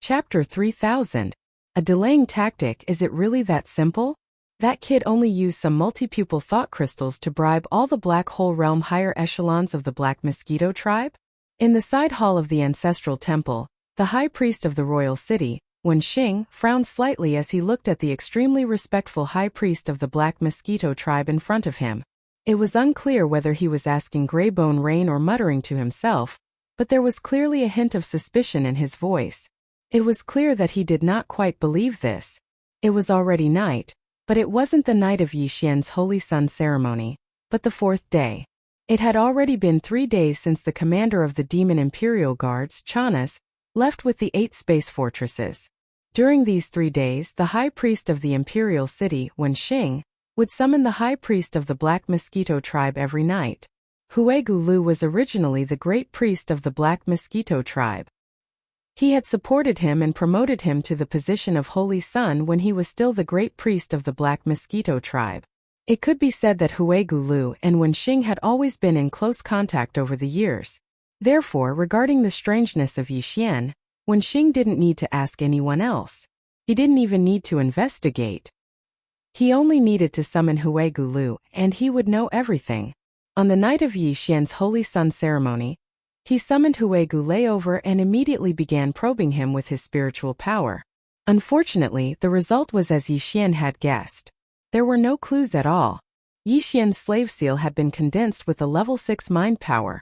Chapter 3000. A delaying tactic. Is it really that simple? That kid only used some multi-pupil thought crystals to bribe all the black hole realm higher echelons of the Black Mosquito tribe? In the side hall of the ancestral temple, the high priest of the royal city, Wen Xing, frowned slightly as he looked at the extremely respectful high priest of the Black Mosquito tribe in front of him. It was unclear whether he was asking Greybone Rain or muttering to himself, but there was clearly a hint of suspicion in his voice. It was clear that he did not quite believe this. It was already night, but it wasn't the night of Yixian's Holy Sun ceremony, but the fourth day. It had already been 3 days since the commander of the Demon Imperial Guards, Chanas, left with the 8 space fortresses. During these 3 days, the high priest of the imperial city, Wen Xing, would summon the high priest of the Black Mosquito tribe every night. Huegu Lu was originally the great priest of the Black Mosquito tribe. He had supported him and promoted him to the position of Holy Sun when he was still the great priest of the Black Mosquito tribe. It could be said that Huegu Lu and Wen Xing had always been in close contact over the years. Therefore, regarding the strangeness of Yixian, Wen Xing didn't need to ask anyone else. He didn't even need to investigate. He only needed to summon Huegu Lu, and he would know everything. On the night of Yixian's Holy Sun ceremony, he summoned Huegu Lu over and immediately began probing him with his spiritual power. Unfortunately, the result was as Yixian had guessed. There were no clues at all. Yixian's slave seal had been condensed with a level 6 mind power,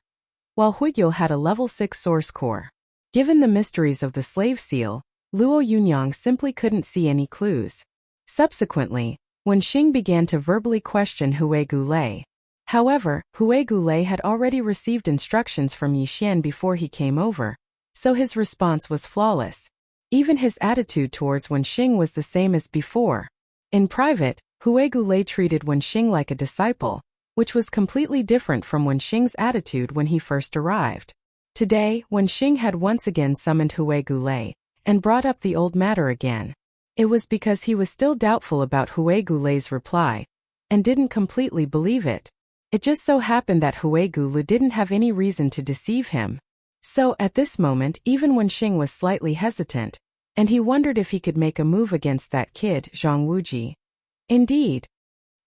while Huiguo had a level 6 source core. Given the mysteries of the slave seal, Luo Yunyang simply couldn't see any clues. Subsequently, Wen Xing began to verbally question Huegu Lu. However, Huegu Lu had already received instructions from Yixian before he came over, so his response was flawless. Even his attitude towards Wen Xing was the same as before. In private, Huegu Lu treated Wen Xing like a disciple, which was completely different from Wen Xing's attitude when he first arrived. Today, Wen Xing had once again summoned Huegu Lu and brought up the old matter again. It was because he was still doubtful about Huegu Lu's reply and didn't completely believe it. It just so happened that Huegu Lu didn't have any reason to deceive him. So, at this moment, even Wen Xing was slightly hesitant, and he wondered if he could make a move against that kid, Zhang Wuji. Indeed.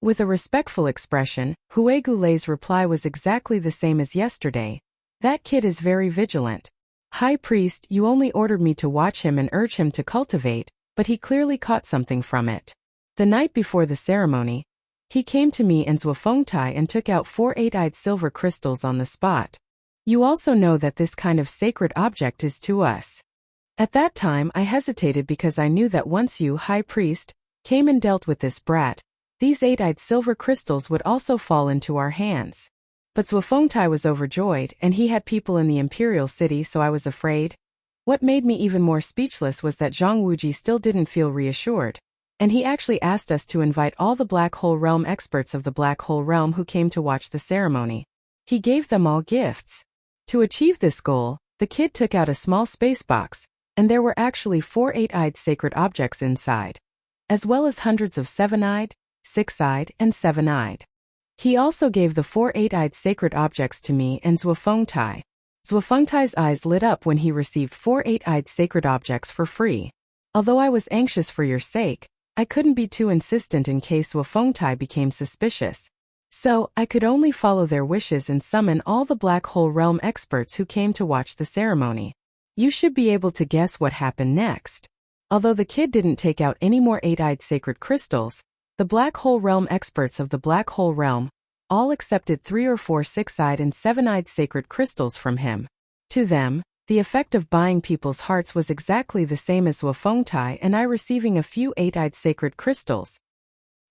With a respectful expression, Huegu Lu's reply was exactly the same as yesterday. That kid is very vigilant. High priest, you only ordered me to watch him and urge him to cultivate, but he clearly caught something from it. The night before the ceremony, he came to me and Zhuofengtai and took out 4 8-eyed silver crystals on the spot. You also know that this kind of sacred object is to us. At that time I hesitated because I knew that once you, high priest, came and dealt with this brat, these 8-eyed silver crystals would also fall into our hands. But Zhuofengtai was overjoyed and he had people in the imperial city, so I was afraid. What made me even more speechless was that Zhang Wuji still didn't feel reassured. And he actually asked us to invite all the Black Hole Realm experts of the Black Hole Realm who came to watch the ceremony. He gave them all gifts. To achieve this goal, the kid took out a small space box, and there were actually 4 8-eyed sacred objects inside, as well as hundreds of 7-eyed, 6-eyed, and 7-eyed. He also gave the 4 8-eyed sacred objects to me and Zhuofengtai. Zhuofengtai's eyes lit up when he received 4 8-eyed sacred objects for free. Although I was anxious for your sake, I couldn't be too insistent in case Zhuofengtai became suspicious. So, I could only follow their wishes and summon all the Black Hole Realm experts who came to watch the ceremony. You should be able to guess what happened next. Although the kid didn't take out any more 8-eyed sacred crystals, the Black Hole Realm experts of the Black Hole Realm all accepted 3 or 4 6-eyed and 7-eyed sacred crystals from him. To them, the effect of buying people's hearts was exactly the same as Zhuofengtai and I receiving a few 8-eyed sacred crystals.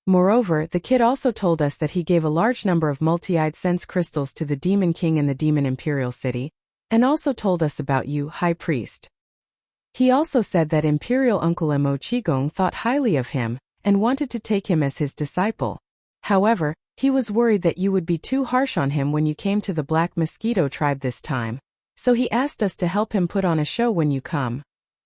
Moreover, the kid also told us that he gave a large number of multi-eyed sense crystals to the Demon King in the Demon Imperial City, and also told us about you, High Priest. He also said that Imperial Uncle Mo Qigong thought highly of him, and wanted to take him as his disciple. However, he was worried that you would be too harsh on him when you came to the Black Mosquito tribe this time, so he asked us to help him put on a show when you come.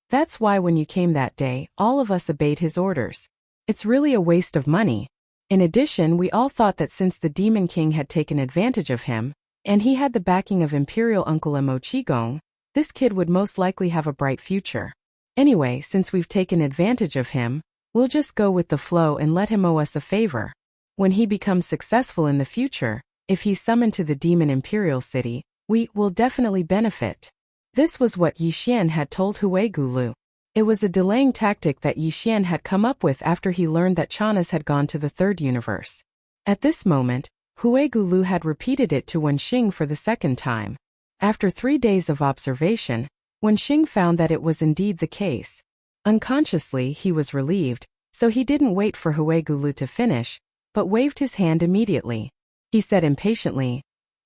That's why when you came that day, all of us obeyed his orders. It's really a waste of money. In addition, we all thought that since the Demon King had taken advantage of him, and he had the backing of Imperial Uncle Mo Qigong, this kid would most likely have a bright future. Anyway, since we've taken advantage of him, we'll just go with the flow and let him owe us a favor. When he becomes successful in the future, if he's summoned to the Demon Imperial City, we will definitely benefit. This was what Yi Xian had told Huigulu. It was a delaying tactic that Yi Xian had come up with after he learned that Chanas had gone to the third universe. At this moment, Huigulu had repeated it to Wenxing for the second time. After 3 days of observation, Wenxing found that it was indeed the case. Unconsciously, he was relieved, so he didn't wait for Huigulu to finish, but waved his hand immediately. He said impatiently,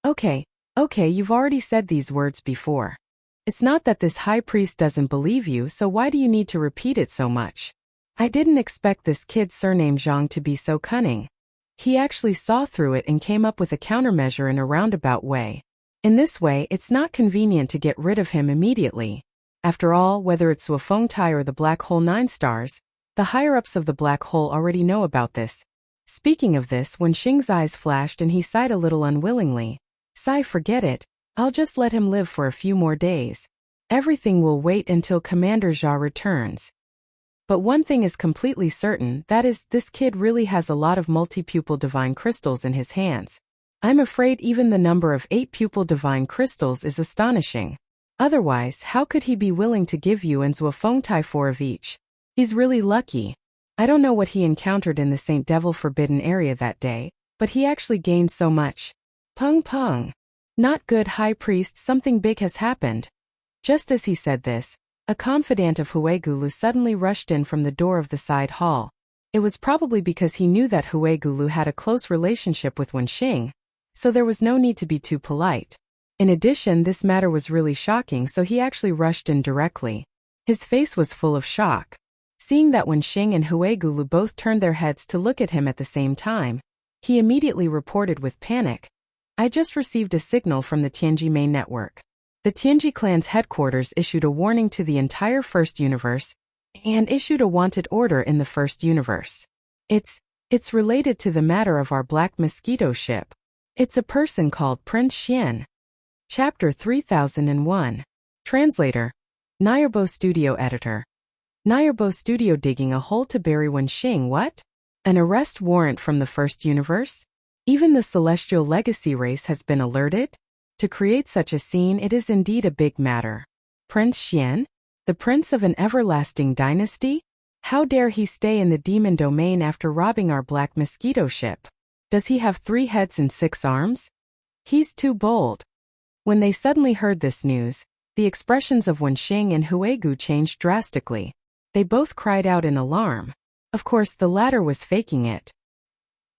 Okay, you've already said these words before. It's not that this high priest doesn't believe you, so why do you need to repeat it so much? I didn't expect this kid surnamed Zhang to be so cunning. He actually saw through it and came up with a countermeasure in a roundabout way. In this way, it's not convenient to get rid of him immediately. After all, whether it's Suofengtai or the Black Hole 9 stars, the higher-ups of the Black Hole already know about this. Speaking of this, Wenxing's eyes flashed and he sighed a little unwillingly. Sigh, forget it. I'll just let him live for a few more days. Everything will wait until Commander Jia returns. But one thing is completely certain, that is, this kid really has a lot of multi-pupil divine crystals in his hands. I'm afraid even the number of 8 pupil divine crystals is astonishing. Otherwise, how could he be willing to give you and Suofengtai 4 of each? He's really lucky. I don't know what he encountered in the Saint Devil Forbidden area that day, but he actually gained so much. Peng. Not good, High Priest, something big has happened. Just as he said this, a confidant of Huigulu suddenly rushed in from the door of the side hall. It was probably because he knew that Huigulu had a close relationship with Wenxing, so there was no need to be too polite. In addition, this matter was really shocking, so he actually rushed in directly. His face was full of shock. Seeing that Wenxing and Huigulu both turned their heads to look at him at the same time, he immediately reported with panic. I just received a signal from the Tianji main network. The Tianji clan's headquarters issued a warning to the entire First Universe, and issued a wanted order in the First Universe. It's related to the matter of our Black Mosquito ship. It's a person called Prince Xian. Chapter 3001. Translator. Nayerbo Studio Editor. Nayerbo Studio digging a hole to bury Wenxing, what? An arrest warrant from the First Universe? Even the Celestial Legacy race has been alerted? To create such a scene, it is indeed a big matter. Prince Xian? The prince of an everlasting dynasty? How dare he stay in the demon domain after robbing our Black Mosquito ship? Does he have 3 heads and 6 arms? He's too bold. When they suddenly heard this news, the expressions of Wenxing and Huigu changed drastically. They both cried out in alarm. Of course, the latter was faking it.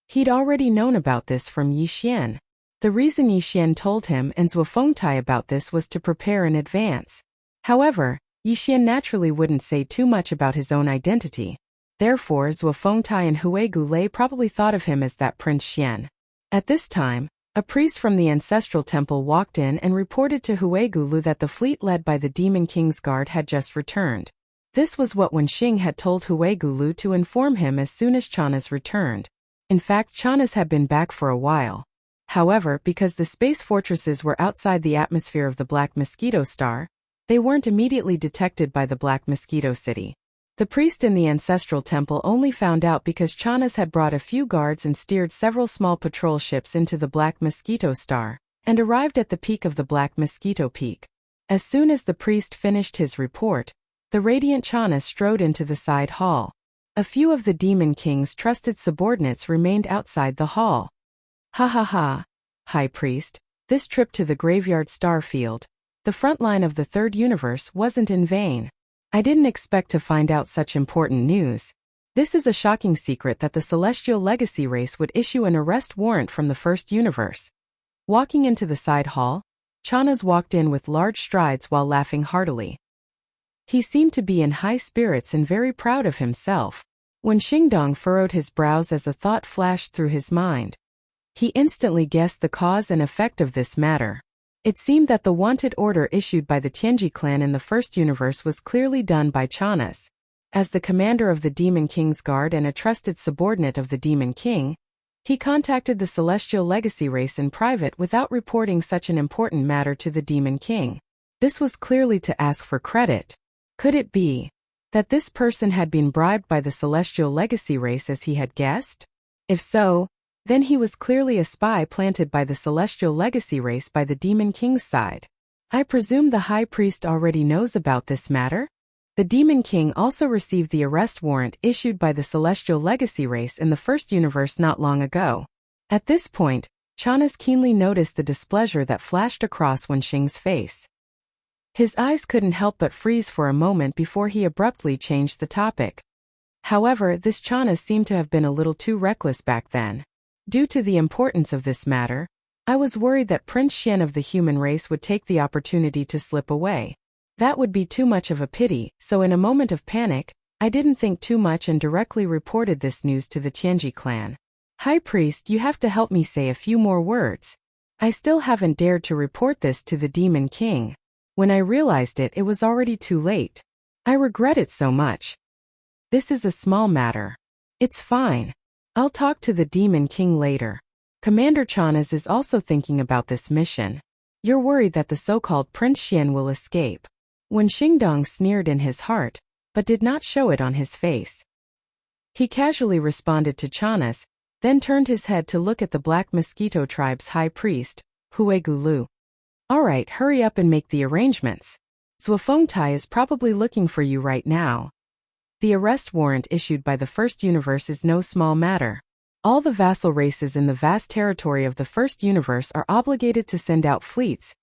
He'd already known about this from Yi Xian. The reason Yi Xian told him and Suofengtai about this was to prepare in advance. However, Yi Xian naturally wouldn't say too much about his own identity. Therefore, Suofengtai and Huigulu probably thought of him as that Prince Xian. At this time, a priest from the ancestral temple walked in and reported to Huigulu that the fleet led by the Demon King's guard had just returned. This was what Wenxing had told Huigulu to inform him as soon as Chanas returned. In fact, Chanas had been back for a while. However, because the space fortresses were outside the atmosphere of the Black Mosquito star, they weren't immediately detected by the Black Mosquito City. The priest in the ancestral temple only found out because Chanas had brought a few guards and steered several small patrol ships into the Black Mosquito star, and arrived at the peak of the Black Mosquito Peak. As soon as the priest finished his report, the radiant Chanas strode into the side hall. A few of the Demon King's trusted subordinates remained outside the hall. Ha, High Priest, this trip to the graveyard starfield, the front line of the Third Universe, wasn't in vain. I didn't expect to find out such important news. This is a shocking secret that the Celestial Legacy race would issue an arrest warrant from the First Universe. Walking into the side hall, Chanas walked in with large strides while laughing heartily. He seemed to be in high spirits and very proud of himself. When Xingdong furrowed his brows as a thought flashed through his mind. He instantly guessed the cause and effect of this matter. It seemed that the wanted order issued by the Tianji clan in the First Universe was clearly done by Chanas. As the commander of the Demon King's guard and a trusted subordinate of the Demon King, he contacted the Celestial Legacy race in private without reporting such an important matter to the Demon King. This was clearly to ask for credit. Could it be? That this person had been bribed by the celestial legacy race as he had guessed? If so, then he was clearly a spy planted by the celestial legacy race by the Demon King's side. I presume the High Priest already knows about this matter? The Demon King also received the arrest warrant issued by the celestial legacy race in the first universe not long ago. At this point, Chanas keenly noticed the displeasure that flashed across Wenxing's face. His eyes couldn't help but freeze for a moment before he abruptly changed the topic. However, this Chanas seemed to have been a little too reckless back then. Due to the importance of this matter, I was worried that Prince Xian of the human race would take the opportunity to slip away. That would be too much of a pity, so in a moment of panic, I didn't think too much and directly reported this news to the Tianji clan. High Priest, you have to help me say a few more words. I still haven't dared to report this to the Demon King. When I realized it, it was already too late. I regret it so much. This is a small matter. It's fine. I'll talk to the Demon King later. Commander Chanas is also thinking about this mission. You're worried that the so-called Prince Xian will escape. When Xingdong sneered in his heart, but did not show it on his face. He casually responded to Chanas, then turned his head to look at the Black Mosquito Tribe's High Priest, Huigulu. Alright, hurry up and make the arrangements. Zhuofengtai is probably looking for you right now. The arrest warrant issued by the First Universe is no small matter. All the vassal races in the vast territory of the First Universe are obligated to send out fleets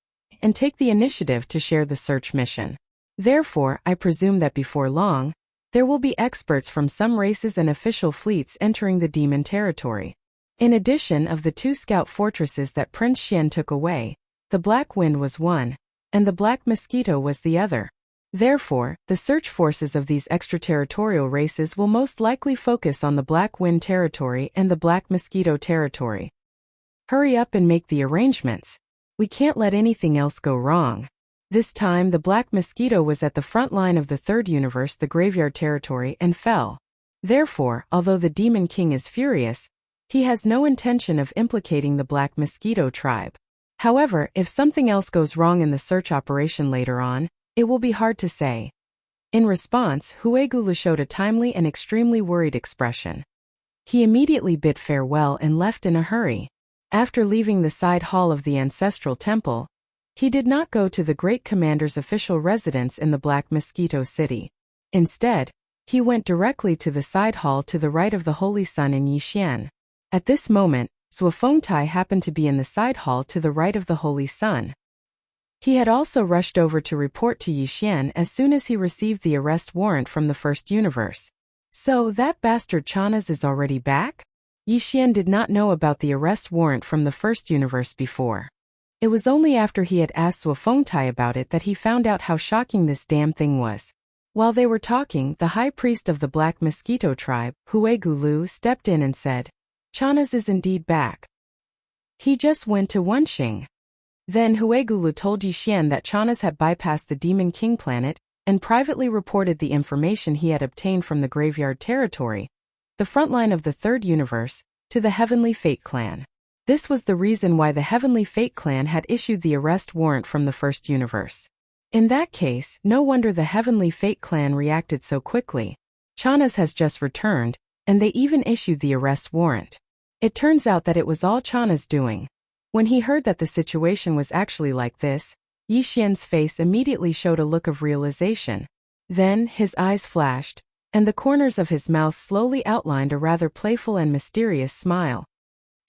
and take the initiative to share the search mission. Therefore, I presume that before long, there will be experts from some races and official fleets entering the demon territory. In addition of the 2 scout fortresses that Prince Xian took away, the Black Wind was one, and the Black Mosquito was the other. Therefore, the search forces of these extraterritorial races will most likely focus on the Black Wind territory and the Black Mosquito territory. Hurry up and make the arrangements. We can't let anything else go wrong. This time the Black Mosquito was at the front line of the Third Universe, the Graveyard territory, and fell. Therefore, although the Demon King is furious, he has no intention of implicating the Black Mosquito tribe. However, if something else goes wrong in the search operation later on, it will be hard to say. In response, Huigulu showed a timely and extremely worried expression. He immediately bid farewell and left in a hurry. After leaving the side hall of the ancestral temple, he did not go to the great commander's official residence in the Black Mosquito City. Instead, he went directly to the side hall to the right of the Holy Sun in Yixian. At this moment, Zhuofengtai happened to be in the side hall to the right of the Holy Sun. He had also rushed over to report to Yixian as soon as he received the arrest warrant from the First Universe. So that bastard Chanas is already back? Yixian did not know about the arrest warrant from the First Universe before. It was only after he had asked Zhuofengtai about it that he found out how shocking this damn thing was. While they were talking, the High Priest of the Black Mosquito tribe, Huigulu, stepped in and said, Chanas is indeed back. He just went to Wenxing. Then Huigulu told Yixian that Chanas had bypassed the Demon King planet and privately reported the information he had obtained from the Graveyard territory, the front line of the Third Universe, to the Heavenly Fate clan. This was the reason why the Heavenly Fate clan had issued the arrest warrant from the First Universe. In that case, no wonder the Heavenly Fate clan reacted so quickly. Chanas has just returned, and they even issued the arrest warrant. It turns out that it was all Chanas' doing. When he heard that the situation was actually like this, Yixian's face immediately showed a look of realization. Then, his eyes flashed, and the corners of his mouth slowly outlined a rather playful and mysterious smile.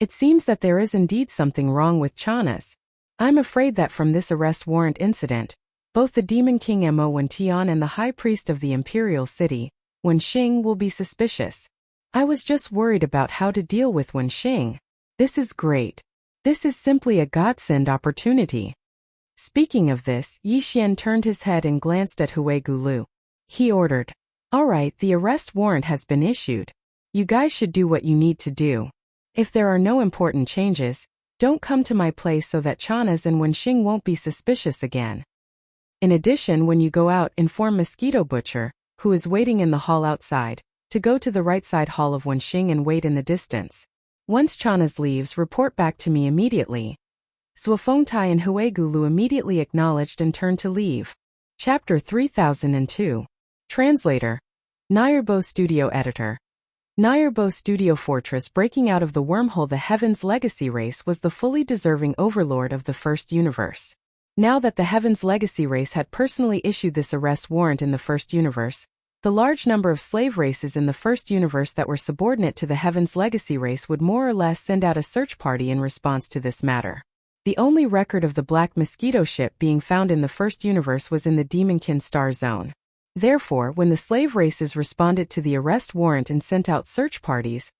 It seems that there is indeed something wrong with Chanas. I'm afraid that from this arrest warrant incident, both the Demon King Mo Wentian and the High Priest of the Imperial City, Wenxing, will be suspicious. I was just worried about how to deal with Wenxing. This is great. This is simply a godsend opportunity. Speaking of this, Yixian turned his head and glanced at Huigulu. He ordered, Alright, the arrest warrant has been issued. You guys should do what you need to do. If there are no important changes, don't come to my place so that Chanas and Wenxing won't be suspicious again. In addition, when you go out, inform Mosquito Butcher, who is waiting in the hall outside, to go to the right side hall of Wenxing and wait in the distance. Once Chanas leaves, report back to me immediately. Zhuofengtai and Huigulu immediately acknowledged and turned to leave. Chapter 3002. Translator. Nayarbo Studio Editor. Nayarbo Studio Fortress breaking out of the wormhole. The Heaven's Legacy race was the fully deserving overlord of the first universe. Now that the Heaven's Legacy race had personally issued this arrest warrant in the first universe, the large number of slave races in the first universe that were subordinate to the Heaven's Legacy race would more or less send out a search party in response to this matter. The only record of the Black Mosquito ship being found in the first universe was in the Demonkin Star Zone. Therefore, when the slave races responded to the arrest warrant and sent out search parties,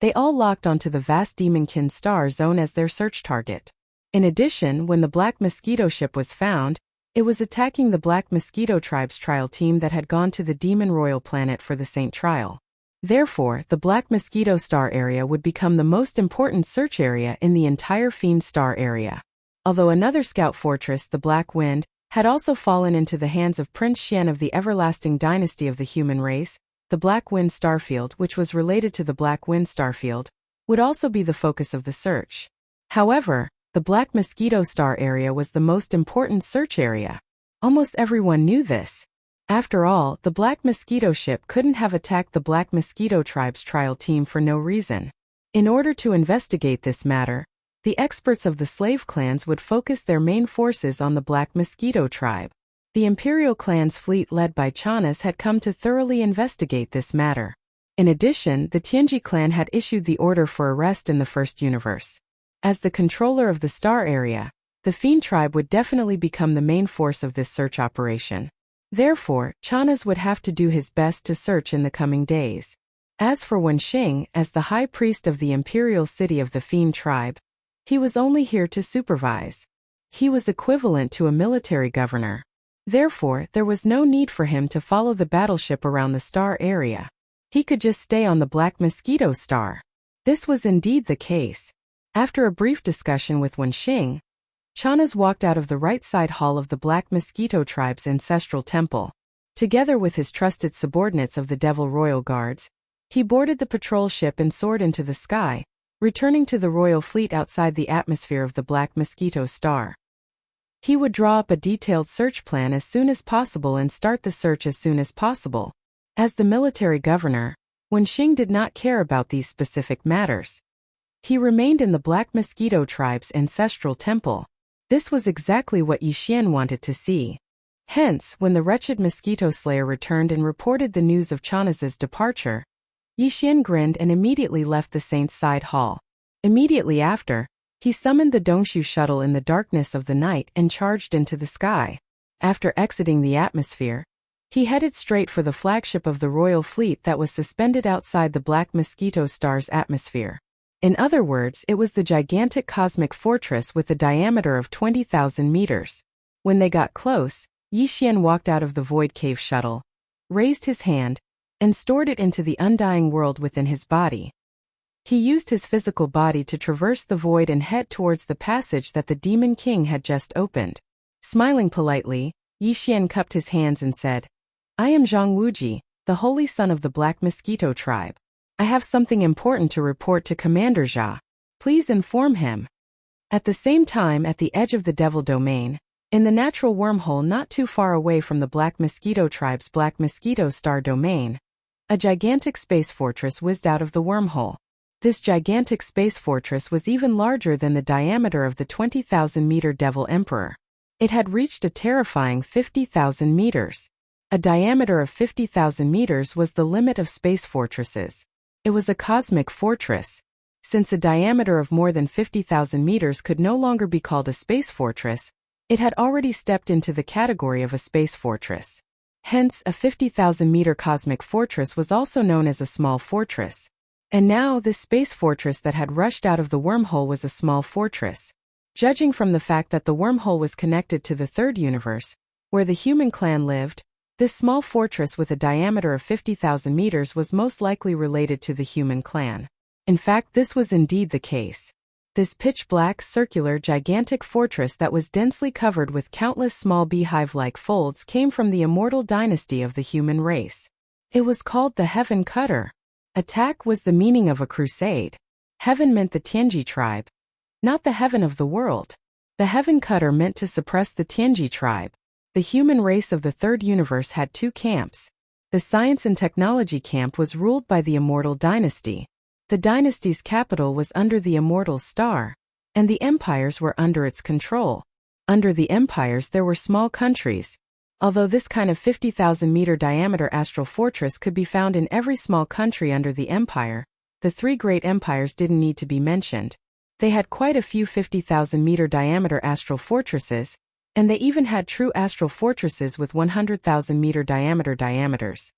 they all locked onto the vast Demonkin Star Zone as their search target. In addition, when the Black Mosquito ship was found, it was attacking the Black Mosquito tribe's trial team that had gone to the Demon Royal planet for the Saint trial. Therefore, the Black Mosquito Star area would become the most important search area in the entire Fiend Star area. Although another scout fortress, the Black Wind, had also fallen into the hands of Prince Xian of the everlasting dynasty of the human race, the Black Wind Starfield, which was related to the Black Wind Starfield, would also be the focus of the search. However, the Black Mosquito Star area was the most important search area. Almost everyone knew this. After all, the Black Mosquito ship couldn't have attacked the Black Mosquito tribe's trial team for no reason. In order to investigate this matter, the experts of the slave clans would focus their main forces on the Black Mosquito tribe. The Imperial clan's fleet led by Chanas had come to thoroughly investigate this matter. In addition, the Tianji clan had issued the order for arrest in the first universe. As the controller of the star area, the Fiend tribe would definitely become the main force of this search operation. Therefore, Chanas would have to do his best to search in the coming days. As for Wenxing, as the high priest of the imperial city of the Fiend tribe, he was only here to supervise. He was equivalent to a military governor. Therefore, there was no need for him to follow the battleship around the star area. He could just stay on the Black Mosquito Star. This was indeed the case. After a brief discussion with Wenxing, Chanas walked out of the right side hall of the Black Mosquito tribe's ancestral temple. Together with his trusted subordinates of the Devil Royal Guards, he boarded the patrol ship and soared into the sky, returning to the royal fleet outside the atmosphere of the Black Mosquito Star. He would draw up a detailed search plan as soon as possible and start the search as soon as possible. As the military governor, Wenxing did not care about these specific matters. He remained in the Black Mosquito tribe's ancestral temple. This was exactly what Yixian wanted to see. Hence, when the wretched mosquito slayer returned and reported the news of Chanas's departure, Yixian grinned and immediately left the Saint's side hall. Immediately after, he summoned the Dongshu shuttle in the darkness of the night and charged into the sky. After exiting the atmosphere, he headed straight for the flagship of the royal fleet that was suspended outside the Black Mosquito Star's atmosphere. In other words, it was the gigantic cosmic fortress with a diameter of 20,000 meters. When they got close, Yixian walked out of the Void Cave shuttle, raised his hand, and stored it into the undying world within his body. He used his physical body to traverse the void and head towards the passage that the Demon King had just opened. Smiling politely, Yixian cupped his hands and said, "I am Zhang Wuji, the holy son of the Black Mosquito tribe. I have something important to report to Commander Jia. Please inform him." At the same time, at the edge of the Devil Domain, in the natural wormhole not too far away from the Black Mosquito tribe's Black Mosquito Star domain, a gigantic space fortress whizzed out of the wormhole. This gigantic space fortress was even larger than the diameter of the 20,000-meter Devil Emperor. It had reached a terrifying 50,000 meters. A diameter of 50,000 meters was the limit of space fortresses. It was a cosmic fortress. Since a diameter of more than 50,000 meters could no longer be called a space fortress, it had already stepped into the category of a space fortress. Hence, a 50,000-meter cosmic fortress was also known as a small fortress. And now, this space fortress that had rushed out of the wormhole was a small fortress. Judging from the fact that the wormhole was connected to the third universe, where the human clan lived, this small fortress with a diameter of 50,000 meters was most likely related to the human clan. In fact, this was indeed the case. This pitch-black, circular, gigantic fortress that was densely covered with countless small beehive-like folds came from the immortal dynasty of the human race. It was called the Heaven Cutter. Attack was the meaning of a crusade. Heaven meant the Tianji tribe, not the heaven of the world. The Heaven Cutter meant to suppress the Tianji tribe. The human race of the third universe had two camps. The science and technology camp was ruled by the Immortal Dynasty. The dynasty's capital was under the Immortal Star, and the empires were under its control. Under the empires there were small countries. Although this kind of 50,000-meter diameter astral fortress could be found in every small country under the empire, the three great empires didn't need to be mentioned. They had quite a few 50,000-meter diameter astral fortresses, and they even had true astral fortresses with 100,000-meter diameters.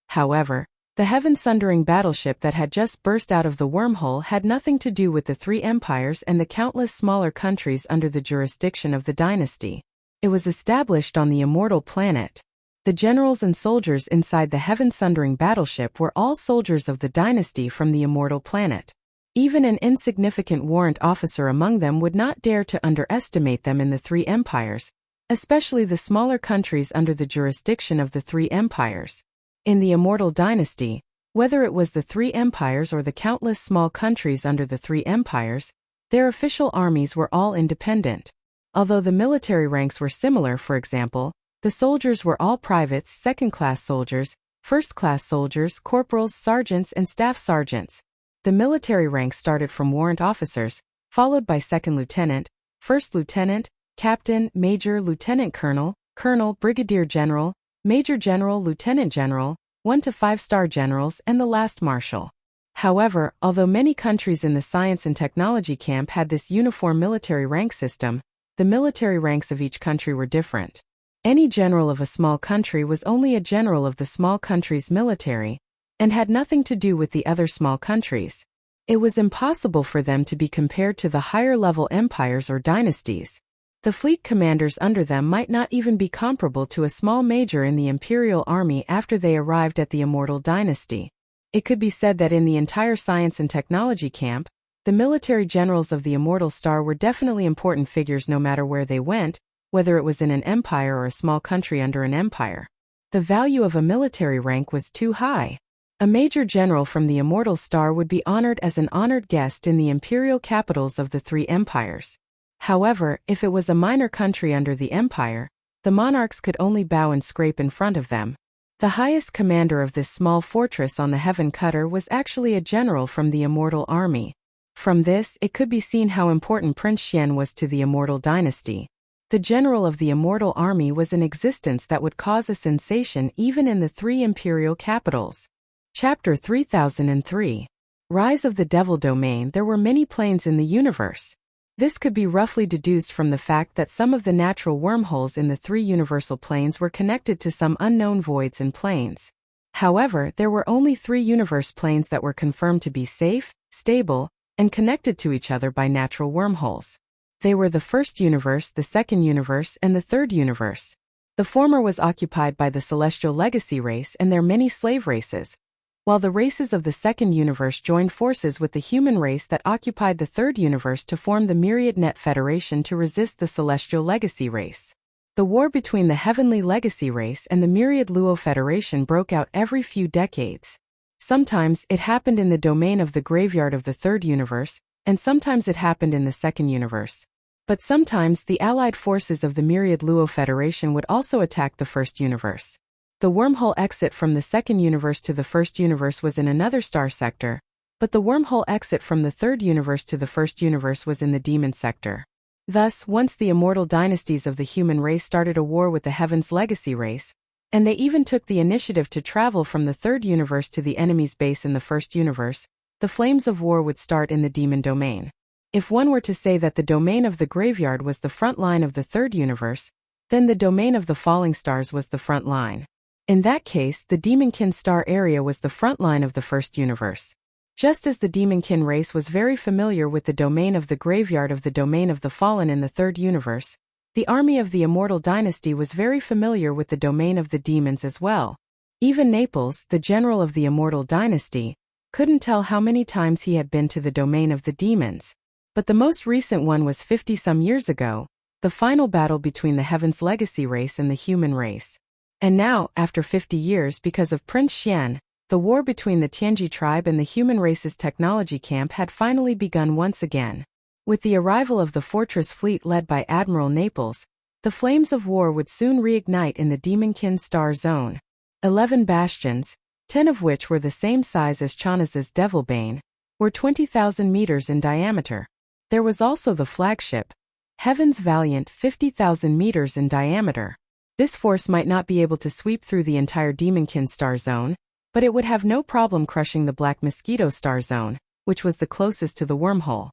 However, the heaven-sundering battleship that had just burst out of the wormhole had nothing to do with the three empires and the countless smaller countries under the jurisdiction of the dynasty. It was established on the immortal planet. The generals and soldiers inside the heaven-sundering battleship were all soldiers of the dynasty from the immortal planet. Even an insignificant warrant officer among them would not dare to underestimate them in the three empires, especially the smaller countries under the jurisdiction of the three empires. In the Immortal Dynasty, whether it was the three empires or the countless small countries under the three empires, their official armies were all independent. Although the military ranks were similar, for example, the soldiers were all privates, second-class soldiers, first-class soldiers, corporals, sergeants, and staff sergeants. The military ranks started from warrant officers, followed by second lieutenant, first lieutenant, captain, major, lieutenant colonel, colonel, brigadier general, major general, lieutenant general, 1 to 5-star generals, and the last marshal. However, although many countries in the science and technology camp had this uniform military rank system, the military ranks of each country were different. Any general of a small country was only a general of the small country's military, and had nothing to do with the other small countries. It was impossible for them to be compared to the higher-level empires or dynasties. The fleet commanders under them might not even be comparable to a small major in the imperial army after they arrived at the Immortal Dynasty. It could be said that in the entire science and technology camp, the military generals of the Immortal Star were definitely important figures no matter where they went, whether it was in an empire or a small country under an empire. The value of a military rank was too high. A major general from the Immortal Star would be honored as an honored guest in the imperial capitals of the three empires. However, if it was a minor country under the empire, the monarchs could only bow and scrape in front of them. The highest commander of this small fortress on the Heaven Cutter was actually a general from the Immortal Army. From this, it could be seen how important Prince Xian was to the Immortal Dynasty. The general of the Immortal Army was an existence that would cause a sensation even in the three imperial capitals. Chapter 3003. Rise of the Devil Domain. There were many planes in the universe. This could be roughly deduced from the fact that some of the natural wormholes in the three universal planes were connected to some unknown voids and planes. However, there were only three universe planes that were confirmed to be safe, stable, and connected to each other by natural wormholes. They were the first universe, the second universe, and the third universe. The former was occupied by the Celestial Legacy race and their many slave races, while the races of the second universe joined forces with the human race that occupied the third universe to form the Myriad Net Federation to resist the Celestial Legacy race. The war between the Heavenly Legacy race and the Myriad Luo Federation broke out every few decades. Sometimes it happened in the domain of the graveyard of the third universe, and sometimes it happened in the second universe. But sometimes the allied forces of the Myriad Luo Federation would also attack the first universe. The wormhole exit from the second universe to the first universe was in another star sector, but the wormhole exit from the third universe to the first universe was in the demon sector. Thus, once the immortal dynasties of the human race started a war with the Heaven's Legacy race, and they even took the initiative to travel from the third universe to the enemy's base in the first universe, the flames of war would start in the demon domain. If one were to say that the domain of the graveyard was the front line of the third universe, then the domain of the falling stars was the front line. In that case, the Demonkin star area was the front line of the first universe. Just as the Demonkin race was very familiar with the domain of the graveyard of the domain of the fallen in the third universe, the army of the immortal dynasty was very familiar with the domain of the demons as well. Even Naples, the general of the immortal dynasty, couldn't tell how many times he had been to the domain of the demons. But the most recent one was 50-some years ago, the final battle between the Heaven's Legacy race and the human race. And now, after 50 years, because of Prince Xian, the war between the Tianji tribe and the human race's technology camp had finally begun once again. With the arrival of the fortress fleet led by Admiral Naples, the flames of war would soon reignite in the Demonkin star zone. 11 bastions, 10 of which were the same size as Chanas's Devilbane, were 20,000 meters in diameter. There was also the flagship, Heaven's Valiant, 50,000 meters in diameter. This force might not be able to sweep through the entire Demonkin star zone, but it would have no problem crushing the Black Mosquito star zone, which was the closest to the wormhole.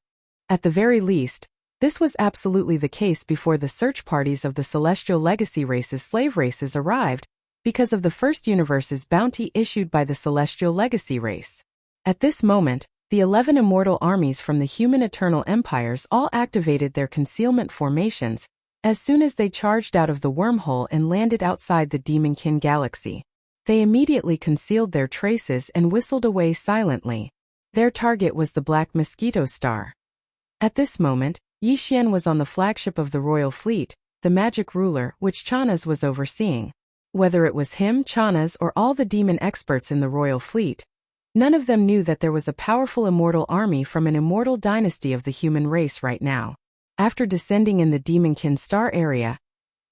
At the very least, this was absolutely the case before the search parties of the Celestial Legacy race's slave races arrived, because of the first universe's bounty issued by the Celestial Legacy race. At this moment, the 11 immortal armies from the human Eternal Empires all activated their concealment formations as soon as they charged out of the wormhole and landed outside the Demonkin galaxy. They immediately concealed their traces and whistled away silently. Their target was the Black Mosquito star. At this moment, Yi Xian was on the flagship of the Royal Fleet, the Magic Ruler, which Chanas was overseeing. Whether it was him, Chanas, or all the demon experts in the Royal Fleet, none of them knew that there was a powerful immortal army from an immortal dynasty of the human race right now. After descending in the Demonkin star area,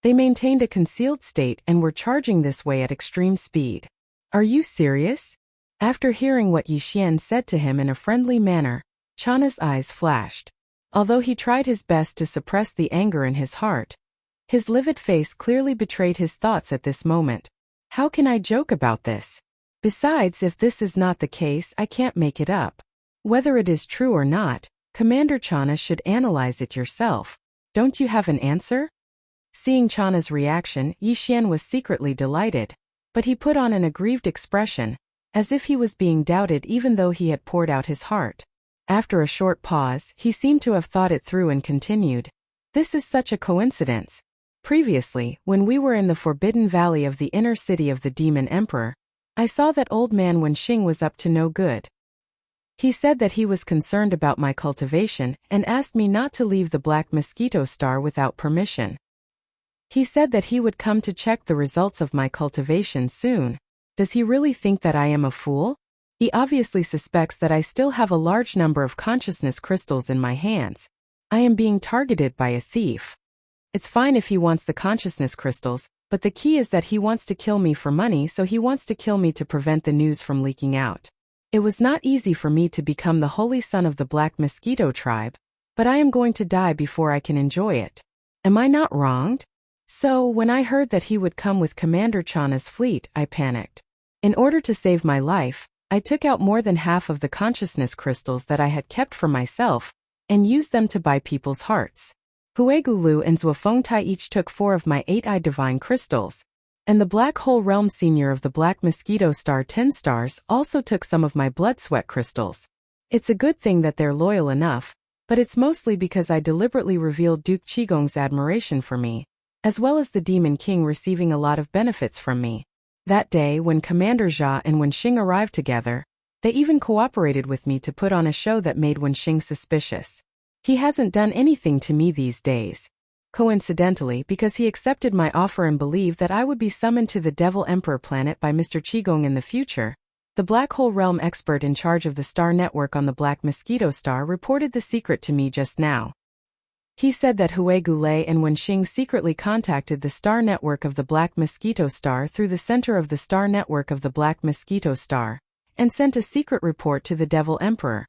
they maintained a concealed state and were charging this way at extreme speed. Are you serious? After hearing what Yi Xian said to him in a friendly manner, Chana's eyes flashed. Although he tried his best to suppress the anger in his heart, his livid face clearly betrayed his thoughts at this moment. How can I joke about this? Besides, if this is not the case, I can't make it up. Whether it is true or not, Commander Chana should analyze it yourself. Don't you have an answer? Seeing Chana's reaction, Yi Xian was secretly delighted, but he put on an aggrieved expression, as if he was being doubted even though he had poured out his heart. After a short pause, he seemed to have thought it through and continued. This is such a coincidence. Previously, when we were in the Forbidden Valley of the inner city of the Demon Emperor, I saw that old man Wenxing was up to no good. He said that he was concerned about my cultivation and asked me not to leave the Black Mosquito star without permission. He said that he would come to check the results of my cultivation soon. Does he really think that I am a fool? He obviously suspects that I still have a large number of consciousness crystals in my hands. I am being targeted by a thief. It's fine if he wants the consciousness crystals, but the key is that he wants to kill me for money, so he wants to kill me to prevent the news from leaking out. It was not easy for me to become the holy son of the Black Mosquito tribe, but I am going to die before I can enjoy it. Am I not wronged? So, when I heard that he would come with Commander Chana's fleet, I panicked. In order to save my life, I took out more than half of the consciousness crystals that I had kept for myself, and used them to buy people's hearts. Huegulu and Zuofengtai each took 4 of my 8-eyed divine crystals, and the Black Hole Realm Senior of the Black Mosquito Star 10 stars also took some of my blood sweat crystals. It's a good thing that they're loyal enough, but it's mostly because I deliberately revealed Duke Qigong's admiration for me, as well as the Demon King receiving a lot of benefits from me. That day, when Commander Jia and Wenxing arrived together, they even cooperated with me to put on a show that made Wenxing suspicious. He hasn't done anything to me these days. Coincidentally, because he accepted my offer and believed that I would be summoned to the Devil Emperor planet by Mr. Qigong in the future, the Black Hole Realm expert in charge of the star network on the Black Mosquito star reported the secret to me just now. He said that Huegule and Wenxing secretly contacted the star network of the Black Mosquito star through the center of the star network of the Black Mosquito star, and sent a secret report to the Devil Emperor.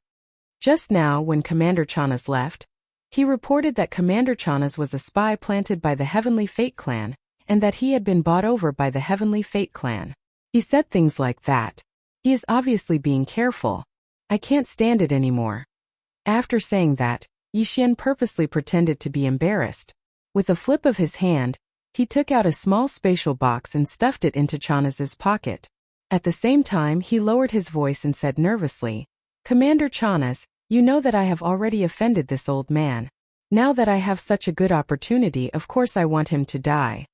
Just now, when Commander Chanas left, he reported that Commander Chanas was a spy planted by the Heavenly Fate clan, and that he had been bought over by the Heavenly Fate clan. He said things like that. He is obviously being careful. I can't stand it anymore. After saying that, Yi Xian purposely pretended to be embarrassed. With a flip of his hand, he took out a small spatial box and stuffed it into Chanas's pocket. At the same time, he lowered his voice and said nervously, "Commander Chanas, you know that I have already offended this old man. Now that I have such a good opportunity, of course I want him to die.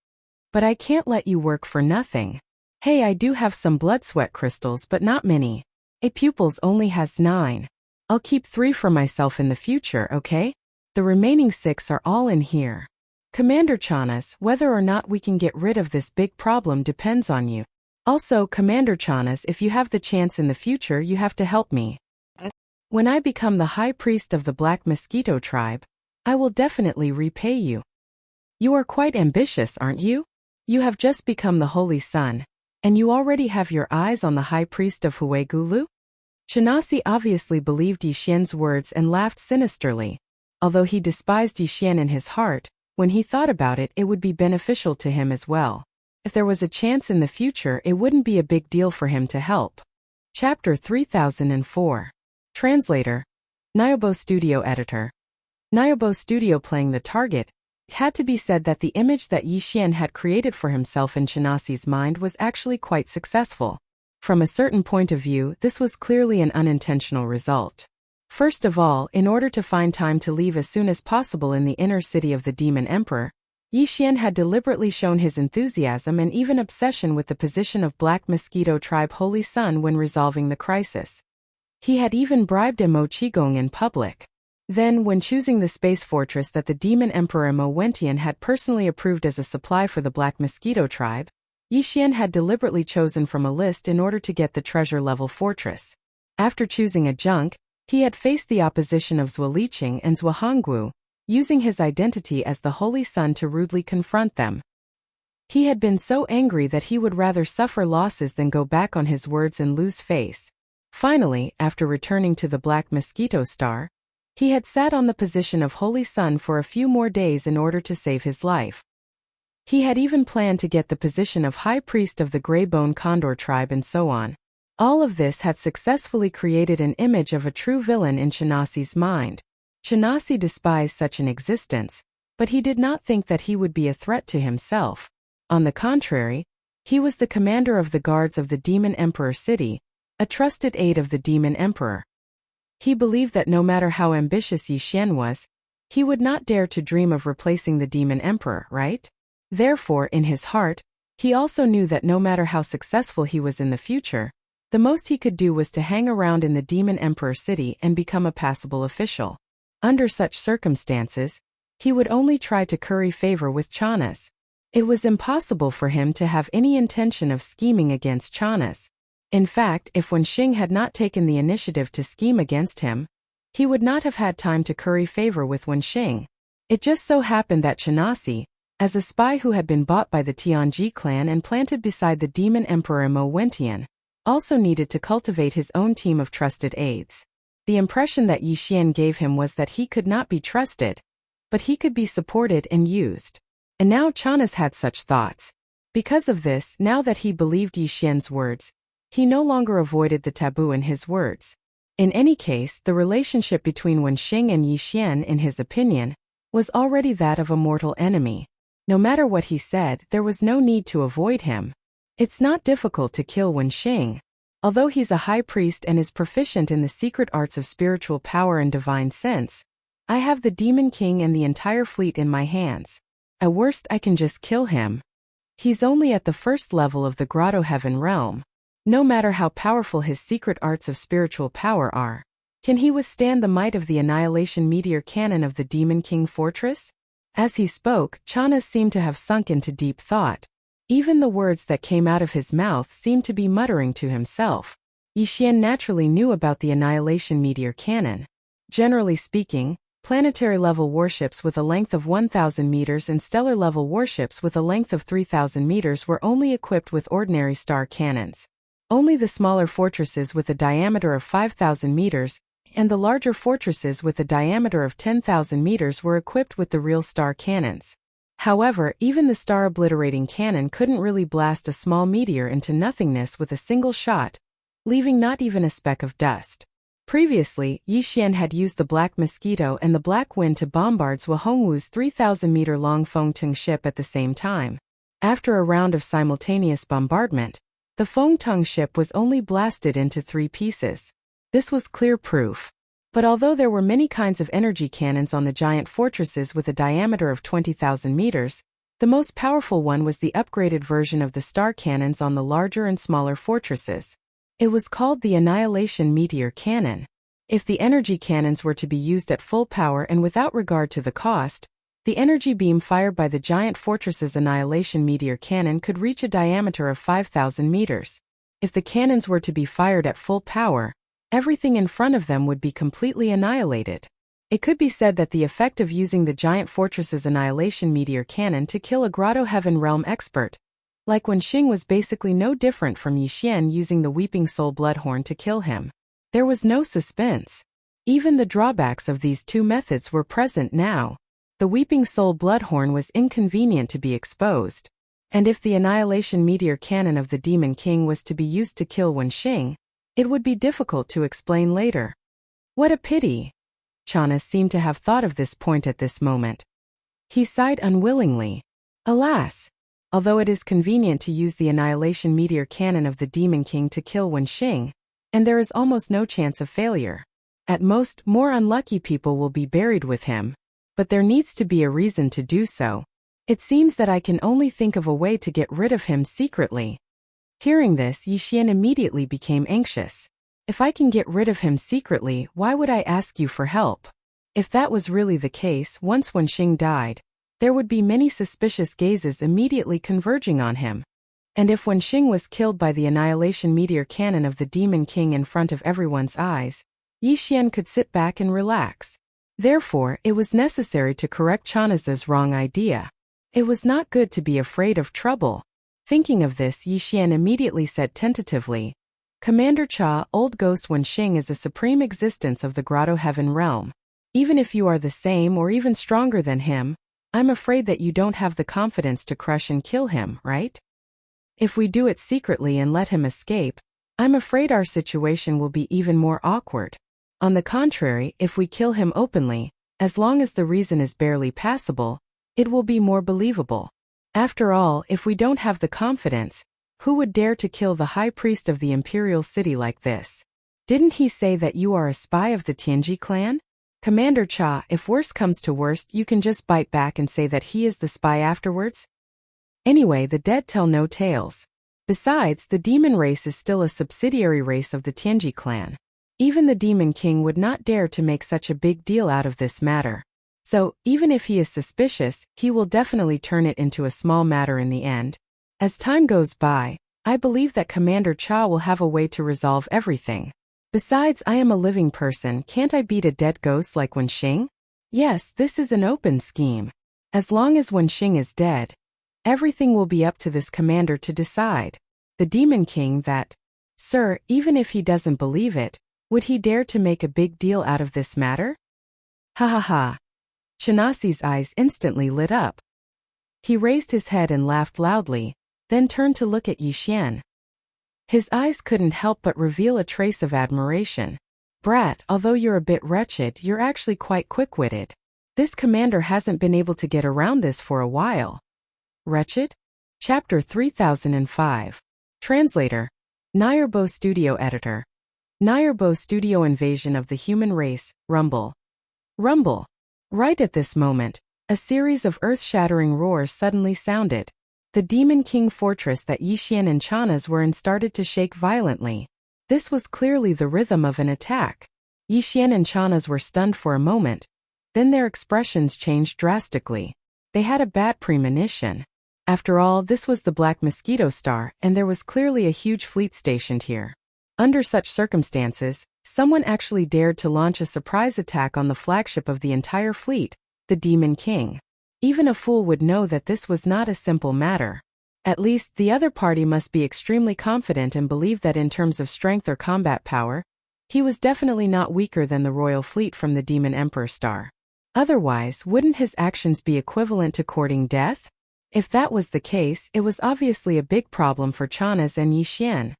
But I can't let you work for nothing. Hey, I do have some blood sweat crystals, but not many. A pupils only has 9. I'll keep 3 for myself in the future, okay? The remaining 6 are all in here. Commander Chanas, whether or not we can get rid of this big problem depends on you. Also, Commander Chanas, if you have the chance in the future, you have to help me. When I become the High Priest of the Black Mosquito tribe, I will definitely repay you. You are quite ambitious, aren't you? You have just become the Holy Sun, And you already have your eyes on the high priest of Huegulu? Shanasi obviously believed Yi Xian's words and laughed sinisterly. Although he despised Yi Xian in his heart, when he thought about it, it would be beneficial to him as well. If there was a chance in the future, it wouldn't be a big deal for him to help. Chapter 3004. Translator. Nyobo Studio Editor. Nyobo Studio playing the target. It had to be said that the image that Yi Xian had created for himself in Shanasi's mind was actually quite successful. From a certain point of view, this was clearly an unintentional result. First of all, in order to find time to leave as soon as possible in the inner city of the Demon Emperor, Yi Xian had deliberately shown his enthusiasm and even obsession with the position of Black Mosquito Tribe Holy Sun when resolving the crisis. He had even bribed Mo Qigong in public. Then, when choosing the space fortress that the Demon Emperor Mo Wentian had personally approved as a supply for the Black Mosquito Tribe, Yi Xian had deliberately chosen from a list in order to get the treasure-level fortress. After choosing a junk, he had faced the opposition of Zhuo Liqing and Zhuo Honggu, using his identity as the Holy Sun to rudely confront them. He had been so angry that he would rather suffer losses than go back on his words and lose face. Finally, after returning to the Black Mosquito Star, he had sat on the position of Holy Sun for a few more days in order to save his life. He had even planned to get the position of High Priest of the Grey Bone Condor tribe and so on. All of this had successfully created an image of a true villain in Shanasi's mind. Shanasi despised such an existence, but he did not think that he would be a threat to himself. On the contrary, he was the commander of the guards of the Demon Emperor City, a trusted aide of the Demon Emperor. He believed that no matter how ambitious Yi Xian was, he would not dare to dream of replacing the Demon Emperor, right? Therefore, in his heart, he also knew that no matter how successful he was in the future, the most he could do was to hang around in the Demon Emperor City and become a passable official. Under such circumstances, he would only try to curry favor with Chanas. It was impossible for him to have any intention of scheming against Chanas. In fact, if Wenxing had not taken the initiative to scheme against him, he would not have had time to curry favor with Wenxing. It just so happened that Shanasi, as a spy who had been bought by the Tianji clan and planted beside the Demon Emperor Mo Wentian, also needed to cultivate his own team of trusted aides. The impression that Yi Xian gave him was that he could not be trusted, but he could be supported and used. And now Chanas had such thoughts. Because of this, now that he believed Yi Xian's words, he no longer avoided the taboo in his words. In any case, the relationship between Wenxing and Yi Xian, in his opinion, was already that of a mortal enemy. No matter what he said, there was no need to avoid him. It's not difficult to kill Wenxing. Although he's a high priest and is proficient in the secret arts of spiritual power and divine sense, I have the Demon King and the entire fleet in my hands. At worst, I can just kill him. He's only at the first level of the Grotto Heaven realm. No matter how powerful his secret arts of spiritual power are, can he withstand the might of the annihilation meteor cannon of the Demon King Fortress? As he spoke, Chanas seemed to have sunk into deep thought. Even the words that came out of his mouth seemed to be muttering to himself. Yi Xian naturally knew about the annihilation meteor cannon. Generally speaking, planetary-level warships with a length of 1,000 meters and stellar-level warships with a length of 3,000 meters were only equipped with ordinary star cannons. Only the smaller fortresses with a diameter of 5,000 meters and the larger fortresses with a diameter of 10,000 meters were equipped with the real star cannons. However, even the star-obliterating cannon couldn't really blast a small meteor into nothingness with a single shot, leaving not even a speck of dust. Previously, Yi Xian had used the Black Mosquito and the Black Wind to bombard Zhuo Hongwu's 3,000-meter-long Fengtung ship at the same time. After a round of simultaneous bombardment, the Fengtung ship was only blasted into 3 pieces. This was clear proof. But although there were many kinds of energy cannons on the giant fortresses with a diameter of 20,000 meters, the most powerful one was the upgraded version of the star cannons on the larger and smaller fortresses. It was called the Annihilation Meteor Cannon. If the energy cannons were to be used at full power and without regard to the cost, the energy beam fired by the giant fortress's Annihilation Meteor Cannon could reach a diameter of 5,000 meters. If the cannons were to be fired at full power, everything in front of them would be completely annihilated. It could be said that the effect of using the giant fortress's Annihilation Meteor Cannon to kill a Grotto Heaven realm expert Like Wenxing was basically no different from Yixian using the Weeping Soul Bloodhorn to kill him. There was no suspense. Even the drawbacks of these two methods were present now. The Weeping Soul Bloodhorn was inconvenient to be exposed. And if the Annihilation Meteor Cannon of the Demon King was to be used to kill Wenxing, it would be difficult to explain later. What a pity. Chana seemed to have thought of this point at this moment. He sighed unwillingly. Alas! Although it is convenient to use the Annihilation Meteor Cannon of the Demon King to kill Wenxing, and there is almost no chance of failure. At most, more unlucky people will be buried with him, but there needs to be a reason to do so. It seems that I can only think of a way to get rid of him secretly. Hearing this, Yixian immediately became anxious. If I can get rid of him secretly, why would I ask you for help? If that was really the case, once Wenxing died, there would be many suspicious gazes immediately converging on him. And if Wenxing was killed by the Annihilation Meteor Cannon of the Demon King in front of everyone's eyes, Yixian could sit back and relax. Therefore, it was necessary to correct Chana's wrong idea. It was not good to be afraid of trouble. Thinking of this, Yixian immediately said tentatively, Commander Cha, old ghost Wenxing is a supreme existence of the Grotto Heaven realm. Even if you are the same or even stronger than him, I'm afraid that you don't have the confidence to crush and kill him, right? If we do it secretly and let him escape, I'm afraid our situation will be even more awkward. On the contrary, if we kill him openly, as long as the reason is barely passable, it will be more believable. After all, if we don't have the confidence, who would dare to kill the high priest of the imperial city like this? Didn't he say that you are a spy of the Tianji clan? Commander Cha, if worse comes to worst, you can just bite back and say that he is the spy afterwards? Anyway, the dead tell no tales. Besides, the demon race is still a subsidiary race of the Tianji clan. Even the Demon King would not dare to make such a big deal out of this matter. So, even if he is suspicious, he will definitely turn it into a small matter in the end. As time goes by, I believe that Commander Cha will have a way to resolve everything. Besides, I am a living person, can't I beat a dead ghost like Wenxing? Yes, this is an open scheme. As long as Wenxing is dead, everything will be up to this commander to decide. The Demon King that, Sir, even if he doesn't believe it, would he dare to make a big deal out of this matter? Ha ha ha. Chanasi's eyes instantly lit up. He raised his head and laughed loudly, then turned to look at Yixian. His eyes couldn't help but reveal a trace of admiration. Brat, although you're a bit wretched, you're actually quite quick-witted. This commander hasn't been able to get around this for a while. Wretched? Chapter 3005. Translator. Nayarbo Studio Editor. Nayarbo Studio Invasion of the Human Race, Rumble. Rumble. Right at this moment, a series of earth-shattering roars suddenly sounded. The Demon King fortress that Yixian and Chana's were in started to shake violently. This was clearly the rhythm of an attack. Yixian and Chana's were stunned for a moment. Then their expressions changed drastically. They had a bad premonition. After all, this was the Black Mosquito Star, and there was clearly a huge fleet stationed here. Under such circumstances, someone actually dared to launch a surprise attack on the flagship of the entire fleet, the Demon King. Even a fool would know that this was not a simple matter. At least, the other party must be extremely confident and believe that in terms of strength or combat power, he was definitely not weaker than the royal fleet from the Demon Emperor Star. Otherwise, wouldn't his actions be equivalent to courting death? If that was the case, it was obviously a big problem for Chana's and Yixian.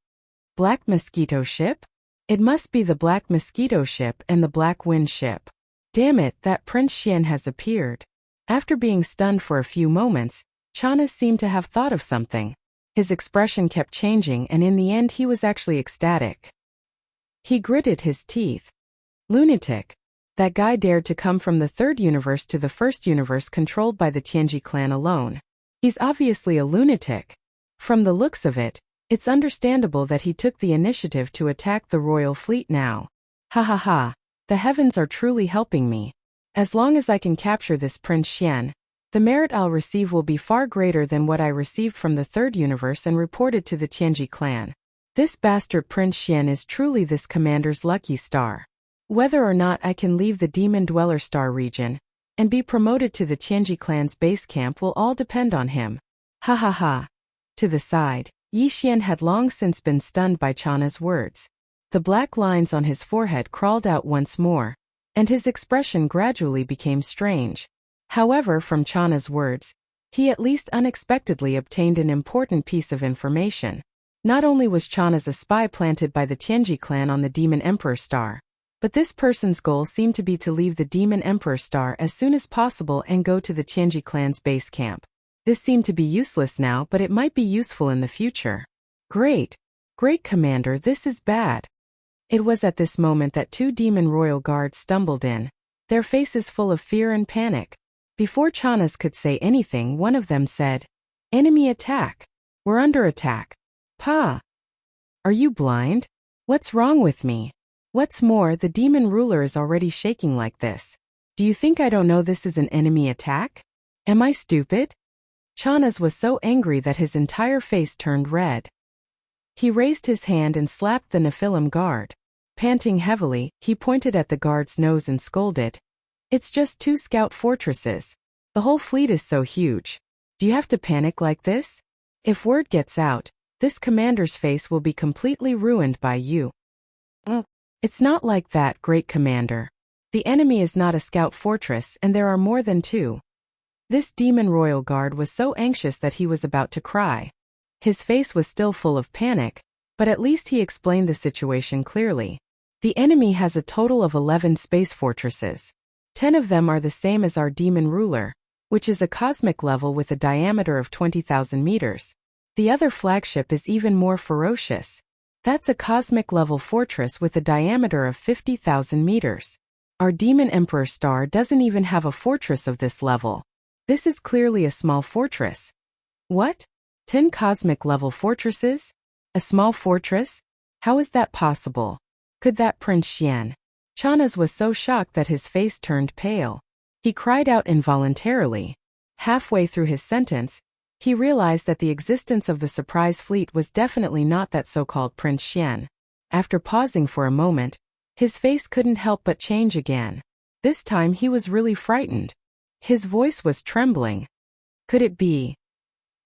Black Mosquito Ship? It must be the Black Mosquito Ship and the Black Wind Ship. Damn it, that Prince Xian has appeared. After being stunned for a few moments, Chana seemed to have thought of something. His expression kept changing and in the end he was actually ecstatic. He gritted his teeth. Lunatic. That guy dared to come from the third universe to the first universe controlled by the Tianji clan alone. He's obviously a lunatic. From the looks of it, it's understandable that he took the initiative to attack the royal fleet now. Ha ha ha. The heavens are truly helping me. As long as I can capture this Prince Xian, the merit I'll receive will be far greater than what I received from the third universe and reported to the Tianji clan. This bastard Prince Xian is truly this commander's lucky star. Whether or not I can leave the Demon Dweller Star region and be promoted to the Tianji clan's base camp will all depend on him. Ha ha ha. To the side, Yi Xian had long since been stunned by Chana's words. The black lines on his forehead crawled out once more, and his expression gradually became strange. However, from Chana's words, he at least unexpectedly obtained an important piece of information. Not only was Chana's a spy planted by the Tianji clan on the Demon Emperor Star, but this person's goal seemed to be to leave the Demon Emperor Star as soon as possible and go to the Tianji clan's base camp. This seemed to be useless now, but it might be useful in the future. Great Commander, this is bad. It was at this moment that two demon royal guards stumbled in, their faces full of fear and panic. Before Chana's could say anything, one of them said, "Enemy attack. We're under attack." "Pa! Are you blind? What's wrong with me? What's more, the demon ruler is already shaking like this. Do you think I don't know this is an enemy attack? Am I stupid?" Chana's was so angry that his entire face turned red. He raised his hand and slapped the Nephilim guard. Panting heavily, he pointed at the guard's nose and scolded, "It's just 2 scout fortresses. The whole fleet is so huge. Do you have to panic like this? If word gets out, this commander's face will be completely ruined by you." "It's not like that, great commander. The enemy is not a scout fortress and there are more than 2. This demon royal guard was so anxious that he was about to cry. His face was still full of panic, but at least he explained the situation clearly. The enemy has a total of 11 space fortresses. 10 of them are the same as our demon ruler, which is a cosmic level with a diameter of 20,000 meters. The other flagship is even more ferocious. That's a cosmic level fortress with a diameter of 50,000 meters. Our demon emperor star doesn't even have a fortress of this level. This is clearly a small fortress." "What? 10 cosmic level fortresses? A small fortress? How is that possible? Could that Prince Xian?" Chana's was so shocked that his face turned pale. He cried out involuntarily. Halfway through his sentence, he realized that the existence of the surprise fleet was definitely not that so-called Prince Xian. After pausing for a moment, his face couldn't help but change again. This time he was really frightened. His voice was trembling. Could it be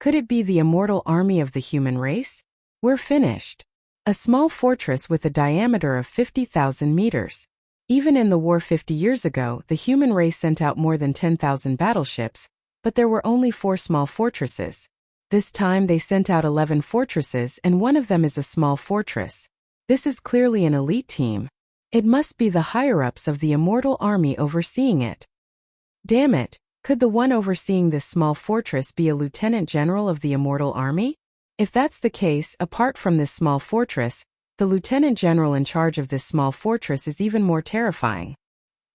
the immortal army of the human race? We're finished. A small fortress with a diameter of 50,000 meters. Even in the war 50 years ago, the human race sent out more than 10,000 battleships, but there were only 4 small fortresses. This time they sent out 11 fortresses and one of them is a small fortress. This is clearly an elite team. It must be the higher-ups of the immortal army overseeing it. Damn it, could the one overseeing this small fortress be a lieutenant general of the immortal army? If that's the case, apart from this small fortress, the lieutenant general in charge of this small fortress is even more terrifying.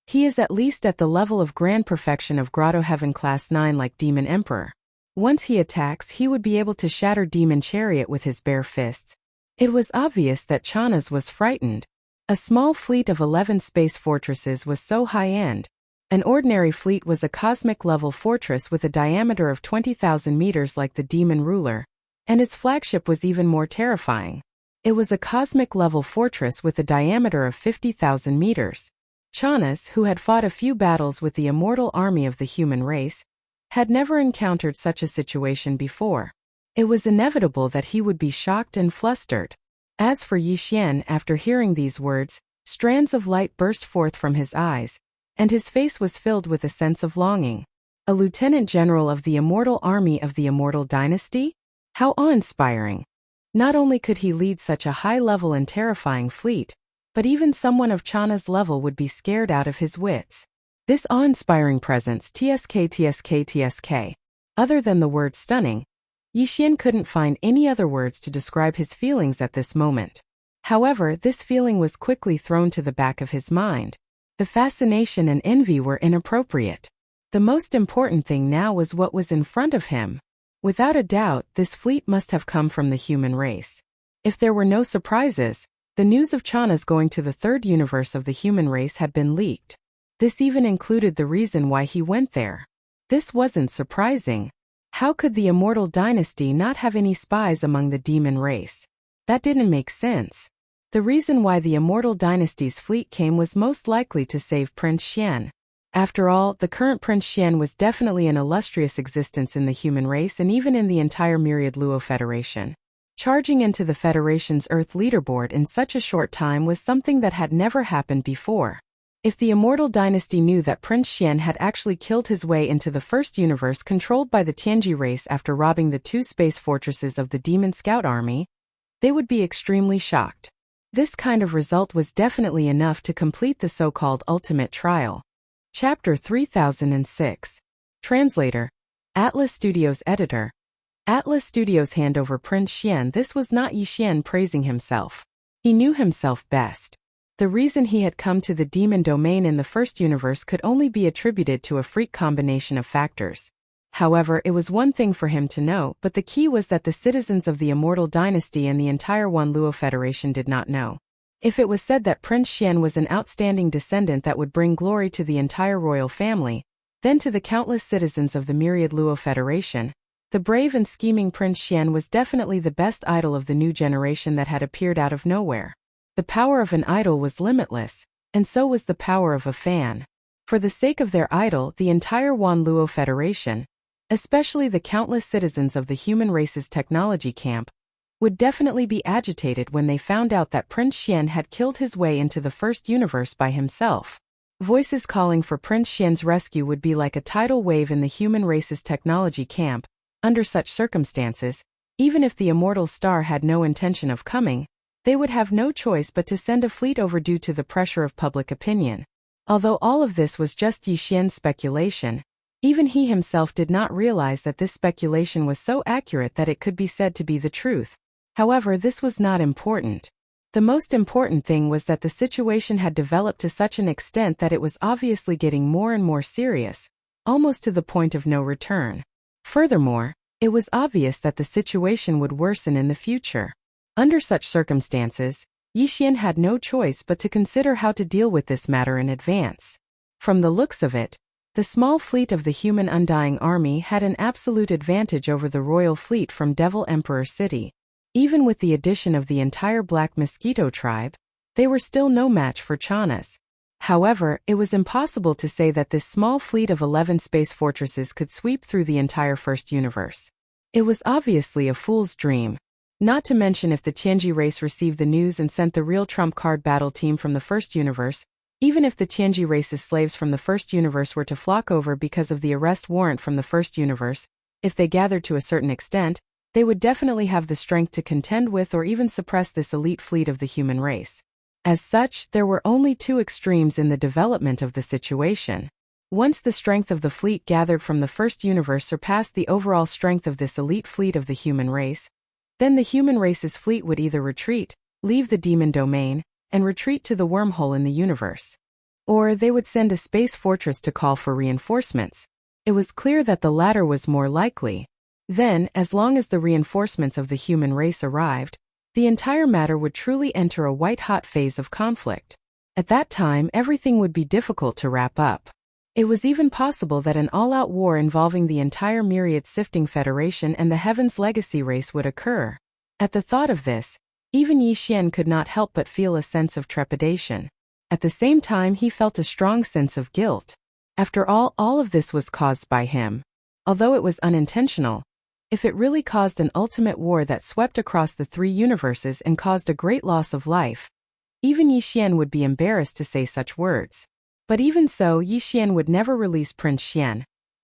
He is at least at the level of grand perfection of Grotto Heaven Class 9 like Demon Emperor. Once he attacks, he would be able to shatter Demon Chariot with his bare fists. It was obvious that Chana's was frightened. A small fleet of 11 space fortresses was so high-end. An ordinary fleet was a cosmic-level fortress with a diameter of 20,000 meters like the Demon Ruler, and its flagship was even more terrifying. It was a cosmic-level fortress with a diameter of 50,000 meters. Chana's, who had fought a few battles with the immortal army of the human race, had never encountered such a situation before. It was inevitable that he would be shocked and flustered. As for Yi Xian, after hearing these words, strands of light burst forth from his eyes, and his face was filled with a sense of longing. A lieutenant general of the immortal army of the immortal dynasty? How awe-inspiring! Not only could he lead such a high-level and terrifying fleet, but even someone of Chana's level would be scared out of his wits. This awe-inspiring presence, TSK. Other than the word stunning, Yi Xian couldn't find any other words to describe his feelings at this moment. However, this feeling was quickly thrown to the back of his mind. The fascination and envy were inappropriate. The most important thing now was what was in front of him. Without a doubt, this fleet must have come from the human race. If there were no surprises, the news of Chana's going to the 3rd universe of the human race had been leaked. This even included the reason why he went there. This wasn't surprising. How could the immortal dynasty not have any spies among the demon race? That didn't make sense. The reason why the immortal dynasty's fleet came was most likely to save Prince Xian. After all, the current Prince Xian was definitely an illustrious existence in the human race and even in the entire myriad Luo Federation. Charging into the Federation's Earth leaderboard in such a short time was something that had never happened before. If the Immortal Dynasty knew that Prince Xian had actually killed his way into the first universe controlled by the Tianji race after robbing the 2 space fortresses of the Demon Scout Army, they would be extremely shocked. This kind of result was definitely enough to complete the so-called ultimate trial. Chapter 3006. Translator. Atlas Studios Editor. Atlas Studios hand over Prince Xian. This was not Yi Xian praising himself. He knew himself best. The reason he had come to the demon domain in the first universe could only be attributed to a freak combination of factors. However, it was one thing for him to know, but the key was that the citizens of the Immortal Dynasty and the entire One Luo Federation did not know. If it was said that Prince Xian was an outstanding descendant that would bring glory to the entire royal family, then to the countless citizens of the myriad Luo Federation, the brave and scheming Prince Xian was definitely the best idol of the new generation that had appeared out of nowhere. The power of an idol was limitless, and so was the power of a fan. For the sake of their idol, the entire Wan Luo Federation, especially the countless citizens of the human race's technology camp, would definitely be agitated when they found out that Prince Xian had killed his way into the first universe by himself. Voices calling for Prince Xian's rescue would be like a tidal wave in the human race's technology camp. Under such circumstances, even if the immortal star had no intention of coming, they would have no choice but to send a fleet over due to the pressure of public opinion. Although all of this was just Yi Xian's speculation, even he himself did not realize that this speculation was so accurate that it could be said to be the truth. However, this was not important. The most important thing was that the situation had developed to such an extent that it was obviously getting more and more serious, almost to the point of no return. Furthermore, it was obvious that the situation would worsen in the future. Under such circumstances, Yi Xian had no choice but to consider how to deal with this matter in advance. From the looks of it, the small fleet of the human Undying Army had an absolute advantage over the royal fleet from Devil Emperor City. Even with the addition of the entire Black Mosquito tribe, they were still no match for Chana's. However, it was impossible to say that this small fleet of 11 space fortresses could sweep through the entire first universe. It was obviously a fool's dream. Not to mention if the Tianji race received the news and sent the real trump card battle team from the first universe, even if the Tianji race's slaves from the first universe were to flock over because of the arrest warrant from the first universe, if they gathered to a certain extent, they would definitely have the strength to contend with or even suppress this elite fleet of the human race. As such, there were only 2 extremes in the development of the situation. Once the strength of the fleet gathered from the first universe surpassed the overall strength of this elite fleet of the human race, then the human race's fleet would either retreat, leave the demon domain, and retreat to the wormhole in the universe. Or they would send a space fortress to call for reinforcements. It was clear that the latter was more likely. Then, as long as the reinforcements of the human race arrived, the entire matter would truly enter a white-hot phase of conflict. At that time, everything would be difficult to wrap up. It was even possible that an all-out war involving the entire Myriad Sifting Federation and the Heaven's Legacy race would occur. At the thought of this, even Yi Xian could not help but feel a sense of trepidation. At the same time, he felt a strong sense of guilt. After all of this was caused by him. Although it was unintentional, if it really caused an ultimate war that swept across the 3 universes and caused a great loss of life, even Yi Xian would be embarrassed to say such words. But even so, Yi Xian would never release Prince Xian,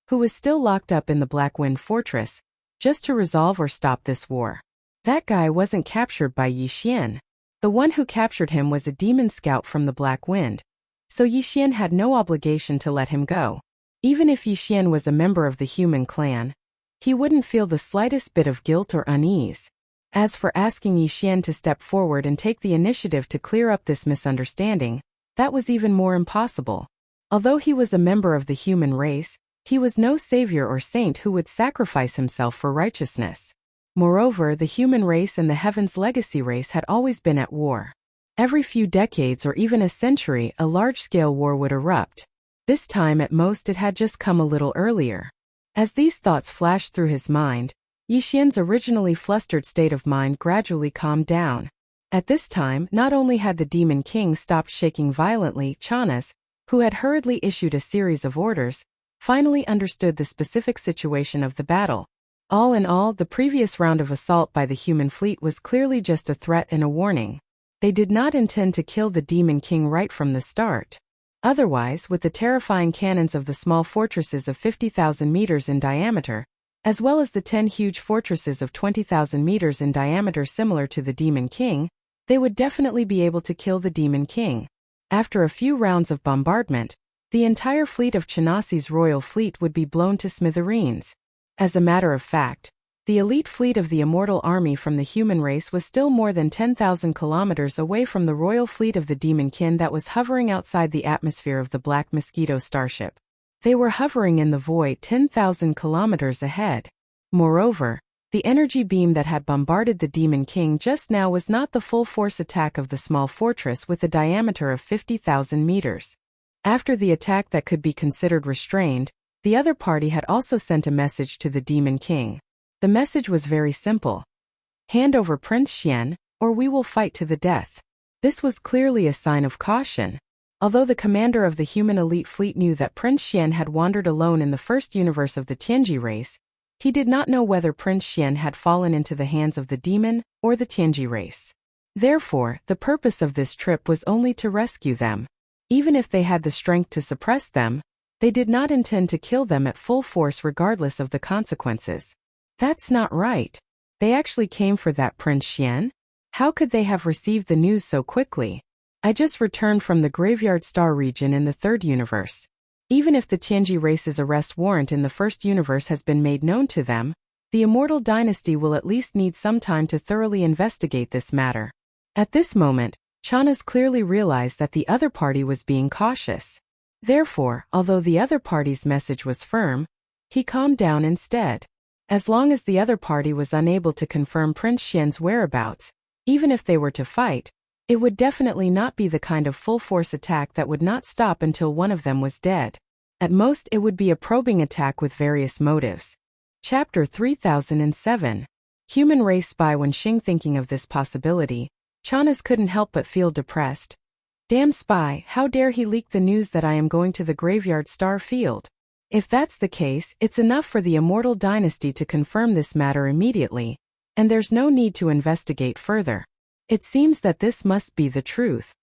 who was still locked up in the Black Wind Fortress, just to resolve or stop this war. That guy wasn't captured by Yi Xian. The one who captured him was a demon scout from the Black Wind, so Yi Xian had no obligation to let him go. Even if Yi Xian was a member of the human clan, he wouldn't feel the slightest bit of guilt or unease. As for asking Yi Xian to step forward and take the initiative to clear up this misunderstanding, that was even more impossible. Although he was a member of the human race, he was no savior or saint who would sacrifice himself for righteousness. Moreover, the human race and the Heaven's Legacy race had always been at war. Every few decades or even a century, a large-scale war would erupt. This time at most it had just come a little earlier. As these thoughts flashed through his mind, Yi Xian's originally flustered state of mind gradually calmed down. At this time, not only had the Demon King stopped shaking violently, Chana's, who had hurriedly issued a series of orders, finally understood the specific situation of the battle. All in all, the previous round of assault by the human fleet was clearly just a threat and a warning. They did not intend to kill the Demon King right from the start. Otherwise, with the terrifying cannons of the small fortresses of 50,000 meters in diameter, as well as the 10 huge fortresses of 20,000 meters in diameter similar to the Demon King, they would definitely be able to kill the Demon King. After a few rounds of bombardment, the entire fleet of Chanasi's royal fleet would be blown to smithereens. As a matter of fact, the elite fleet of the immortal army from the human race was still more than 10,000 kilometers away from the royal fleet of the Demon King that was hovering outside the atmosphere of the Black Mosquito starship. They were hovering in the void 10,000 kilometers ahead. Moreover, the energy beam that had bombarded the Demon King just now was not the full-force attack of the small fortress with a diameter of 50,000 meters. After the attack that could be considered restrained, the other party had also sent a message to the Demon King. The message was very simple. Hand over Prince Xian, or we will fight to the death. This was clearly a sign of caution. Although the commander of the human elite fleet knew that Prince Xian had wandered alone in the first universe of the Tianji race, he did not know whether Prince Xian had fallen into the hands of the demon or the Tianji race. Therefore, the purpose of this trip was only to rescue them. Even if they had the strength to suppress them, they did not intend to kill them at full force regardless of the consequences. That's not right. They actually came for that Prince Xian? How could they have received the news so quickly? I just returned from the Graveyard Star region in the third universe. Even if the Tianji race's arrest warrant in the first universe has been made known to them, the Immortal Dynasty will at least need some time to thoroughly investigate this matter. At this moment, Chanas clearly realized that the other party was being cautious. Therefore, although the other party's message was firm, he calmed down instead. As long as the other party was unable to confirm Prince Xian's whereabouts, even if they were to fight, it would definitely not be the kind of full-force attack that would not stop until one of them was dead. At most, it would be a probing attack with various motives. Chapter 3007. Human Race Spy. When Xing thinking of this possibility, Chanas couldn't help but feel depressed. Damn spy, how dare he leak the news that I am going to the Graveyard Star field? If that's the case, it's enough for the Immortal Dynasty to confirm this matter immediately, and there's no need to investigate further. It seems that this must be the truth.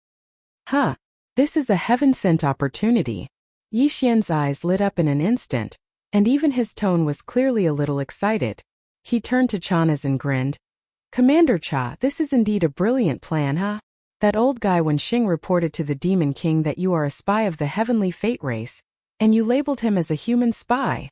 This is a heaven-sent opportunity. Yi Xian's eyes lit up in an instant, and even his tone was clearly a little excited. He turned to Chanas and grinned. Commander Cha, this is indeed a brilliant plan, huh? That old guy when Xing reported to the Demon King that you are a spy of the Heavenly Fate race, and you labeled him as a human spy.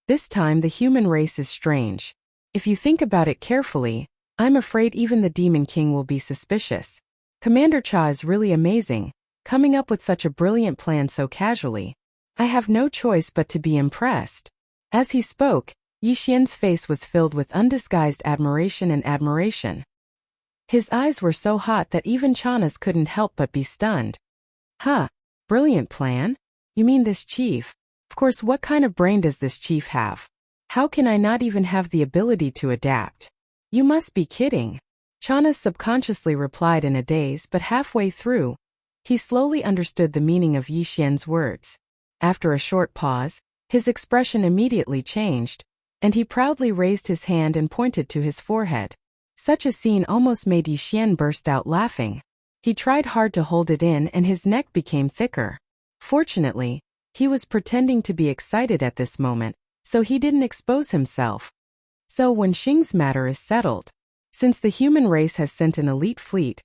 This time the human race is strange. If you think about it carefully, I'm afraid even the Demon King will be suspicious. Commander Cha is really amazing, coming up with such a brilliant plan so casually. I have no choice but to be impressed. As he spoke, Yi Xian's face was filled with undisguised admiration. His eyes were so hot that even Chanas couldn't help but be stunned. Brilliant plan? You mean this chief? Of course, what kind of brain does this chief have? How can I not even have the ability to adapt? You must be kidding. Chanas subconsciously replied in a daze, but halfway through, he slowly understood the meaning of Yi Xian's words. After a short pause, his expression immediately changed, and he proudly raised his hand and pointed to his forehead. Such a scene almost made Yi Xian burst out laughing. He tried hard to hold it in and his neck became thicker. Fortunately, he was pretending to be excited at this moment, so he didn't expose himself. So when Xing's matter is settled, since the human race has sent an elite fleet,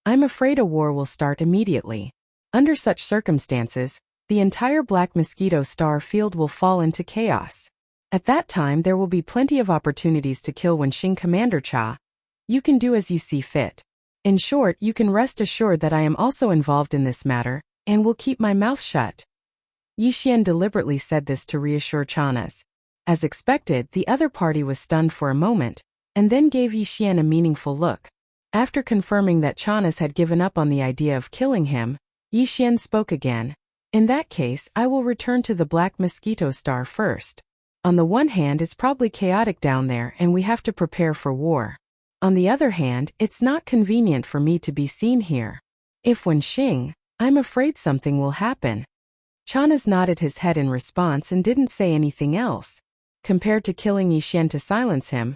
I'm afraid a war will start immediately. Under such circumstances, the entire Black Mosquito star field will fall into chaos. At that time there will be plenty of opportunities to kill when Xing. Commander Cha, you can do as you see fit. In short, you can rest assured that I am also involved in this matter, and will keep my mouth shut. Yi Xian deliberately said this to reassure Chanas. As expected, the other party was stunned for a moment, and then gave Yi Xian a meaningful look. After confirming that Chanas had given up on the idea of killing him, Yi Xian spoke again. In that case, I will return to the Black Mosquito star first. On the one hand, it's probably chaotic down there and we have to prepare for war. On the other hand, it's not convenient for me to be seen here. If when Xing, I'm afraid something will happen. Chanas nodded his head in response and didn't say anything else. Compared to killing Yixian to silence him,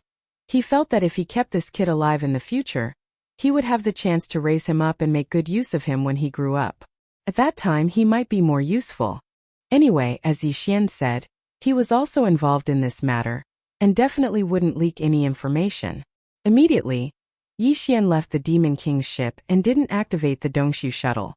he felt that if he kept this kid alive in the future, he would have the chance to raise him up and make good use of him when he grew up. At that time he might be more useful. Anyway, as Yixian said, he was also involved in this matter, and definitely wouldn't leak any information. Immediately, Yixian left the Demon King's ship and didn't activate the Dongshu shuttle.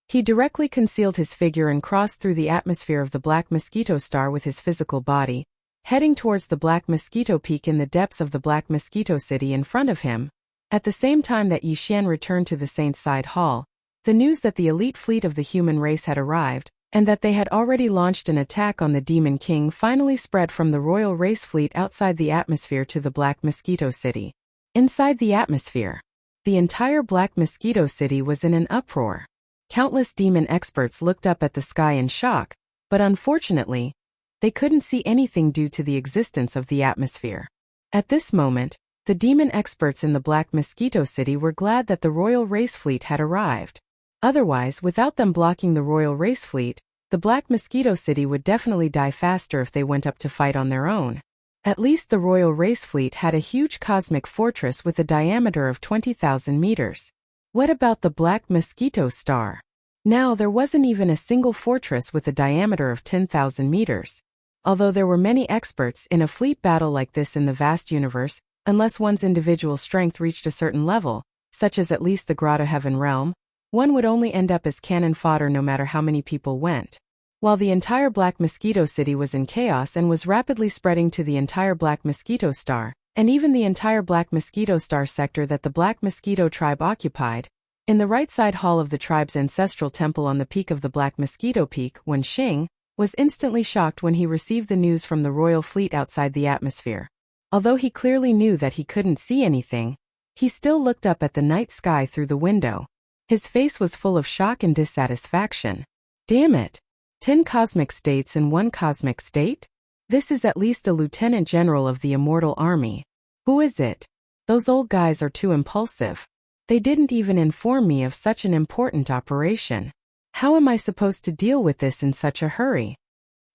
He directly concealed his figure and crossed through the atmosphere of the Black Mosquito Star with his physical body, heading towards the Black Mosquito Peak in the depths of the Black Mosquito City in front of him. At the same time that Yixian returned to the Saint's Side Hall, the news that the elite fleet of the human race had arrived, and that they had already launched an attack on the Demon King finally spread from the Royal Race Fleet outside the atmosphere to the Black Mosquito City. Inside the atmosphere, the entire Black Mosquito City was in an uproar. Countless demon experts looked up at the sky in shock, but unfortunately, they couldn't see anything due to the existence of the atmosphere. At this moment, the demon experts in the Black Mosquito City were glad that the Royal Race Fleet had arrived. Otherwise, without them blocking the Royal Race Fleet, the Black Mosquito City would definitely die faster if they went up to fight on their own. At least the Royal Race Fleet had a huge cosmic fortress with a diameter of 20,000 meters. What about the Black Mosquito Star? Now there wasn't even a single fortress with a diameter of 10,000 meters. Although there were many experts in a fleet battle like this in the vast universe, unless one's individual strength reached a certain level, such as at least the Grotto Heaven realm, one would only end up as cannon fodder no matter how many people went. While the entire Black Mosquito City was in chaos and was rapidly spreading to the entire Black Mosquito Star, and even the entire Black Mosquito Star sector that the Black Mosquito tribe occupied, in the right side hall of the tribe's ancestral temple on the peak of the Black Mosquito Peak, Wenxing was instantly shocked when he received the news from the royal fleet outside the atmosphere. Although he clearly knew that he couldn't see anything, he still looked up at the night sky through the window. His face was full of shock and dissatisfaction. Damn it! 10 cosmic states and 1 cosmic state? This is at least a lieutenant general of the Immortal Army. Who is it? Those old guys are too impulsive. They didn't even inform me of such an important operation. How am I supposed to deal with this in such a hurry?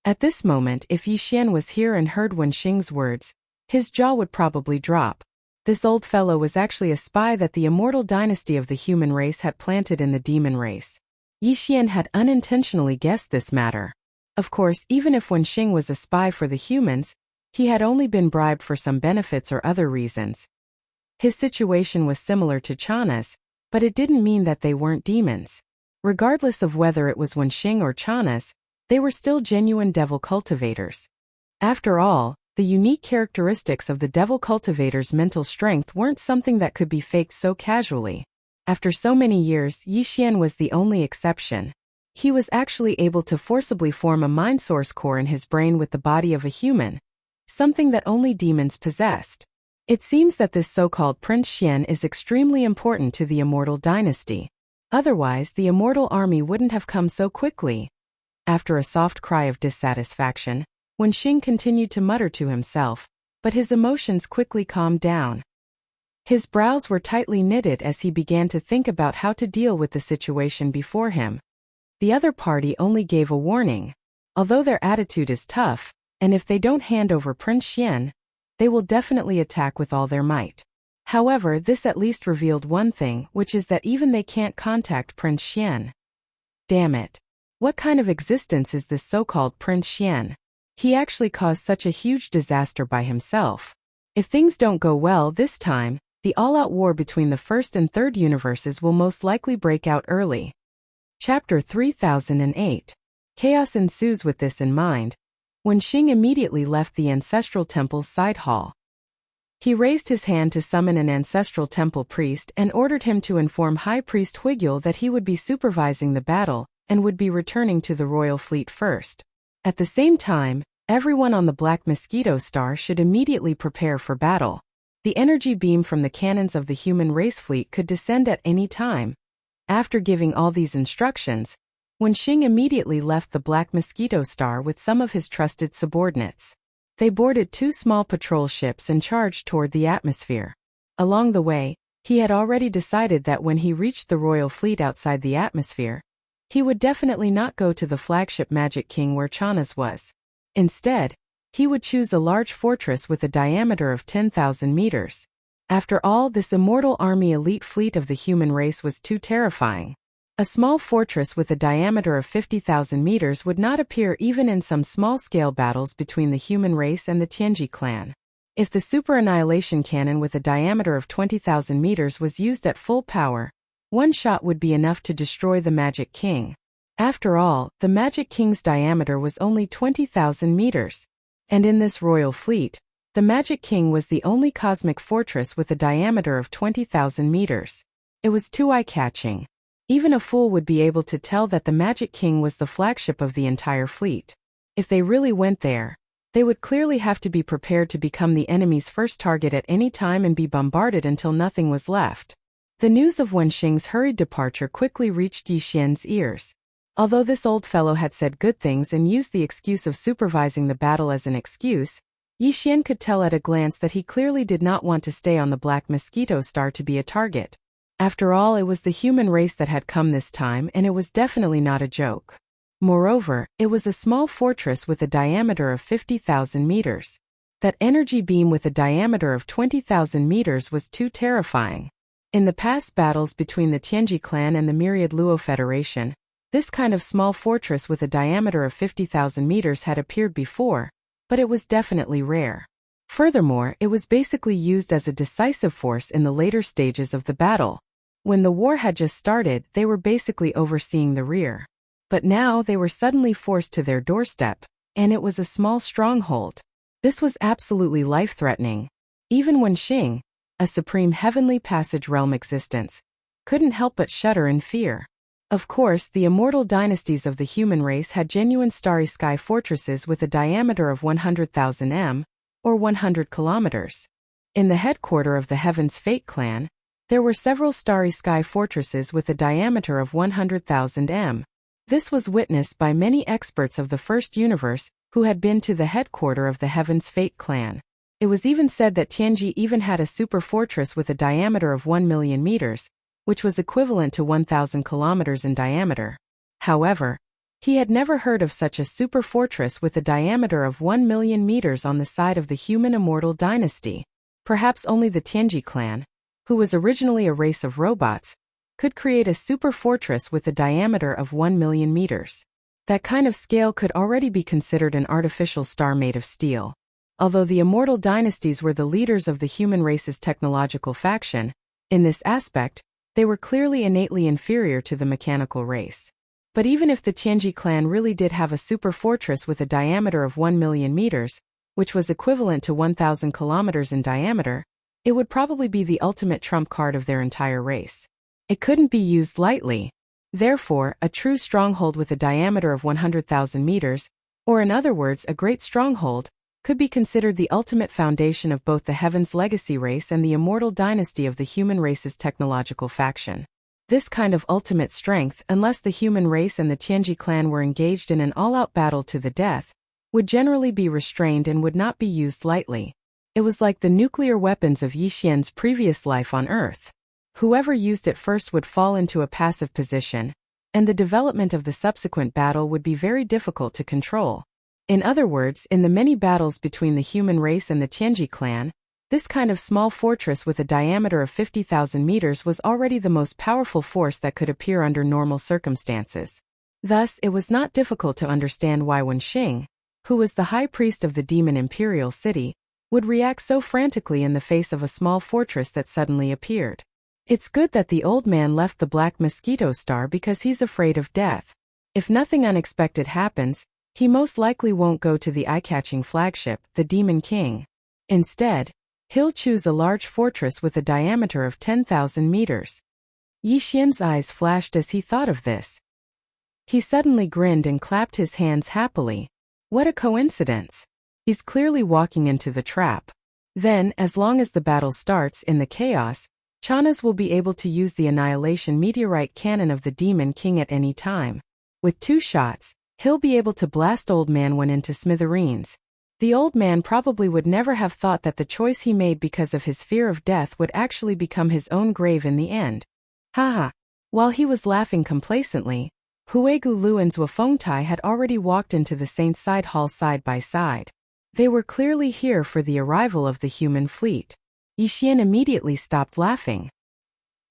At this moment, if Yixian was here and heard Wenxing's words, his jaw would probably drop. This old fellow was actually a spy that the immortal dynasty of the human race had planted in the demon race. Yixian had unintentionally guessed this matter. Of course, even if Wenxing was a spy for the humans, he had only been bribed for some benefits or other reasons. His situation was similar to Chana's, but it didn't mean that they weren't demons. Regardless of whether it was Wenxing or Chana's, they were still genuine devil cultivators. After all, the unique characteristics of the devil cultivator's mental strength weren't something that could be faked so casually. After so many years, Yixian was the only exception. He was actually able to forcibly form a mind source core in his brain with the body of a human, something that only demons possessed. It seems that this so-called Prince Xian is extremely important to the immortal dynasty. Otherwise, the immortal army wouldn't have come so quickly. After a soft cry of dissatisfaction, Wenxing continued to mutter to himself, but his emotions quickly calmed down. His brows were tightly knitted as he began to think about how to deal with the situation before him. The other party only gave a warning. Although their attitude is tough, and if they don't hand over Prince Xian, they will definitely attack with all their might. However, this at least revealed one thing, which is that even they can't contact Prince Xian. Damn it. What kind of existence is this so-called Prince Xian? He actually caused such a huge disaster by himself. If things don't go well this time, the all-out war between the first and third universes will most likely break out early. Chapter 3008. Chaos ensues. With this in mind, Wenxing immediately left the ancestral temple's side hall. He raised his hand to summon an ancestral temple priest and ordered him to inform High Priest Huigyul that he would be supervising the battle and would be returning to the royal fleet first. At the same time, everyone on the Black Mosquito Star should immediately prepare for battle. The energy beam from the cannons of the human race fleet could descend at any time. After giving all these instructions, Wenxing immediately left the Black Mosquito Star with some of his trusted subordinates. They boarded 2 small patrol ships and charged toward the atmosphere. Along the way, he had already decided that when he reached the royal fleet outside the atmosphere, He would definitely not go to the flagship Magic King where Chana's was. Instead, he would choose a large fortress with a diameter of 10,000 meters. After all, this immortal army elite fleet of the human race was too terrifying. A small fortress with a diameter of 50,000 meters would not appear even in some small-scale battles between the human race and the Tianji clan. If the super annihilation cannon with a diameter of 20,000 meters was used at full power, one shot would be enough to destroy the Magic King. After all, the Magic King's diameter was only 20,000 meters. And in this royal fleet, the Magic King was the only cosmic fortress with a diameter of 20,000 meters. It was too eye-catching. Even a fool would be able to tell that the Magic King was the flagship of the entire fleet. If they really went there, they would clearly have to be prepared to become the enemy's first target at any time and be bombarded until nothing was left. The news of Wenxing's hurried departure quickly reached Yi Xian's ears. Although this old fellow had said good things and used the excuse of supervising the battle as an excuse, Yi Xian could tell at a glance that he clearly did not want to stay on the Black Mosquito Star to be a target. After all, it was the human race that had come this time, and it was definitely not a joke. Moreover, it was a small fortress with a diameter of 50,000 meters. That energy beam with a diameter of 20,000 meters was too terrifying. In the past battles between the Tianji clan and the Myriad Luo Federation, this kind of small fortress with a diameter of 50,000 meters had appeared before, but it was definitely rare. Furthermore, it was basically used as a decisive force in the later stages of the battle. When the war had just started, they were basically overseeing the rear. But now they were suddenly forced to their doorstep, and it was a small stronghold. This was absolutely life-threatening. Even Wenxing, a supreme heavenly passage realm existence, couldn't help but shudder in fear. Of course, the immortal dynasties of the human race had genuine starry sky fortresses with a diameter of 100,000 m, or 100 kilometers. In the headquarters of the Heaven's Fate clan, there were several starry sky fortresses with a diameter of 100,000 m. This was witnessed by many experts of the First Universe who had been to the headquarters of the Heaven's Fate clan. It was even said that Tianji even had a super fortress with a diameter of 1 million meters, which was equivalent to 1,000 kilometers in diameter. However, he had never heard of such a super fortress with a diameter of 1 million meters on the side of the human immortal dynasty. Perhaps only the Tianji clan, who was originally a race of robots, could create a super fortress with a diameter of 1 million meters. That kind of scale could already be considered an artificial star made of steel. Although the immortal dynasties were the leaders of the human race's technological faction, in this aspect, they were clearly innately inferior to the mechanical race. But even if the Tianji clan really did have a super fortress with a diameter of 1 million meters, which was equivalent to 1,000 kilometers in diameter, it would probably be the ultimate trump card of their entire race. It couldn't be used lightly. Therefore, a true stronghold with a diameter of 100,000 meters, or in other words, a great stronghold, could be considered the ultimate foundation of both the Heaven's Legacy race and the immortal dynasty of the human race's technological faction. This kind of ultimate strength, unless the human race and the Tianji clan were engaged in an all-out battle to the death, would generally be restrained and would not be used lightly. It was like the nuclear weapons of Yi Xian's previous life on Earth. Whoever used it first would fall into a passive position, and the development of the subsequent battle would be very difficult to control. In other words, in the many battles between the human race and the Tianji clan, this kind of small fortress with a diameter of 50,000 meters was already the most powerful force that could appear under normal circumstances. Thus, it was not difficult to understand why Wenxing, who was the high priest of the demon imperial city, would react so frantically in the face of a small fortress that suddenly appeared. It's good that the old man left the Black Mosquito Star because he's afraid of death. If nothing unexpected happens, he most likely won't go to the eye-catching flagship, the Demon King. Instead, he'll choose a large fortress with a diameter of 10,000 meters. Yi Xian's eyes flashed as he thought of this. He suddenly grinned and clapped his hands happily. What a coincidence! He's clearly walking into the trap. Then, as long as the battle starts in the chaos, Chana's will be able to use the annihilation meteorite cannon of the Demon King at any time. With 2 shots, he'll be able to blast Old Man Wen into smithereens. The old man probably would never have thought that the choice he made because of his fear of death would actually become his own grave in the end. Haha. While he was laughing complacently, Huegu Lu and Zhuofengtai had already walked into the Saint's side hall side by side. They were clearly here for the arrival of the human fleet. Yixian immediately stopped laughing.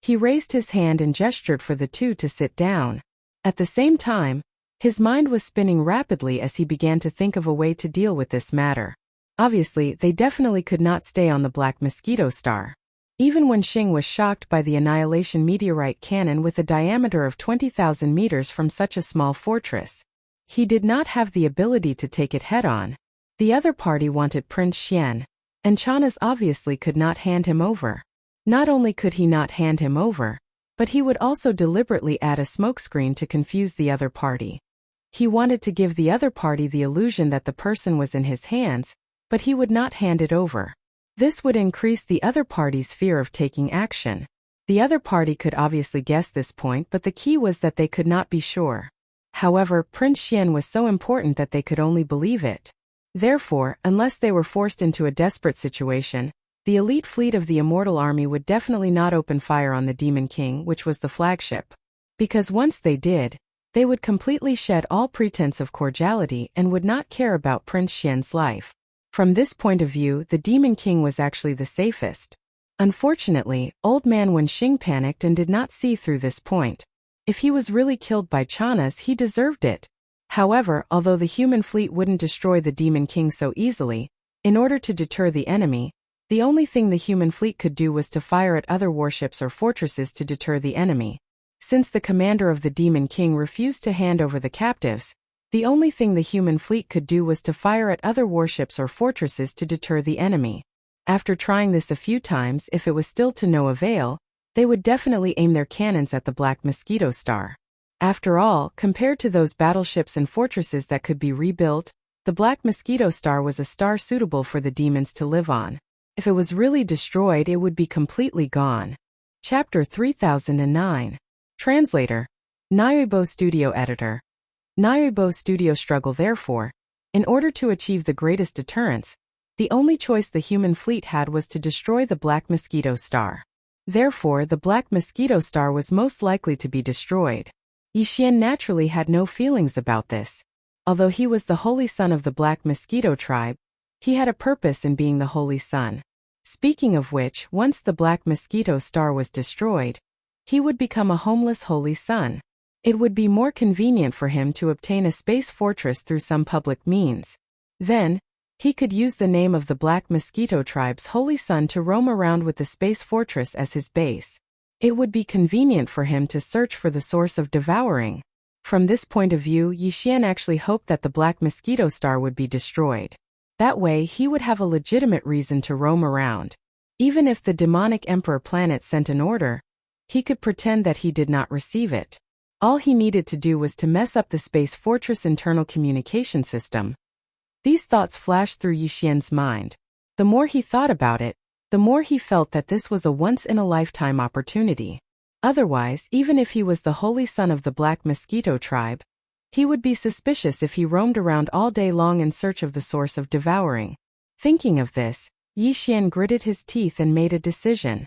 He raised his hand and gestured for the two to sit down. At the same time, his mind was spinning rapidly as he began to think of a way to deal with this matter. Obviously, they definitely could not stay on the Black Mosquito Star. Even when Xing was shocked by the annihilation meteorite cannon with a diameter of 20,000 meters from such a small fortress, he did not have the ability to take it head-on. The other party wanted Prince Xian, and Chanas obviously could not hand him over. Not only could he not hand him over, but he would also deliberately add a smokescreen to confuse the other party. He wanted to give the other party the illusion that the person was in his hands, but he would not hand it over. This would increase the other party's fear of taking action. The other party could obviously guess this point, but the key was that they could not be sure. However, Prince Xian was so important that they could only believe it. Therefore, unless they were forced into a desperate situation, the elite fleet of the Immortal Army would definitely not open fire on the Demon King, which was the flagship. Because once they did, they would completely shed all pretense of cordiality and would not care about Prince Xian's life. From this point of view, the Demon King was actually the safest. Unfortunately, Old Man Wen Xing panicked and did not see through this point. If he was really killed by Chanas, he deserved it. However, although the human fleet wouldn't destroy the Demon King so easily, in order to deter the enemy, the only thing the human fleet could do was to fire at other warships or fortresses to deter the enemy. Since the commander of the Demon King refused to hand over the captives, the only thing the human fleet could do was to fire at other warships or fortresses to deter the enemy. After trying this a few times, if it was still to no avail, they would definitely aim their cannons at the Black Mosquito Star. After all, compared to those battleships and fortresses that could be rebuilt, the Black Mosquito Star was a star suitable for the demons to live on. If it was really destroyed, it would be completely gone. Chapter 3009. Translator. Nyoibo Studio Editor. Nyoibo Studio struggle. Therefore, in order to achieve the greatest deterrence, the only choice the human fleet had was to destroy the Black Mosquito Star. Therefore, the Black Mosquito Star was most likely to be destroyed. Yixian naturally had no feelings about this. Although he was the holy son of the Black Mosquito tribe, he had a purpose in being the holy son. Speaking of which, once the Black Mosquito Star was destroyed, he would become a homeless holy son. It would be more convenient for him to obtain a space fortress through some public means. Then, he could use the name of the Black Mosquito tribe's holy son to roam around with the space fortress as his base. It would be convenient for him to search for the source of Devouring. From this point of view, Yixian actually hoped that the Black Mosquito Star would be destroyed. That way, he would have a legitimate reason to roam around. Even if the demonic Emperor planet sent an order, he could pretend that he did not receive it. All he needed to do was to mess up the space fortress internal communication system. These thoughts flashed through Yixian's mind. The more he thought about it, the more he felt that this was a once-in-a-lifetime opportunity. Otherwise, even if he was the holy son of the Black Mosquito tribe, he would be suspicious if he roamed around all day long in search of the source of Devouring. Thinking of this, Yixian gritted his teeth and made a decision.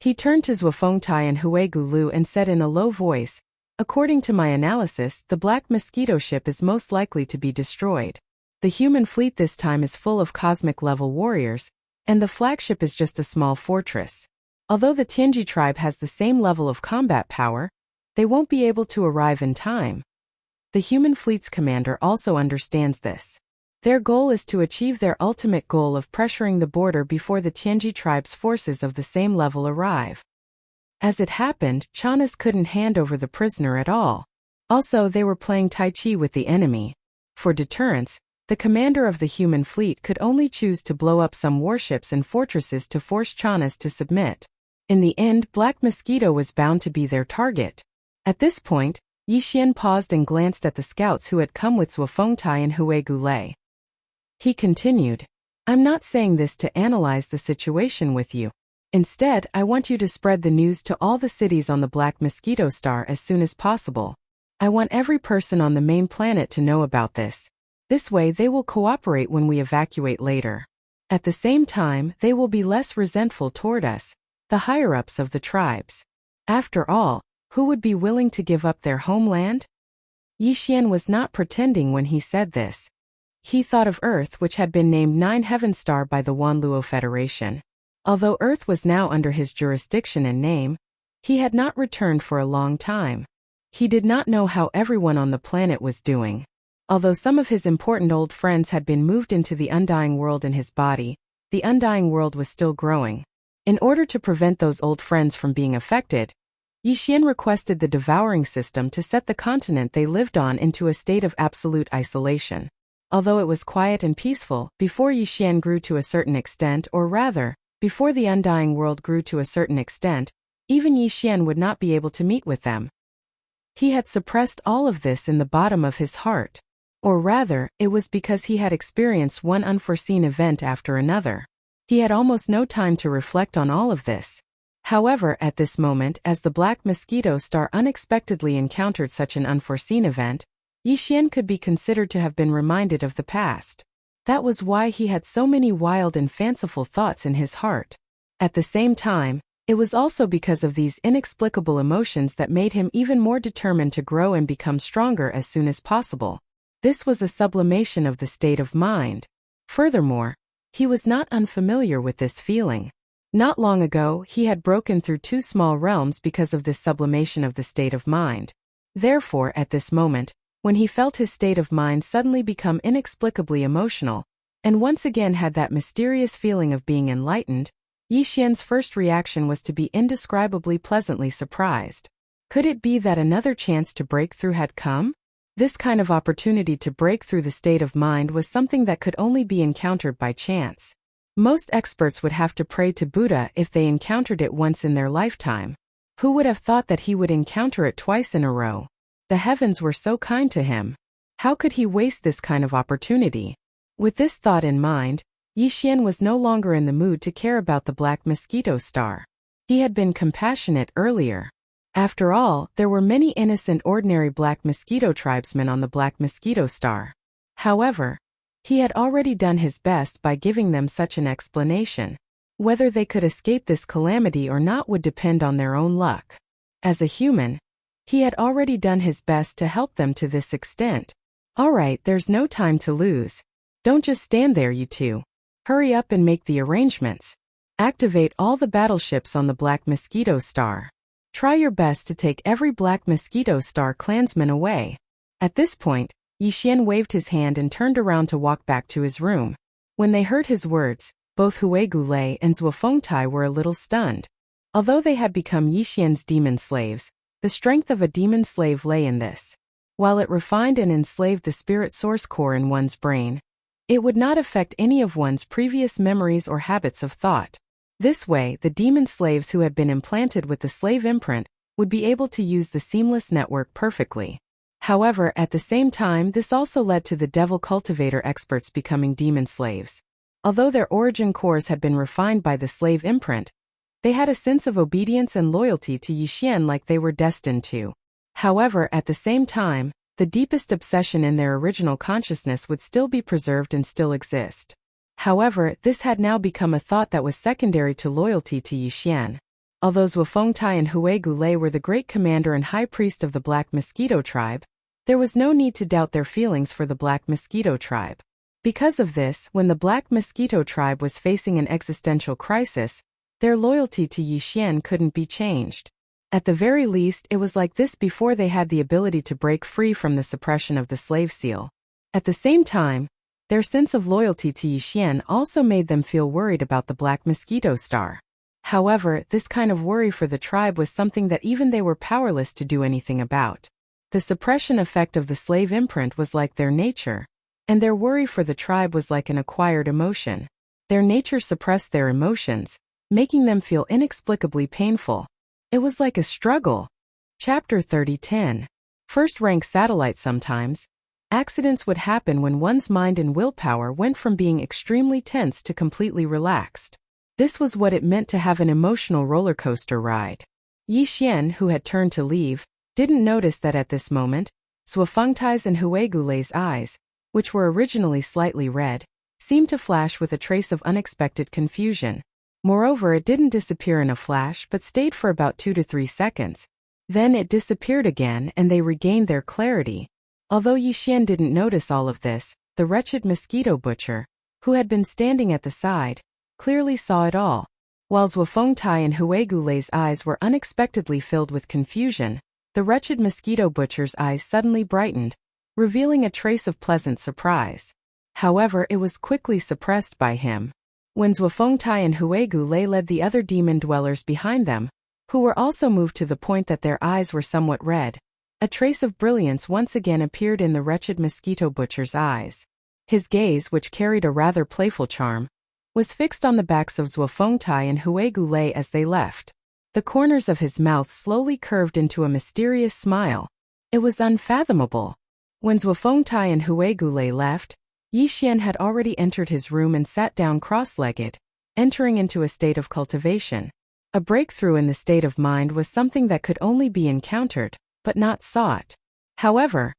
He turned to Zhuofengtai and Huegu Lu and said in a low voice, "According to my analysis, the Black Mosquito ship is most likely to be destroyed. The human fleet this time is full of cosmic-level warriors, and the flagship is just a small fortress. Although the Tianji tribe has the same level of combat power, they won't be able to arrive in time. The human fleet's commander also understands this. Their goal is to achieve their ultimate goal of pressuring the border before the Tianji tribe's forces of the same level arrive. As it happened, Chanas couldn't hand over the prisoner at all. Also, they were playing Tai Chi with the enemy. For deterrence, the commander of the human fleet could only choose to blow up some warships and fortresses to force Chanas to submit. In the end, Black Mosquito was bound to be their target. At this point, Yixian paused and glanced at the scouts who had come with Zhuofengtai and Huegu Lei. He continued, "I'm not saying this to analyze the situation with you. Instead, I want you to spread the news to all the cities on the Black Mosquito Star as soon as possible. I want every person on the main planet to know about this. This way they will cooperate when we evacuate later. At the same time, they will be less resentful toward us, the higher-ups of the tribes. After all, who would be willing to give up their homeland? Yixian was not pretending when he said this. He thought of Earth, which had been named 9 Heaven Star by the Wanluo Federation. Although Earth was now under his jurisdiction and name, he had not returned for a long time. He did not know how everyone on the planet was doing. Although some of his important old friends had been moved into the undying world in his body, the undying world was still growing. In order to prevent those old friends from being affected, Yixian requested the Devouring system to set the continent they lived on into a state of absolute isolation. Although it was quiet and peaceful before Yixian grew to a certain extent, or rather, before the undying world grew to a certain extent, even Yixian would not be able to meet with them. He had suppressed all of this in the bottom of his heart. Or rather, it was because he had experienced one unforeseen event after another. He had almost no time to reflect on all of this. However, at this moment, as the Black Mosquito Star unexpectedly encountered such an unforeseen event, Yixian could be considered to have been reminded of the past. That was why he had so many wild and fanciful thoughts in his heart. At the same time, it was also because of these inexplicable emotions that made him even more determined to grow and become stronger as soon as possible. This was a sublimation of the state of mind. Furthermore, he was not unfamiliar with this feeling. Not long ago, he had broken through 2 small realms because of this sublimation of the state of mind. Therefore, at this moment, when he felt his state of mind suddenly become inexplicably emotional, and once again had that mysterious feeling of being enlightened, Yixian's first reaction was to be indescribably pleasantly surprised. Could it be that another chance to break through had come? This kind of opportunity to break through the state of mind was something that could only be encountered by chance. Most experts would have to pray to Buddha if they encountered it once in their lifetime. Who would have thought that he would encounter it twice in a row? The heavens were so kind to him. How could he waste this kind of opportunity? With this thought in mind, Yixian was no longer in the mood to care about the Black Mosquito Star. He had been compassionate earlier. After all, there were many innocent ordinary Black Mosquito tribesmen on the Black Mosquito Star. However, he had already done his best by giving them such an explanation. Whether they could escape this calamity or not would depend on their own luck. As a human, he had already done his best to help them to this extent. Alright, there's no time to lose. Don't just stand there, you two. Hurry up and make the arrangements. Activate all the battleships on the Black Mosquito Star. Try your best to take every Black Mosquito Star clansman away. At this point, Yixian waved his hand and turned around to walk back to his room. When they heard his words, both Huigulei and Zhuofengtai were a little stunned. Although they had become Yixian's demon slaves, the strength of a demon slave lay in this. While it refined and enslaved the spirit source core in one's brain, it would not affect any of one's previous memories or habits of thought. This way, the demon slaves who had been implanted with the slave imprint would be able to use the seamless network perfectly. However, at the same time, this also led to the devil cultivator experts becoming demon slaves. Although their origin cores had been refined by the slave imprint, they had a sense of obedience and loyalty to Yixian like they were destined to. However, at the same time, the deepest obsession in their original consciousness would still be preserved and still exist. However, this had now become a thought that was secondary to loyalty to Yixian. Although Zhuofengtai and Huigulei were the great commander and high priest of the Black Mosquito tribe, there was no need to doubt their feelings for the Black Mosquito tribe. Because of this, when the Black Mosquito tribe was facing an existential crisis, their loyalty to Yixian couldn't be changed. At the very least, it was like this before they had the ability to break free from the suppression of the slave seal. At the same time, their sense of loyalty to Yixian also made them feel worried about the Black Mosquito Star. However, this kind of worry for the tribe was something that even they were powerless to do anything about. The suppression effect of the slave imprint was like their nature, and their worry for the tribe was like an acquired emotion. Their nature suppressed their emotions, making them feel inexplicably painful. It was like a struggle. Chapter 30:10. First-rank satellite. Sometimes, accidents would happen when one's mind and willpower went from being extremely tense to completely relaxed. This was what it meant to have an emotional roller coaster ride. Yixian, who had turned to leave, didn't notice that at this moment, Zhuofengtai's and Huigulei's eyes, which were originally slightly red, seemed to flash with a trace of unexpected confusion. Moreover, it didn't disappear in a flash but stayed for about 2 to 3 seconds. Then it disappeared again and they regained their clarity. Although Yixian didn't notice all of this, the wretched mosquito butcher, who had been standing at the side, clearly saw it all. While Zhuofengtai and Huigulei's eyes were unexpectedly filled with confusion, the wretched mosquito butcher's eyes suddenly brightened, revealing a trace of pleasant surprise. However, it was quickly suppressed by him. When Zhuofengtai and Huigulei led the other demon dwellers behind them, who were also moved to the point that their eyes were somewhat red, a trace of brilliance once again appeared in the wretched mosquito butcher's eyes. His gaze, which carried a rather playful charm, was fixed on the backs of Zhuofengtai and Huigulei as they left. The corners of his mouth slowly curved into a mysterious smile. It was unfathomable. When Zhuofengtai and Huigulei left, Yixian had already entered his room and sat down cross-legged, entering into a state of cultivation. A breakthrough in the state of mind was something that could only be encountered, but not sought. However,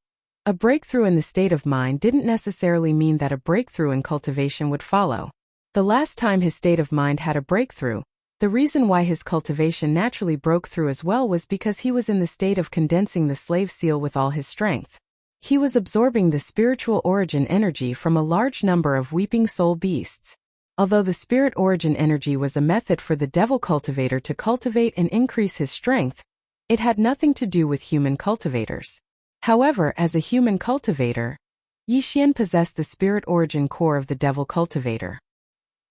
a breakthrough in the state of mind didn't necessarily mean that a breakthrough in cultivation would follow. The last time his state of mind had a breakthrough, the reason why his cultivation naturally broke through as well was because he was in the state of condensing the slave seal with all his strength. He was absorbing the spiritual origin energy from a large number of weeping soul beasts. Although the spirit origin energy was a method for the devil cultivator to cultivate and increase his strength, it had nothing to do with human cultivators. However, as a human cultivator, Yixian possessed the spirit origin core of the devil cultivator.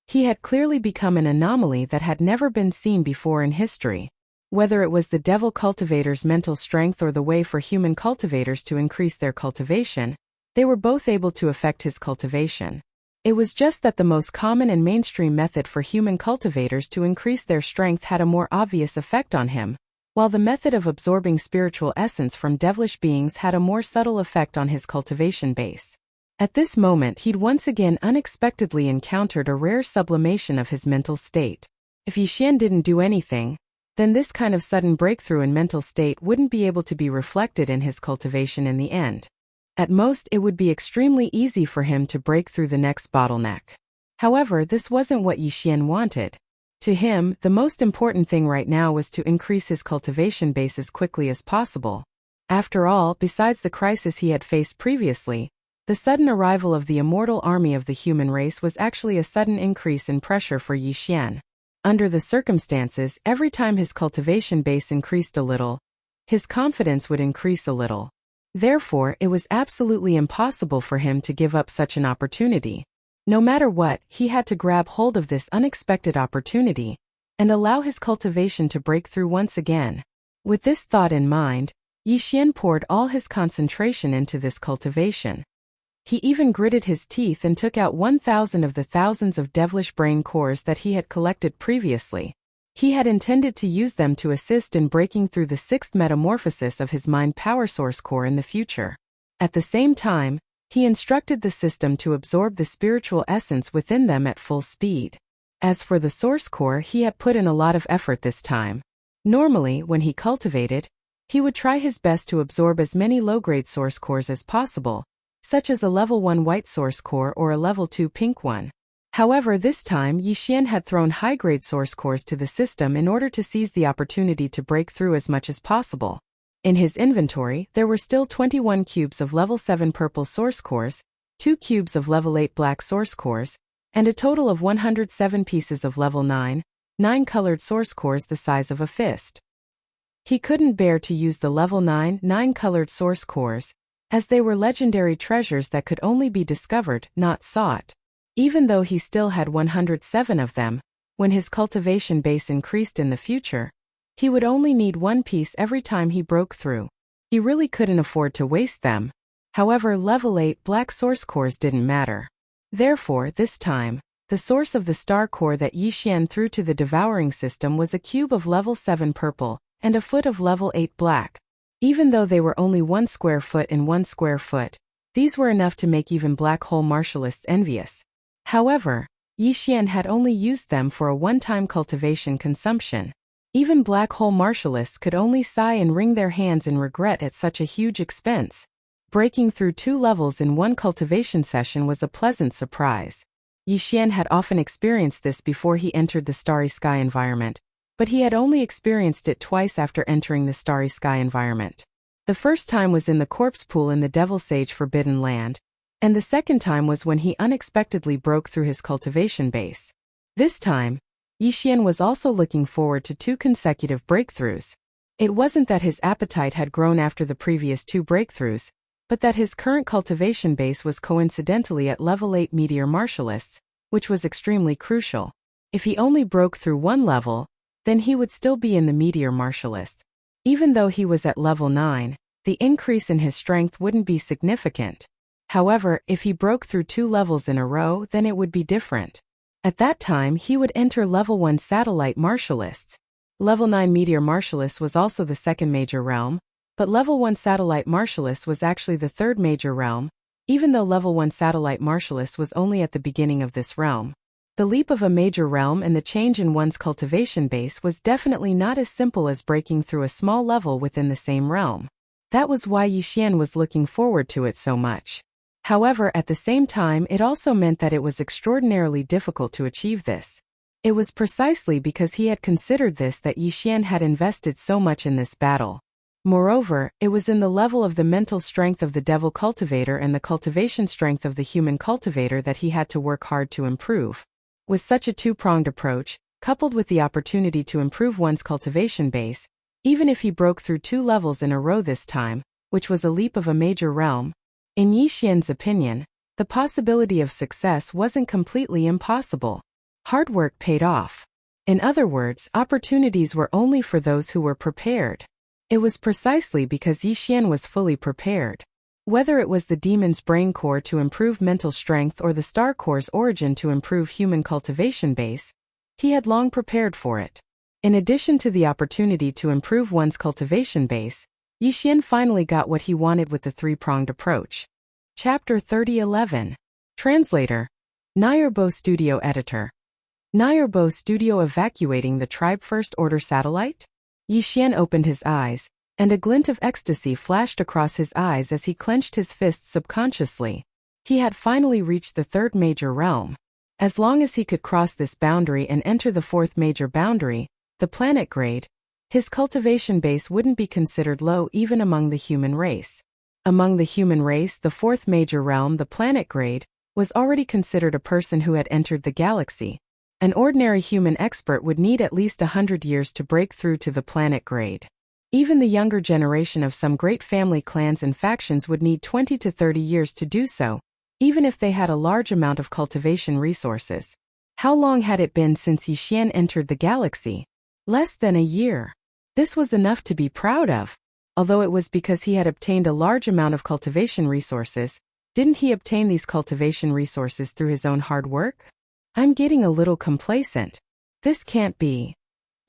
He had clearly become an anomaly that had never been seen before in history. Whether it was the devil cultivator's mental strength or the way for human cultivators to increase their cultivation, they were both able to affect his cultivation. It was just that the most common and mainstream method for human cultivators to increase their strength had a more obvious effect on him, while the method of absorbing spiritual essence from devilish beings had a more subtle effect on his cultivation base. At this moment, he'd once again unexpectedly encountered a rare sublimation of his mental state. If Yixian didn't do anything, then this kind of sudden breakthrough in mental state wouldn't be able to be reflected in his cultivation in the end. At most, it would be extremely easy for him to break through the next bottleneck. However, this wasn't what Yixian wanted. To him, the most important thing right now was to increase his cultivation base as quickly as possible. After all, besides the crisis he had faced previously, the sudden arrival of the immortal army of the human race was actually a sudden increase in pressure for Yixian. Under the circumstances, every time his cultivation base increased a little, his confidence would increase a little. Therefore, it was absolutely impossible for him to give up such an opportunity. No matter what, he had to grab hold of this unexpected opportunity and allow his cultivation to break through once again. With this thought in mind, Yixian poured all his concentration into this cultivation. He even gritted his teeth and took out 1,000 of the thousands of devilish brain cores that he had collected previously. He had intended to use them to assist in breaking through the sixth metamorphosis of his mind power source core in the future. At the same time, he instructed the system to absorb the spiritual essence within them at full speed. As for the source core, he had put in a lot of effort this time. Normally, when he cultivated, he would try his best to absorb as many low-grade source cores as possible, such as a level 1 white source core or a level 2 pink one. However, this time Yixian had thrown high-grade source cores to the system in order to seize the opportunity to break through as much as possible. In his inventory, there were still 21 cubes of level 7 purple source cores, 2 cubes of level 8 black source cores, and a total of 107 pieces of level 9 colored source cores the size of a fist. He couldn't bear to use the level 9 colored source cores, as they were legendary treasures that could only be discovered, not sought. Even though he still had 107 of them, when his cultivation base increased in the future, he would only need one piece every time he broke through. He really couldn't afford to waste them. However, level 8 black source cores didn't matter. Therefore, this time, the source of the star core that Yixian threw to the devouring system was a cube of level 7 purple and a foot of level 8 black. Even though they were only 1 square foot and 1 square foot, these were enough to make even black hole martialists envious. However, Yixian had only used them for a one-time cultivation consumption. Even black hole martialists could only sigh and wring their hands in regret at such a huge expense. Breaking through 2 levels in one cultivation session was a pleasant surprise. Yixian had often experienced this before he entered the starry sky environment, but he had only experienced it twice after entering the starry sky environment. The first time was in the corpse pool in the Devil Sage Forbidden Land, and the second time was when he unexpectedly broke through his cultivation base. This time, Yixian was also looking forward to 2 consecutive breakthroughs. It wasn't that his appetite had grown after the previous 2 breakthroughs, but that his current cultivation base was coincidentally at level 8 Meteor Martialists, which was extremely crucial. If he only broke through 1 level, then he would still be in the Meteor Martialists. Even though he was at level 9, the increase in his strength wouldn't be significant. However, if he broke through 2 levels in a row, then it would be different. At that time, he would enter level 1 Satellite Martialists. Level 9 Meteor Martialists was also the second major realm, but level 1 Satellite Martialists was actually the third major realm, even though level 1 Satellite Martialists was only at the beginning of this realm. The leap of a major realm and the change in one's cultivation base was definitely not as simple as breaking through a small level within the same realm. That was why Yixian was looking forward to it so much. However, at the same time, it also meant that it was extraordinarily difficult to achieve this. It was precisely because he had considered this that Yixian had invested so much in this battle. Moreover, it was in the level of the mental strength of the Devil Cultivator and the cultivation strength of the Human Cultivator that he had to work hard to improve. With such a 2-pronged approach, coupled with the opportunity to improve one's cultivation base, even if he broke through 2 levels in a row this time, which was a leap of a major realm, in Yixian's opinion, the possibility of success wasn't completely impossible. Hard work paid off. In other words, opportunities were only for those who were prepared. It was precisely because Yixian was fully prepared. Whether it was the Demon's Brain Core to improve mental strength or the Star Core's origin to improve human cultivation base, he had long prepared for it. In addition to the opportunity to improve one's cultivation base, Yixian finally got what he wanted with the 3-pronged approach. Chapter 3011. Translator. Nayurbo Studio Editor. Nayurbo Studio evacuating the Tribe First Order satellite? Yixian opened his eyes, and a glint of ecstasy flashed across his eyes as he clenched his fists subconsciously. He had finally reached the 3rd major realm. As long as he could cross this boundary and enter the 4th major boundary, the planet grade, his cultivation base wouldn't be considered low even among the human race. Among the human race, the 4th major realm, the planet grade, was already considered a person who had entered the galaxy. An ordinary human expert would need at least 100 years to break through to the planet grade. Even the younger generation of some great family clans and factions would need 20 to 30 years to do so, even if they had a large amount of cultivation resources. How long had it been since Yixian entered the galaxy? Less than a year. This was enough to be proud of. Although it was because he had obtained a large amount of cultivation resources, didn't he obtain these cultivation resources through his own hard work? I'm getting a little complacent. This can't be.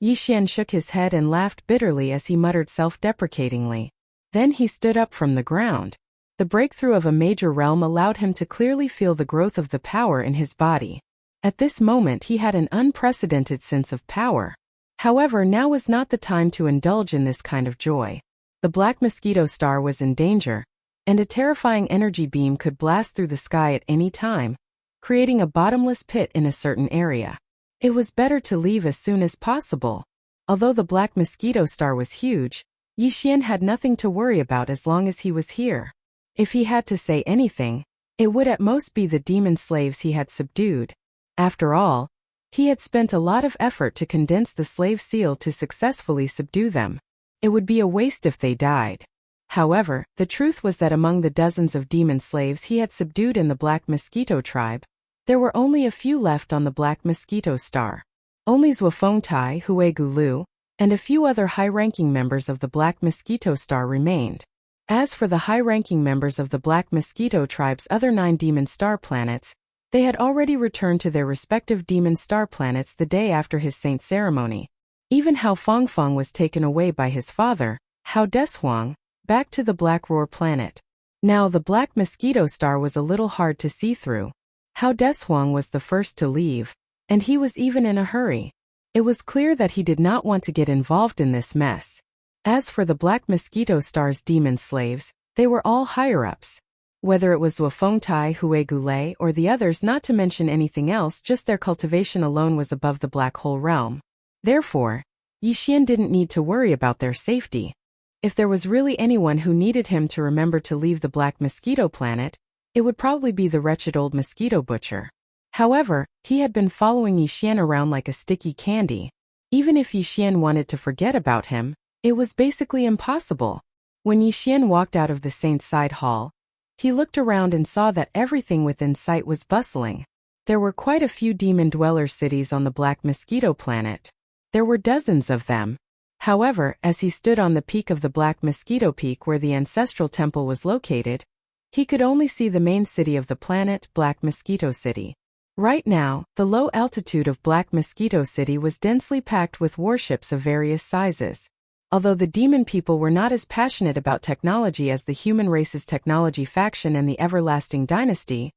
Yixian shook his head and laughed bitterly as he muttered self-deprecatingly. Then he stood up from the ground. The breakthrough of a major realm allowed him to clearly feel the growth of the power in his body. At this moment he had an unprecedented sense of power. However, now was not the time to indulge in this kind of joy. The Black Mosquito Star was in danger, and a terrifying energy beam could blast through the sky at any time, creating a bottomless pit in a certain area. It was better to leave as soon as possible. Although the Black Mosquito Star was huge, Yixian had nothing to worry about as long as he was here. If he had to say anything, it would at most be the demon slaves he had subdued. After all, he had spent a lot of effort to condense the slave seal to successfully subdue them. It would be a waste if they died. However, the truth was that among the dozens of demon slaves he had subdued in the Black Mosquito tribe, there were only a few left on the Black Mosquito Star. Only Zhuofengtai, Huigulu, and a few other high-ranking members of the Black Mosquito Star remained. As for the high-ranking members of the Black Mosquito tribe's other 9 demon star planets, they had already returned to their respective demon star planets the day after his saint ceremony. Even Hao Fangfang was taken away by his father, Hao Deshuang, back to the Black Roar planet. Now the Black Mosquito Star was a little hard to see through. Hao Deshuang was the first to leave, and he was even in a hurry. It was clear that he did not want to get involved in this mess. As for the Black Mosquito Star's demon slaves, they were all higher-ups. Whether it was Zhuofengtai, Huigule, or the others, not to mention anything else, just their cultivation alone was above the Black Hole realm. Therefore, Yixian didn't need to worry about their safety. If there was really anyone who needed him to remember to leave the Black Mosquito Planet, it would probably be the wretched old mosquito butcher. However, he had been following Yixian around like a sticky candy. Even if Yixian wanted to forget about him, it was basically impossible. When Yixian walked out of the Saint's side hall, he looked around and saw that everything within sight was bustling. There were quite a few demon dweller cities on the Black Mosquito Planet. There were dozens of them. However, as he stood on the peak of the Black Mosquito Peak where the ancestral temple was located, he could only see the main city of the planet, Black Mosquito City. Right now, the low altitude of Black Mosquito City was densely packed with warships of various sizes. Although the demon people were not as passionate about technology as the human race's technology faction and the Everlasting Dynasty,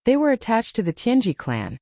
they were attached to the Tianji clan,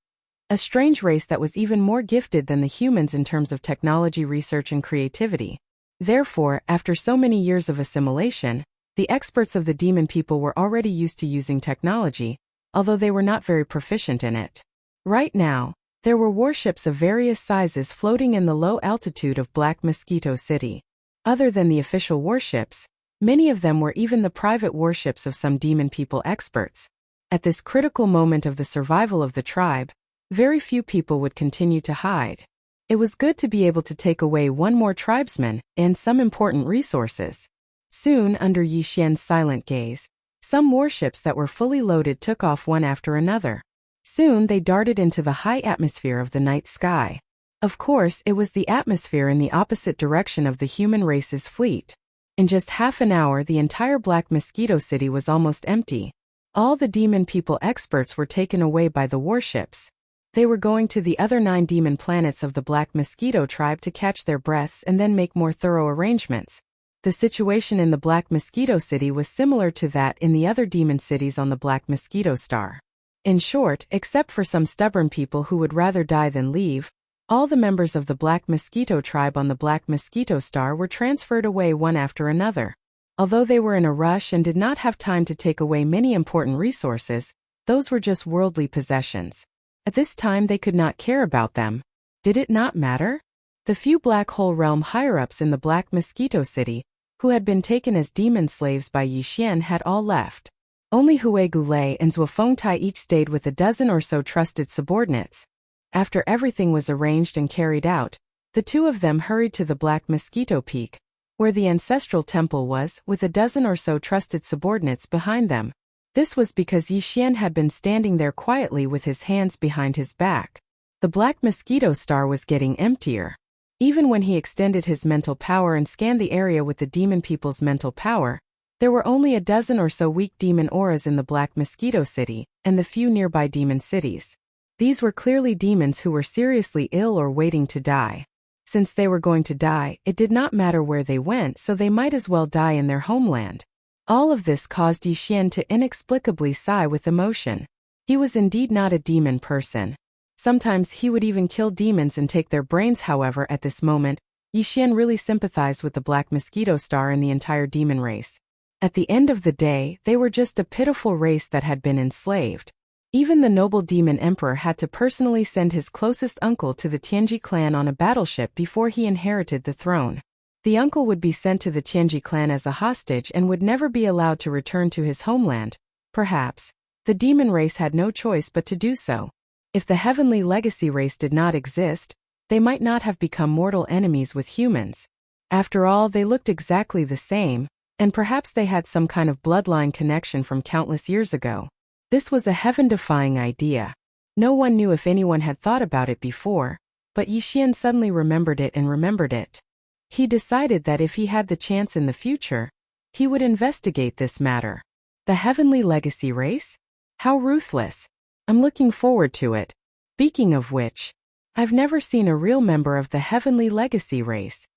a strange race that was even more gifted than the humans in terms of technology research and creativity. Therefore, after so many years of assimilation, the experts of the demon people were already used to using technology, although they were not very proficient in it. Right now, there were warships of various sizes floating in the low altitude of Black Mosquito City. Other than the official warships, many of them were even the private warships of some demon people experts. At this critical moment of the survival of the tribe, very few people would continue to hide. It was good to be able to take away one more tribesman and some important resources. Soon, under Yixian's silent gaze, some warships that were fully loaded took off one after another. Soon they darted into the high atmosphere of the night sky. Of course, it was the atmosphere in the opposite direction of the human race's fleet. In just half an hour, the entire Black Mosquito City was almost empty. All the demon people experts were taken away by the warships. They were going to the other 9 demon planets of the Black Mosquito tribe to catch their breaths and then make more thorough arrangements. The situation in the Black Mosquito City was similar to that in the other demon cities on the Black Mosquito Star. In short, except for some stubborn people who would rather die than leave, all the members of the Black Mosquito tribe on the Black Mosquito Star were transferred away one after another. Although they were in a rush and did not have time to take away many important resources, those were just worldly possessions. At this time they could not care about them. Did it not matter? The few Black Hole Realm higher-ups in the Black Mosquito City, who had been taken as demon slaves by Yixian, had all left. Only Hue Gulei and Zhuofengtai each stayed with a dozen or so trusted subordinates. After everything was arranged and carried out, the two of them hurried to the Black Mosquito Peak, where the ancestral temple was, with a dozen or so trusted subordinates behind them. This was because Yixian had been standing there quietly with his hands behind his back. The Black Mosquito Star was getting emptier. Even when he extended his mental power and scanned the area with the demon people's mental power, there were only a dozen or so weak demon auras in the Black Mosquito City, and the few nearby demon cities. These were clearly demons who were seriously ill or waiting to die. Since they were going to die, it did not matter where they went, so they might as well die in their homeland. All of this caused Yixian to inexplicably sigh with emotion. He was indeed not a demon person. Sometimes he would even kill demons and take their brains. However, at this moment, Yixian really sympathized with the Black Mosquito Star and the entire demon race. At the end of the day, they were just a pitiful race that had been enslaved. Even the noble demon emperor had to personally send his closest uncle to the Tianji clan on a battleship before he inherited the throne. The uncle would be sent to the Tianji clan as a hostage and would never be allowed to return to his homeland. Perhaps the demon race had no choice but to do so. If the heavenly legacy race did not exist, they might not have become mortal enemies with humans. After all, they looked exactly the same, and perhaps they had some kind of bloodline connection from countless years ago. This was a heaven-defying idea. No one knew if anyone had thought about it before, but Yixian suddenly remembered it and remembered it. He decided that if he had the chance in the future, he would investigate this matter. The heavenly legacy race? How ruthless. I'm looking forward to it. Speaking of which, I've never seen a real member of the heavenly legacy race.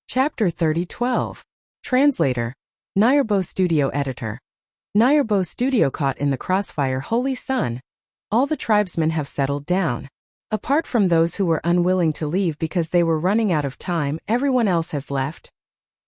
Chapter 30:12. Translator. Nayarbo Studio Editor. Nayarbo Studio. Caught in the crossfire. Holy Sun. All the tribesmen have settled down. Apart from those who were unwilling to leave because they were running out of time, everyone else has left.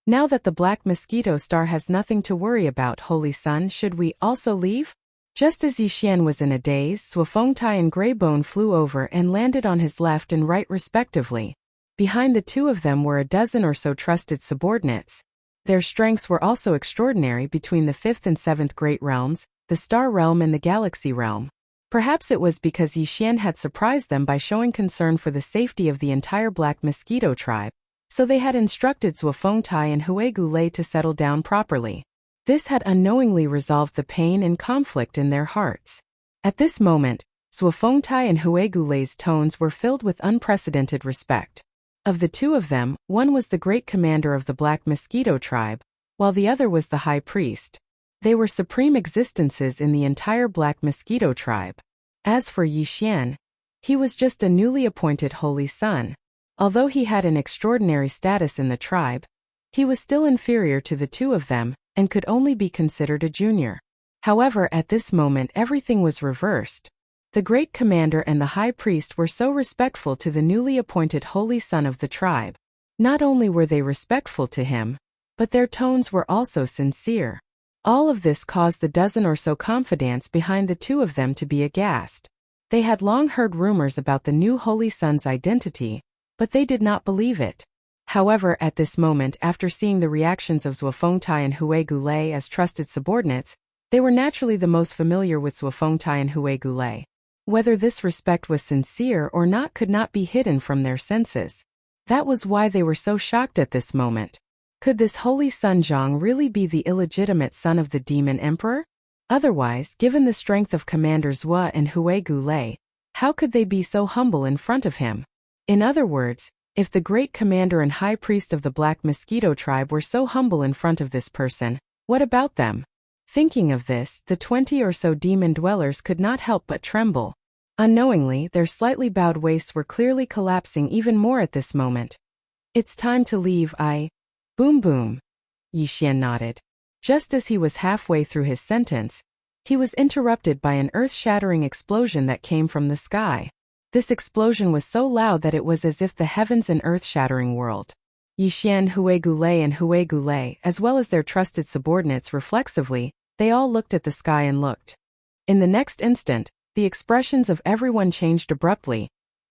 Now that the Black Mosquito Star has nothing to worry about, Holy Sun, should we also leave? Just as Yixian was in a daze, Zhuofengtai and Greybone flew over and landed on his left and right respectively. Behind the two of them were a dozen or so trusted subordinates. Their strengths were also extraordinary between the 5th and 7th great realms, the star realm and the galaxy realm. Perhaps it was because Yi Xian had surprised them by showing concern for the safety of the entire Black Mosquito tribe, so they had instructed Zhuofengtai and Huigulei to settle down properly. This had unknowingly resolved the pain and conflict in their hearts. At this moment, Zhuofengtai and Huigulei's tones were filled with unprecedented respect. Of the two of them, one was the great commander of the Black Mosquito tribe, while the other was the high priest. They were supreme existences in the entire Black Mosquito tribe. As for Yi Xian, he was just a newly appointed holy son. Although he had an extraordinary status in the tribe, he was still inferior to the two of them, and could only be considered a junior. However, at this moment everything was reversed. The great commander and the high priest were so respectful to the newly appointed holy son of the tribe. Not only were they respectful to him, but their tones were also sincere. All of this caused the dozen or so confidants behind the two of them to be aghast. They had long heard rumors about the new holy son's identity, but they did not believe it. However, at this moment, after seeing the reactions of Zhuofengtai and Huigulei as trusted subordinates, they were naturally the most familiar with Zhuofengtai and Huigulei. Whether this respect was sincere or not could not be hidden from their senses. That was why they were so shocked at this moment. Could this holy son Zhang really be the illegitimate son of the demon emperor? Otherwise, given the strength of Commander Zhua and Huigulei, how could they be so humble in front of him? In other words, if the great commander and high priest of the Black Mosquito tribe were so humble in front of this person, what about them? Thinking of this, the 20 or so demon dwellers could not help but tremble. Unknowingly, their slightly bowed waists were clearly collapsing even more at this moment. It's time to leave, Boom boom. Yi Xian nodded. Just as he was halfway through his sentence, he was interrupted by an earth-shattering explosion that came from the sky. This explosion was so loud that it was as if the heavens and earth-shattering whirled. Yi Xian, Huigulei, as well as their trusted subordinates reflexively, they all looked at the sky and looked. In the next instant, the expressions of everyone changed abruptly,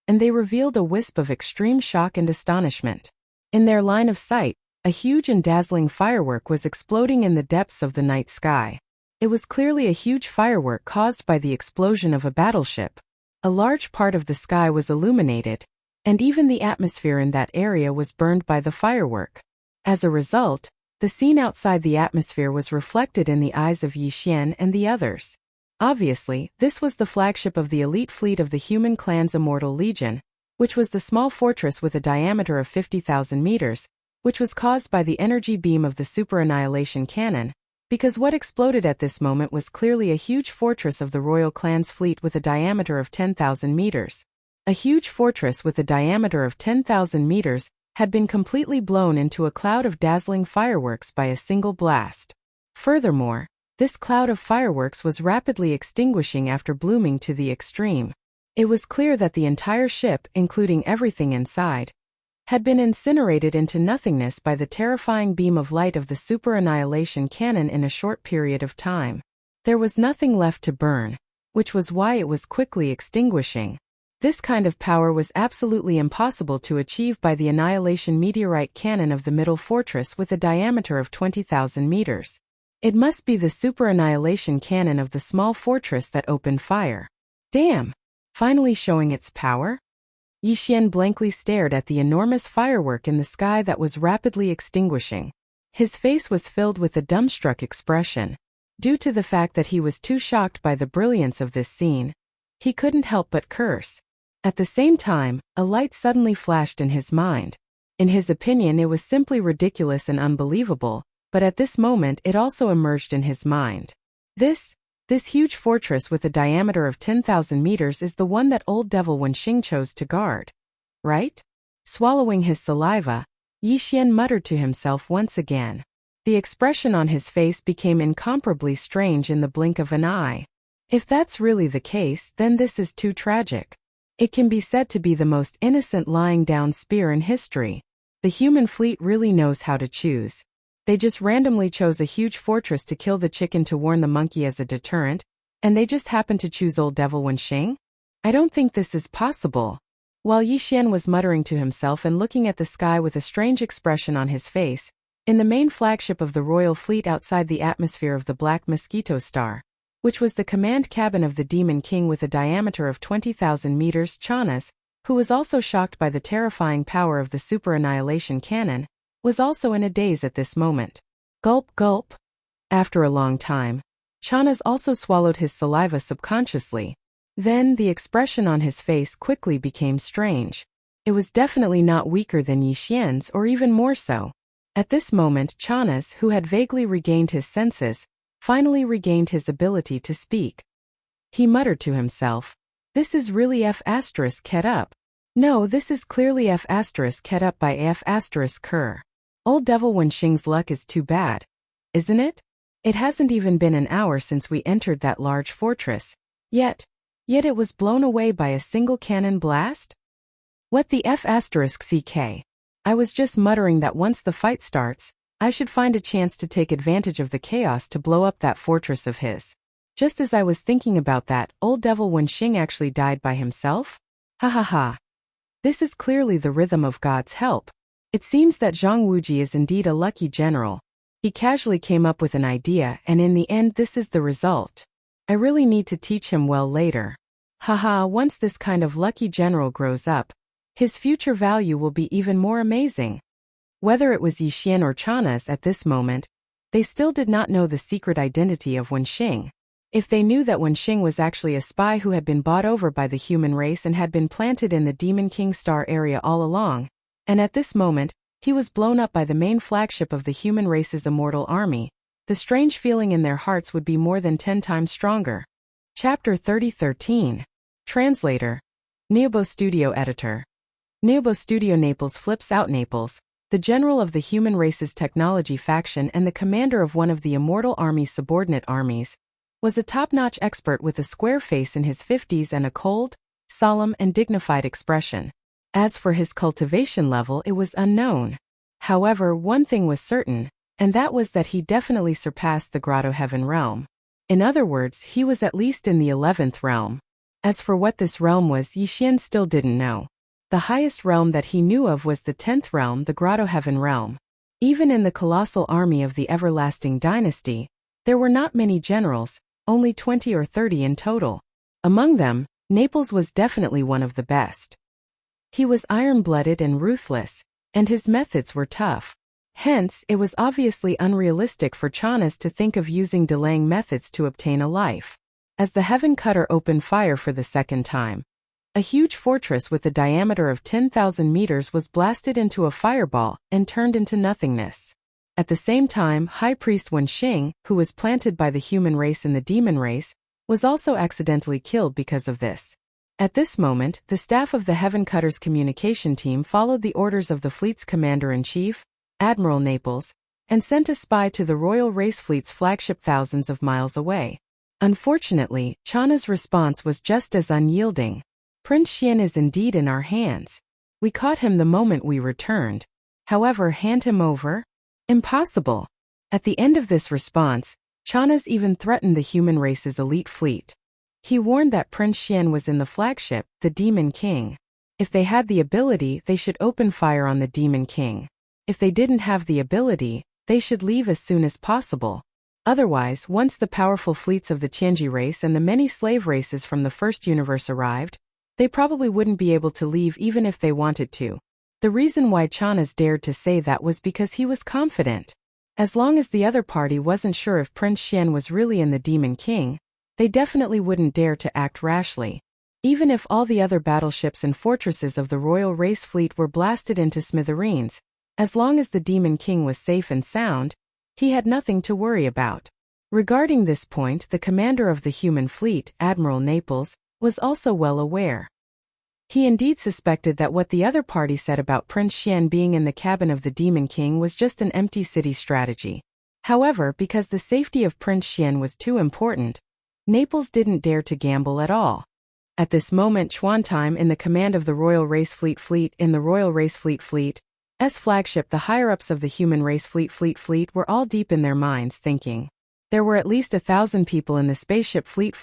and they revealed a wisp of extreme shock and astonishment. In their line of sight, a huge and dazzling firework was exploding in the depths of the night sky. It was clearly a huge firework caused by the explosion of a battleship. A large part of the sky was illuminated, and even the atmosphere in that area was burned by the firework. As a result, the scene outside the atmosphere was reflected in the eyes of Yi Xian and the others. Obviously, this was the flagship of the elite fleet of the human clan's Immortal Legion, which was the small fortress with a diameter of 50,000 meters, which was caused by the energy beam of the super annihilation cannon, because what exploded at this moment was clearly a huge fortress of the royal clan's fleet with a diameter of 10,000 meters. A huge fortress with a diameter of 10,000 meters had been completely blown into a cloud of dazzling fireworks by a single blast. Furthermore, this cloud of fireworks was rapidly extinguishing after blooming to the extreme. It was clear that the entire ship, including everything inside, had been incinerated into nothingness by the terrifying beam of light of the super annihilation cannon in a short period of time. There was nothing left to burn, which was why it was quickly extinguishing. This kind of power was absolutely impossible to achieve by the annihilation meteorite cannon of the middle fortress with a diameter of 20,000 meters. It must be the super annihilation cannon of the small fortress that opened fire. Damn! Finally showing its power? Yi Xian blankly stared at the enormous firework in the sky that was rapidly extinguishing. His face was filled with a dumbstruck expression. Due to the fact that he was too shocked by the brilliance of this scene, he couldn't help but curse. At the same time, a light suddenly flashed in his mind. In his opinion, it was simply ridiculous and unbelievable, but at this moment it also emerged in his mind. This huge fortress with a diameter of 10,000 meters is the one that old devil Wenxing chose to guard. Right? Swallowing his saliva, Yi Xian muttered to himself once again. The expression on his face became incomparably strange in the blink of an eye. If that's really the case, then this is too tragic. It can be said to be the most innocent lying down spear in history. The human fleet really knows how to choose. They just randomly chose a huge fortress to kill the chicken to warn the monkey as a deterrent, and they just happened to choose old devil Wenxing? I don't think this is possible. While Yi Xian was muttering to himself and looking at the sky with a strange expression on his face, in the main flagship of the Royal Fleet outside the atmosphere of the Black Mosquito Star, which was the command cabin of the Demon King with a diameter of 20,000 meters. Chanas, who was also shocked by the terrifying power of the super annihilation cannon, was also in a daze at this moment. Gulp, gulp. After a long time, Chanas also swallowed his saliva subconsciously. Then the expression on his face quickly became strange. It was definitely not weaker than Yi Xian's, or even more so. At this moment, Chanas, who had vaguely regained his senses, finally regained his ability to speak. He muttered to himself, "This is really F** ket up. No, this is clearly F** ket up by F** Ker. Old Devil Wenxing's luck is too bad. Isn't it? It hasn't even been an hour since we entered that large fortress. Yet it was blown away by a single cannon blast? What the F** ck? I was just muttering that once the fight starts, I should find a chance to take advantage of the chaos to blow up that fortress of his. Just as I was thinking about that, old Devil Wenxing actually died by himself? Ha ha ha. This is clearly the rhythm of God's help. It seems that Zhang Wuji is indeed a lucky general. He casually came up with an idea, and in the end this is the result. I really need to teach him well later. Haha, once this kind of lucky general grows up, his future value will be even more amazing. Whether it was Yi Xian or Chanas at this moment, they still did not know the secret identity of Wenxing. If they knew that Wenxing was actually a spy who had been bought over by the human race and had been planted in the Demon King Star area all along, and at this moment, he was blown up by the main flagship of the human race's immortal army, the strange feeling in their hearts would be more than 10 times stronger. Chapter 3013. Translator. Neobo Studio Editor. Neobo Studio Naples flips out. Naples, the general of the human race's technology faction and the commander of one of the immortal army's subordinate armies, was a top-notch expert with a square face in his 50s and a cold, solemn and dignified expression. As for his cultivation level, it was unknown. However, one thing was certain, and that was that he definitely surpassed the Grotto Heaven realm. In other words, he was at least in the 11th realm. As for what this realm was, Yi Xian still didn't know. The highest realm that he knew of was the 10th realm, the Grotto Heaven realm. Even in the colossal army of the Everlasting Dynasty, there were not many generals, only 20 or 30 in total. Among them, Naples was definitely one of the best. He was iron-blooded and ruthless, and his methods were tough. Hence, it was obviously unrealistic for Chanas to think of using delaying methods to obtain a life. As the Heaven Cutter opened fire for the second time, a huge fortress with a diameter of 10,000 meters was blasted into a fireball and turned into nothingness. At the same time, High Priest Wenxing, who was planted by the human race and the demon race, was also accidentally killed because of this. At this moment, the staff of the Heaven Cutter's communication team followed the orders of the fleet's commander-in-chief, Admiral Naples, and sent a spy to the Royal Race Fleet's flagship thousands of miles away. Unfortunately, Chana's response was just as unyielding. Prince Xian is indeed in our hands. We caught him the moment we returned. However, hand him over? Impossible. At the end of this response, Chanas even threatened the human race's elite fleet. He warned that Prince Xian was in the flagship, the Demon King. If they had the ability, they should open fire on the Demon King. If they didn't have the ability, they should leave as soon as possible. Otherwise, once the powerful fleets of the Tianji race and the many slave races from the First Universe arrived, they probably wouldn't be able to leave even if they wanted to. The reason why Chanas dared to say that was because he was confident. As long as the other party wasn't sure if Prince Xian was really in the Demon King, they definitely wouldn't dare to act rashly. Even if all the other battleships and fortresses of the Royal Race Fleet were blasted into smithereens, as long as the Demon King was safe and sound, he had nothing to worry about. Regarding this point, the commander of the human fleet, Admiral Naples, was also well aware. He indeed suspected that what the other party said about Prince Xian being in the cabin of the Demon King was just an empty city strategy. However, because the safety of Prince Xian was too important, Naples didn't dare to gamble at all. At this moment, Chuantime, in the command of the Royal Race Fleet in the Royal Race Fleet's flagship, the higher-ups of the human race fleet were all deep in their minds thinking. There were at least 1,000 people in the spaceship fleet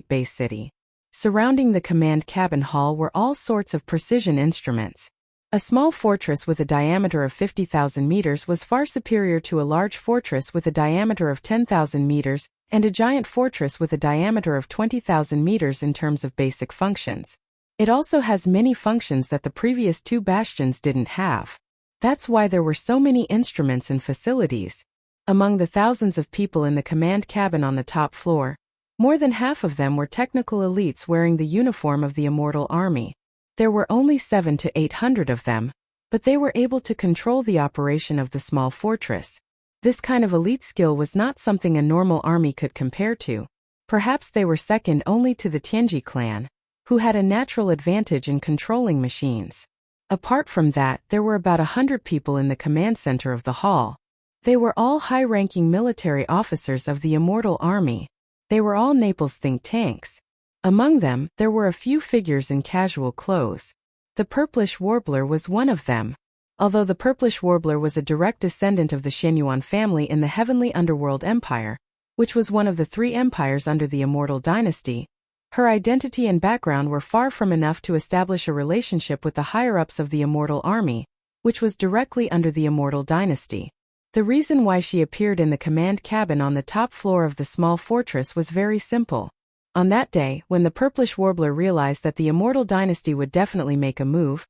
base city. Surrounding the command cabin hall were all sorts of precision instruments. A small fortress with a diameter of 50,000 meters was far superior to a large fortress with a diameter of 10,000 meters and a giant fortress with a diameter of 20,000 meters in terms of basic functions. It also has many functions that the previous two bastions didn't have. That's why there were so many instruments and facilities. Among the thousands of people in the command cabin on the top floor, more than half of them were technical elites wearing the uniform of the Immortal Army. There were only 700 to 800 of them, but they were able to control the operation of the small fortress. This kind of elite skill was not something a normal army could compare to. Perhaps they were second only to the Tianji clan, who had a natural advantage in controlling machines. Apart from that, there were about 100 people in the command center of the hall. They were all high-ranking military officers of the Immortal Army. They were all Naples think tanks. Among them, there were a few figures in casual clothes. The Purplish Warbler was one of them. Although the Purplish Warbler was a direct descendant of the Shenyuan family in the Heavenly Underworld Empire, which was one of the three empires under the Immortal Dynasty, her identity and background were far from enough to establish a relationship with the higher-ups of the Immortal Army, which was directly under the Immortal Dynasty. The reason why she appeared in the command cabin on the top floor of the small fortress was very simple. On that day, when the Purplish Warbler realized that the Immortal Dynasty would definitely make a move,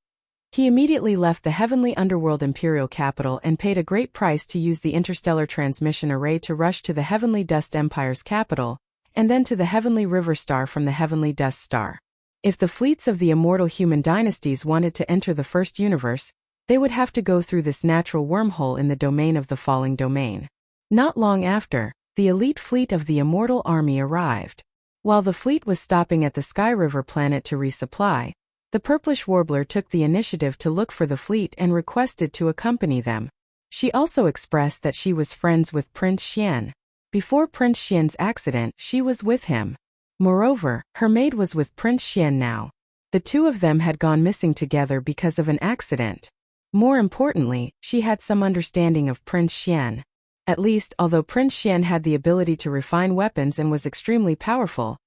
he immediately left the Heavenly Underworld Imperial capital and paid a great price to use the interstellar transmission array to rush to the Heavenly Dust Empire's capital, and then to the Heavenly River Star from the Heavenly Dust Star. If the fleets of the immortal human dynasties wanted to enter the first universe, they would have to go through this natural wormhole in the domain of the falling domain. Not long after, the elite fleet of the Immortal Army arrived. While the fleet was stopping at the Sky River planet to resupply, the Purplish Warbler took the initiative to look for the fleet and requested to accompany them. She also expressed that she was friends with Prince Xian. Before Prince Xian's accident, she was with him. Moreover, her maid was with Prince Xian now. The two of them had gone missing together because of an accident. More importantly, she had some understanding of Prince Xian. At least, although Prince Xian had the ability to refine weapons and was extremely powerful,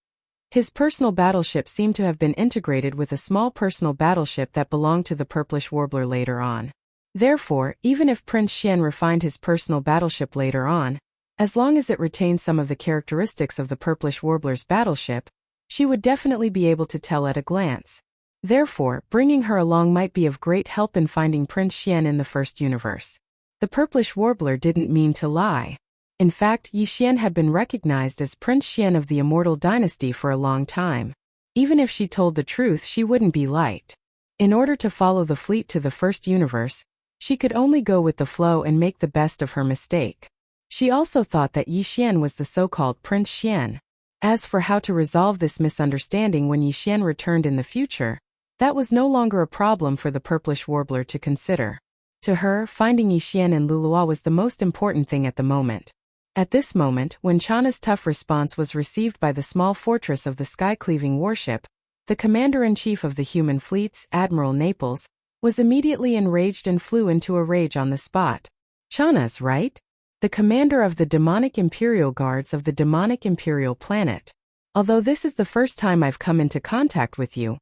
his personal battleship seemed to have been integrated with a small personal battleship that belonged to the Purplish Warbler later on. Therefore, even if Prince Xian refined his personal battleship later on, as long as it retained some of the characteristics of the Purplish Warbler's battleship, she would definitely be able to tell at a glance. Therefore, bringing her along might be of great help in finding Prince Xian in the first universe. The Purplish Warbler didn't mean to lie. In fact, Yi Xian had been recognized as Prince Xian of the Immortal Dynasty for a long time. Even if she told the truth, she wouldn't be liked. In order to follow the fleet to the first universe, she could only go with the flow and make the best of her mistake. She also thought that Yi Xian was the so-called Prince Xian. As for how to resolve this misunderstanding when Yi Xian returned in the future, that was no longer a problem for the Purplish Warbler to consider. To her, finding Yi Xian and Lulua was the most important thing at the moment. At this moment, when Chana's tough response was received by the small fortress of the sky-cleaving warship, the commander-in-chief of the human fleets, Admiral Naples, was immediately enraged and flew into a rage on the spot. Chana's right? The commander of the demonic imperial guards of the demonic imperial planet. Although this is the first time I've come into contact with you,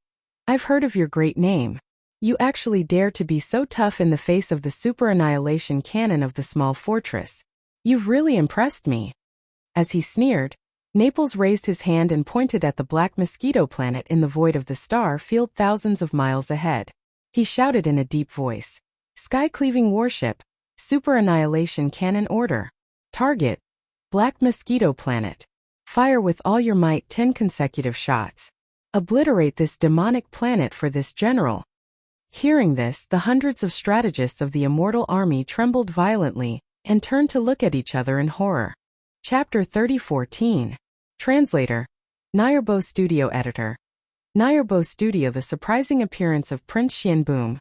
I've heard of your great name. You actually dare to be so tough in the face of the super annihilation cannon of the small fortress. You've really impressed me. As he sneered, Naples raised his hand and pointed at the black mosquito planet in the void of the star field thousands of miles ahead. He shouted in a deep voice. Sky-cleaving warship, super annihilation cannon order. Target, black mosquito planet. Fire with all your might 10 consecutive shots. Obliterate this demonic planet for this general. Hearing this, the hundreds of strategists of the Immortal Army trembled violently and turned to look at each other in horror. Chapter 30:14. Translator. Nayarbo Studio Editor. Nayarbo Studio. The surprising appearance of Prince Xian. Boom.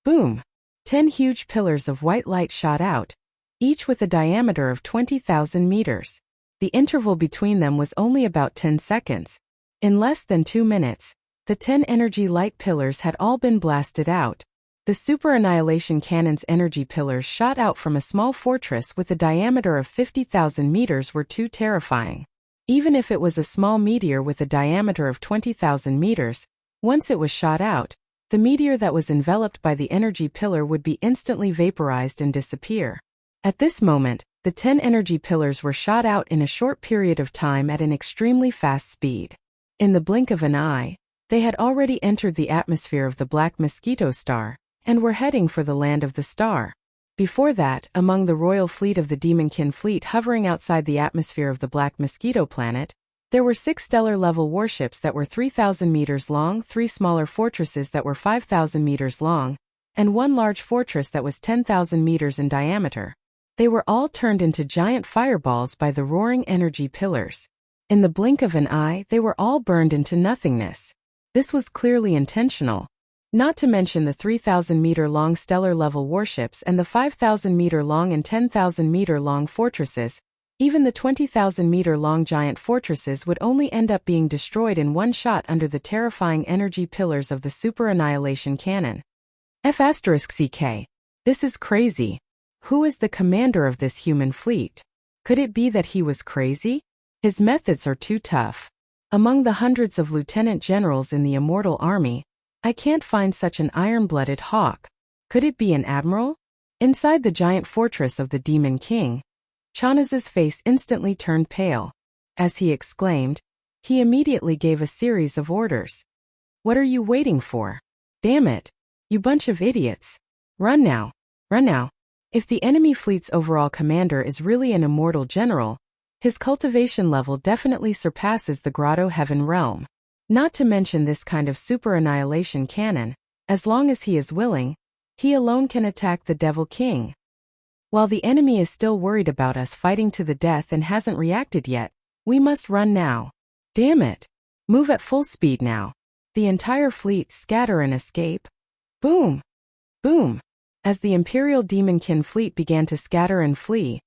Boom. 10 huge pillars of white light shot out, each with a diameter of 20,000 meters. The interval between them was only about 10 seconds. In less than 2 minutes, the 10 energy light pillars had all been blasted out. The super annihilation cannon's energy pillars shot out from a small fortress with a diameter of 50,000 meters were too terrifying. Even if it was a small meteor with a diameter of 20,000 meters, once it was shot out, the meteor that was enveloped by the energy pillar would be instantly vaporized and disappear. At this moment, the 10 energy pillars were shot out in a short period of time at an extremely fast speed. In the blink of an eye, they had already entered the atmosphere of the Black Mosquito Star, and were heading for the land of the star. Before that, among the royal fleet of the Demonkin fleet hovering outside the atmosphere of the Black Mosquito planet, there were 6 stellar-level warships that were 3,000 meters long, 3 smaller fortresses that were 5,000 meters long, and 1 large fortress that was 10,000 meters in diameter. They were all turned into giant fireballs by the roaring energy pillars. In the blink of an eye, they were all burned into nothingness. This was clearly intentional. Not to mention the 3,000-meter-long stellar-level warships and the 5,000-meter-long and 10,000-meter-long fortresses. Even the 20,000-meter-long giant fortresses would only end up being destroyed in one shot under the terrifying energy pillars of the super annihilation cannon. F*CK. This is crazy. Who is the commander of this human fleet? Could it be that he was crazy? His methods are too tough. Among the hundreds of lieutenant generals in the immortal army, I can't find such an iron-blooded hawk. Could it be an admiral? Inside the giant fortress of the Demon King, Chanaz's face instantly turned pale. As he exclaimed, he immediately gave a series of orders. What are you waiting for? Damn it! You bunch of idiots! Run now! Run now! If the enemy fleet's overall commander is really an immortal general, his cultivation level definitely surpasses the Grotto Heaven realm. Not to mention this kind of super annihilation cannon, as long as he is willing, he alone can attack the Devil King. While the enemy is still worried about us fighting to the death and hasn't reacted yet, we must run now. Damn it! Move at full speed now. The entire fleet scatter and escape. Boom! Boom! As the Imperial Demonkin fleet began to scatter and flee,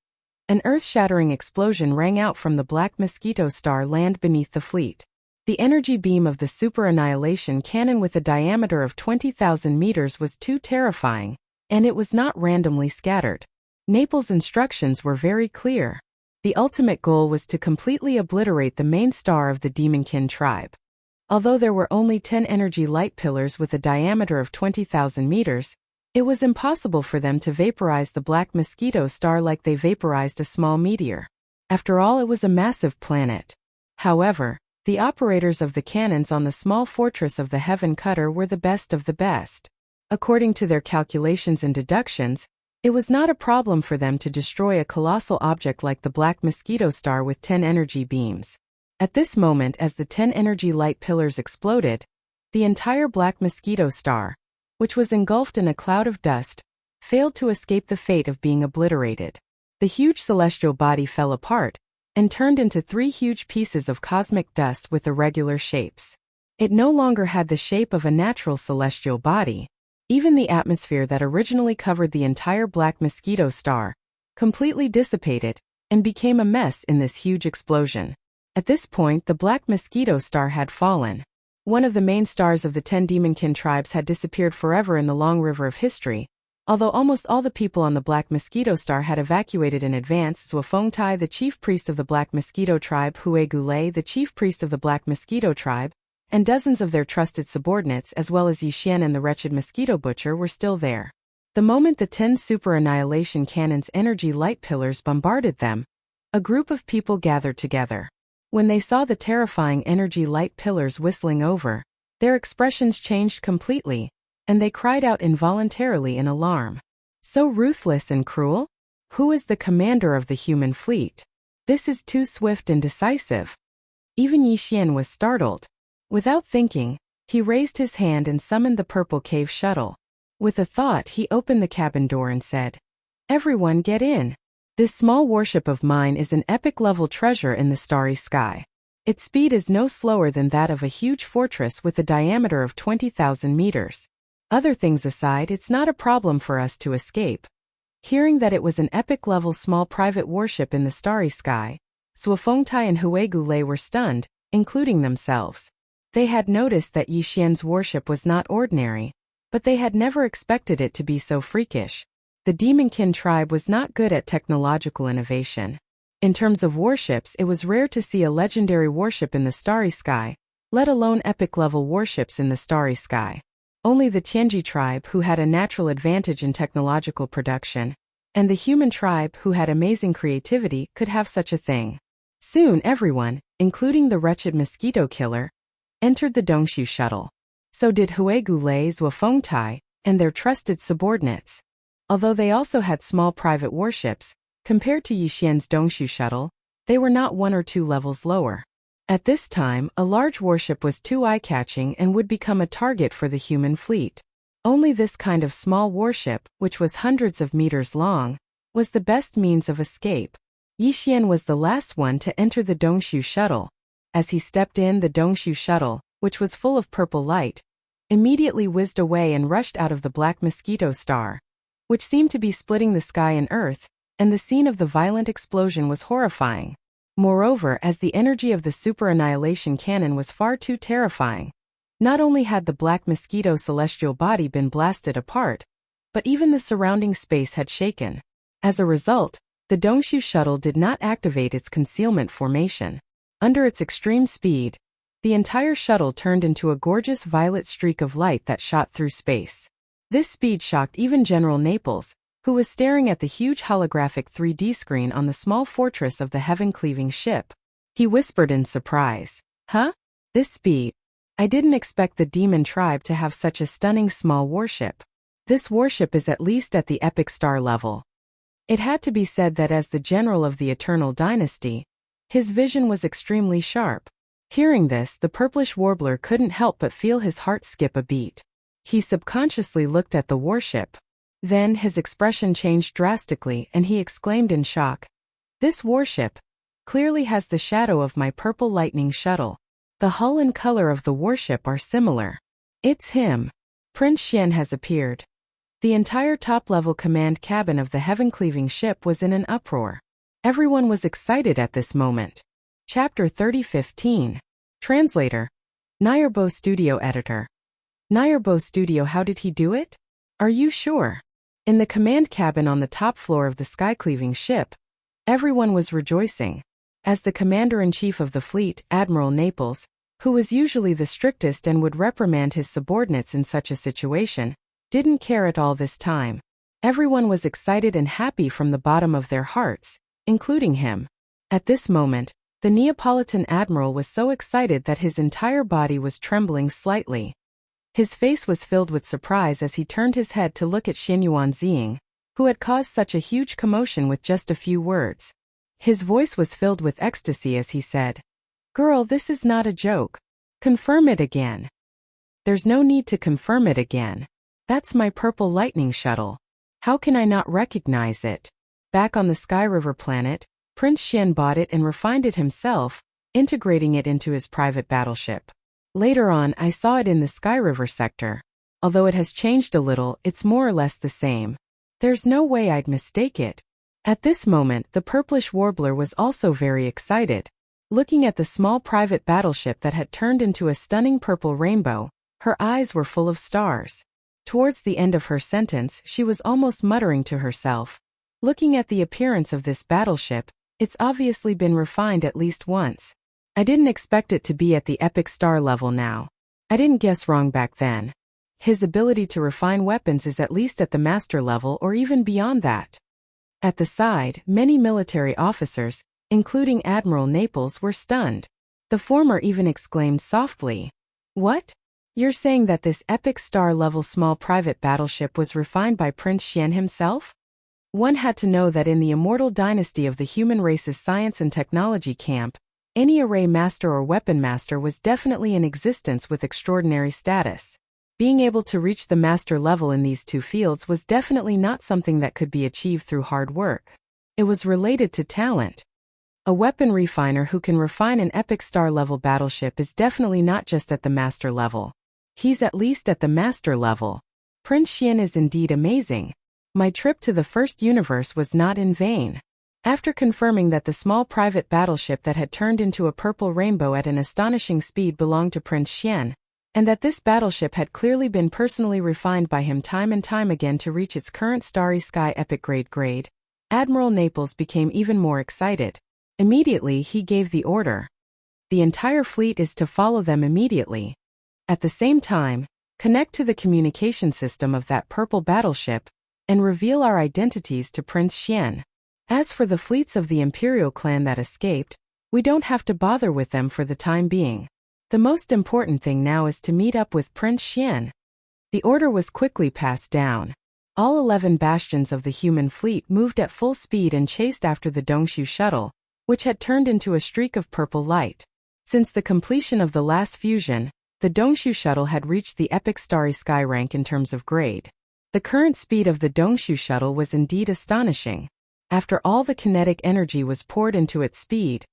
an earth-shattering explosion rang out from the Black Mosquito Star land beneath the fleet. The energy beam of the super annihilation cannon with a diameter of 20,000 meters was too terrifying, and it was not randomly scattered. Naples' instructions were very clear. The ultimate goal was to completely obliterate the main star of the Demonkin tribe. Although there were only 10 energy light pillars with a diameter of 20,000 meters, it was impossible for them to vaporize the Black Mosquito Star like they vaporized a small meteor. After all, it was a massive planet. However, the operators of the cannons on the small fortress of the Heaven Cutter were the best of the best. According to their calculations and deductions, it was not a problem for them to destroy a colossal object like the Black Mosquito Star with 10 energy beams. At this moment, as the 10 energy light pillars exploded, the entire Black Mosquito Star, which was engulfed in a cloud of dust, failed to escape the fate of being obliterated. The huge celestial body fell apart and turned into 3 huge pieces of cosmic dust with irregular shapes. It no longer had the shape of a natural celestial body. Even the atmosphere that originally covered the entire Black Mosquito Star completely dissipated and became a mess in this huge explosion. At this point, the Black Mosquito Star had fallen. One of the main stars of the 10 Demonkin tribes had disappeared forever in the long river of history. Although almost all the people on the Black Mosquito Star had evacuated in advance, Zhuofengtai, the chief priest of the Black Mosquito tribe, Hui Gulei, the chief priest of the Black Mosquito tribe, and dozens of their trusted subordinates as well as Yi Xian and the wretched mosquito butcher were still there. The moment the 10 super annihilation cannon's energy light pillars bombarded them, a group of people gathered together. When they saw the terrifying energy light pillars whistling over, their expressions changed completely, and they cried out involuntarily in alarm. So ruthless and cruel? Who is the commander of the human fleet? This is too swift and decisive. Even Yi Xian was startled. Without thinking, he raised his hand and summoned the purple cave shuttle. With a thought, he opened the cabin door and said, "Everyone get in. This small warship of mine is an epic-level treasure in the starry sky. Its speed is no slower than that of a huge fortress with a diameter of 20,000 meters. Other things aside, it's not a problem for us to escape." Hearing that it was an epic-level small private warship in the starry sky, Zhuofengtai and Hui Gulei were stunned, including themselves. They had noticed that Yi Xian's warship was not ordinary, but they had never expected it to be so freakish. The Demonkin tribe was not good at technological innovation. In terms of warships, it was rare to see a legendary warship in the starry sky, let alone epic-level warships in the starry sky. Only the Tianji tribe, who had a natural advantage in technological production, and the human tribe, who had amazing creativity, could have such a thing. Soon everyone, including the wretched mosquito killer, entered the Dongshu shuttle. So did Huegu Lei Zuofengtai and their trusted subordinates. Although they also had small private warships, compared to Yixian's Dongshu shuttle, they were not 1 or 2 levels lower. At this time, a large warship was too eye-catching and would become a target for the human fleet. Only this kind of small warship, which was hundreds of meters long, was the best means of escape. Yixian was the last one to enter the Dongshu shuttle. As he stepped in, the Dongshu shuttle, which was full of purple light, immediately whizzed away and rushed out of the black mosquito star, which seemed to be splitting the sky and earth, and the scene of the violent explosion was horrifying. Moreover, as the energy of the super annihilation cannon was far too terrifying, not only had the black mosquito celestial body been blasted apart, but even the surrounding space had shaken. As a result, the Dongshu shuttle did not activate its concealment formation. Under its extreme speed, the entire shuttle turned into a gorgeous violet streak of light that shot through space. This speed shocked even General Naples, who was staring at the huge holographic 3D screen on the small fortress of the heaven-cleaving ship. He whispered in surprise, "Huh? This speed? I didn't expect the demon tribe to have such a stunning small warship. This warship is at least at the epic star level." It had to be said that as the general of the Eternal Dynasty, his vision was extremely sharp. Hearing this, the purplish warbler couldn't help but feel his heart skip a beat. He subconsciously looked at the warship. Then his expression changed drastically and he exclaimed in shock, "This warship clearly has the shadow of my purple lightning shuttle. The hull and color of the warship are similar. It's him. Prince Xian has appeared." The entire top-level command cabin of the heaven-cleaving ship was in an uproar. Everyone was excited at this moment. Chapter 30:15. Translator. Nayarbo Studio Editor. Nayarbo Studio. How did he do it? Are you sure? In the command cabin on the top floor of the sky-cleaving ship, everyone was rejoicing. As the commander-in-chief of the fleet, Admiral Naples, who was usually the strictest and would reprimand his subordinates in such a situation, didn't care at all this time. Everyone was excited and happy from the bottom of their hearts, including him. At this moment, the Neapolitan admiral was so excited that his entire body was trembling slightly. His face was filled with surprise as he turned his head to look at Xianyuan Ziying, who had caused such a huge commotion with just a few words. His voice was filled with ecstasy as he said, "Girl, this is not a joke. Confirm it again." "There's no need to confirm it again. That's my purple lightning shuttle. How can I not recognize it?" Back on the Sky River planet, Prince Xian bought it and refined it himself, integrating it into his private battleship. Later on, I saw it in the Sky River sector. Although it has changed a little, it's more or less the same. There's no way I'd mistake it. At this moment, the purplish warbler was also very excited. Looking at the small private battleship that had turned into a stunning purple rainbow, her eyes were full of stars. Towards the end of her sentence, she was almost muttering to herself, "Looking at the appearance of this battleship, it's obviously been refined at least once. I didn't expect it to be at the epic star level now. I didn't guess wrong back then. His ability to refine weapons is at least at the master level or even beyond that." At the side, many military officers, including Admiral Naples, were stunned. The former even exclaimed softly, "What? You're saying that this epic star-level small private battleship was refined by Prince Xian himself?" One had to know that in the immortal dynasty of the human race's science and technology camp, any array master or weapon master was definitely in existence with extraordinary status. Being able to reach the master level in these two fields was definitely not something that could be achieved through hard work. It was related to talent. A weapon refiner who can refine an epic star-level battleship is definitely not just at the master level. He's at least at the master level. Prince Xian is indeed amazing. My trip to the first universe was not in vain. After confirming that the small private battleship that had turned into a purple rainbow at an astonishing speed belonged to Prince Xian, and that this battleship had clearly been personally refined by him time and time again to reach its current starry sky epic grade, Admiral Naples became even more excited. Immediately he gave the order. The entire fleet is to follow them immediately. At the same time, connect to the communication system of that purple battleship, and reveal our identities to Prince Xian. As for the fleets of the Imperial clan that escaped, we don't have to bother with them for the time being. The most important thing now is to meet up with Prince Xian." The order was quickly passed down. All 11 bastions of the human fleet moved at full speed and chased after the Dongshu shuttle, which had turned into a streak of purple light. Since the completion of the last fusion, the Dongshu shuttle had reached the epic Starry Sky rank in terms of grade. The current speed of the Dongshu shuttle was indeed astonishing. After all the kinetic energy was poured into its speed,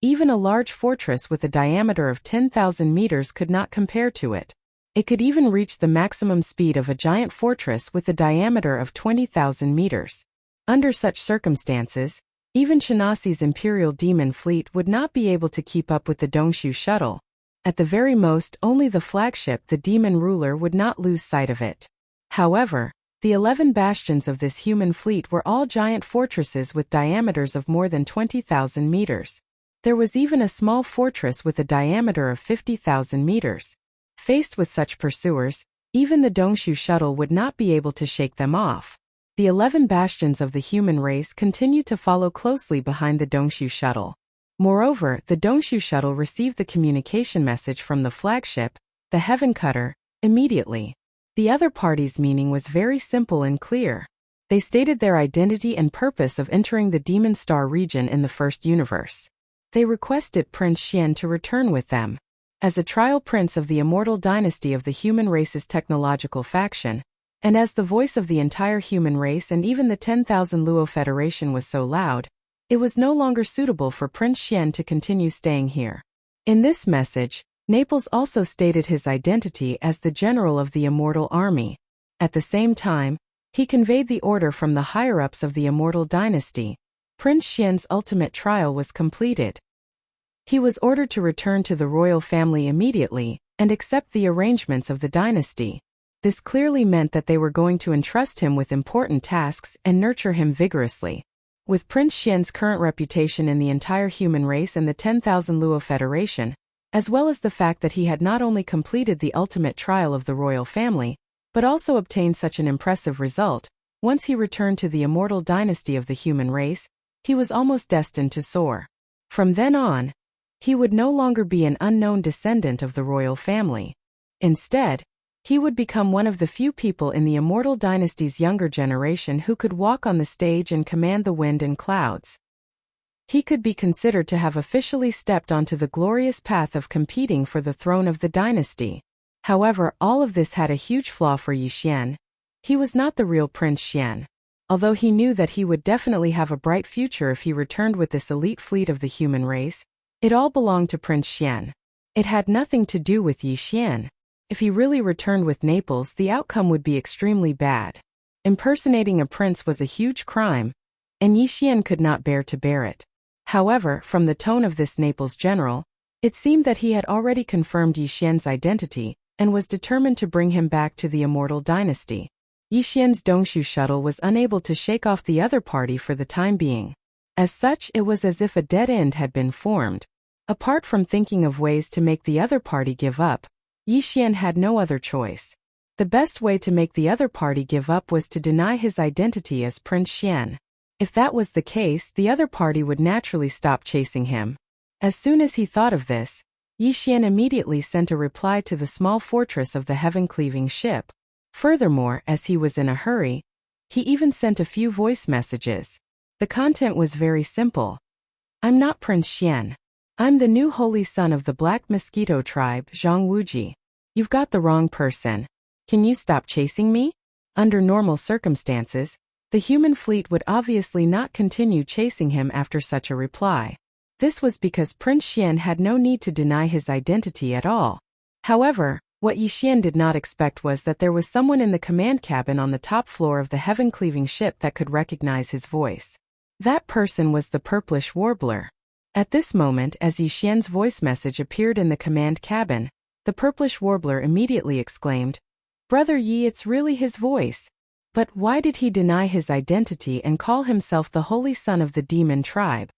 even a large fortress with a diameter of 10,000 meters could not compare to it. It could even reach the maximum speed of a giant fortress with a diameter of 20,000 meters. Under such circumstances, even Chanasi's Imperial Demon Fleet would not be able to keep up with the Dongshu shuttle. At the very most, only the flagship, the Demon Ruler, would not lose sight of it. However, the 11 bastions of this human fleet were all giant fortresses with diameters of more than 20,000 meters. There was even a small fortress with a diameter of 50,000 meters. Faced with such pursuers, even the Dongshu shuttle would not be able to shake them off. The 11 bastions of the human race continued to follow closely behind the Dongshu shuttle. Moreover, the Dongshu shuttle received the communication message from the flagship, the Heaven Cutter, immediately. The other party's meaning was very simple and clear. They stated their identity and purpose of entering the Demon Star region in the first universe. They requested Prince Xian to return with them. As a trial prince of the immortal dynasty of the human race's technological faction, and as the voice of the entire human race and even the 10,000 Luo Federation was so loud, it was no longer suitable for Prince Xian to continue staying here. In this message, Naples also stated his identity as the general of the immortal army. At the same time, he conveyed the order from the higher-ups of the immortal dynasty. Prince Xian's ultimate trial was completed. He was ordered to return to the royal family immediately and accept the arrangements of the dynasty. This clearly meant that they were going to entrust him with important tasks and nurture him vigorously. With Prince Xian's current reputation in the entire human race and the 10,000 Luo Federation, as well as the fact that he had not only completed the ultimate trial of the royal family, but also obtained such an impressive result, once he returned to the immortal dynasty of the human race, he was almost destined to soar. From then on, he would no longer be an unknown descendant of the royal family. Instead, he would become one of the few people in the immortal dynasty's younger generation who could walk on the stage and command the wind and clouds. He could be considered to have officially stepped onto the glorious path of competing for the throne of the dynasty. However, all of this had a huge flaw for Yi Xian. He was not the real Prince Xian. Although he knew that he would definitely have a bright future if he returned with this elite fleet of the human race, it all belonged to Prince Xian. It had nothing to do with Yi Xian. If he really returned with Naples, the outcome would be extremely bad. Impersonating a prince was a huge crime, and Yi Xian could not bear it. However, from the tone of this Naples general, it seemed that he had already confirmed Yi Xian's identity and was determined to bring him back to the immortal dynasty. Yi Xian's Dongshu shuttle was unable to shake off the other party for the time being. As such, it was as if a dead end had been formed. Apart from thinking of ways to make the other party give up, Yi Xian had no other choice. The best way to make the other party give up was to deny his identity as Prince Xian. If that was the case, the other party would naturally stop chasing him. As soon as he thought of this, Yi Xian immediately sent a reply to the small fortress of the heaven-cleaving ship. Furthermore, as he was in a hurry, he even sent a few voice messages. The content was very simple. "I'm not Prince Xian. I'm the new holy son of the Black Mosquito tribe, Zhang Wuji. You've got the wrong person. Can you stop chasing me?" Under normal circumstances, the human fleet would obviously not continue chasing him after such a reply. This was because Prince Xian had no need to deny his identity at all. However, what Yi Xian did not expect was that there was someone in the command cabin on the top floor of the heaven-cleaving ship that could recognize his voice. That person was the purplish warbler. At this moment, as Yi Xian's voice message appeared in the command cabin, the purplish warbler immediately exclaimed, "Brother Yi, it's really his voice. But why did he deny his identity and call himself the holy son of the demon tribe?"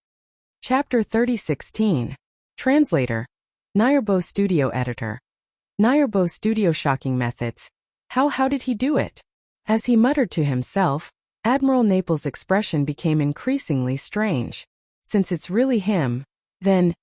Chapter 30:16. Translator. Nayarbo Studio Editor. Nayarbo studio shocking methods. How did he do it? As he muttered to himself, Admiral Naples' expression became increasingly strange. Since it's really him, then,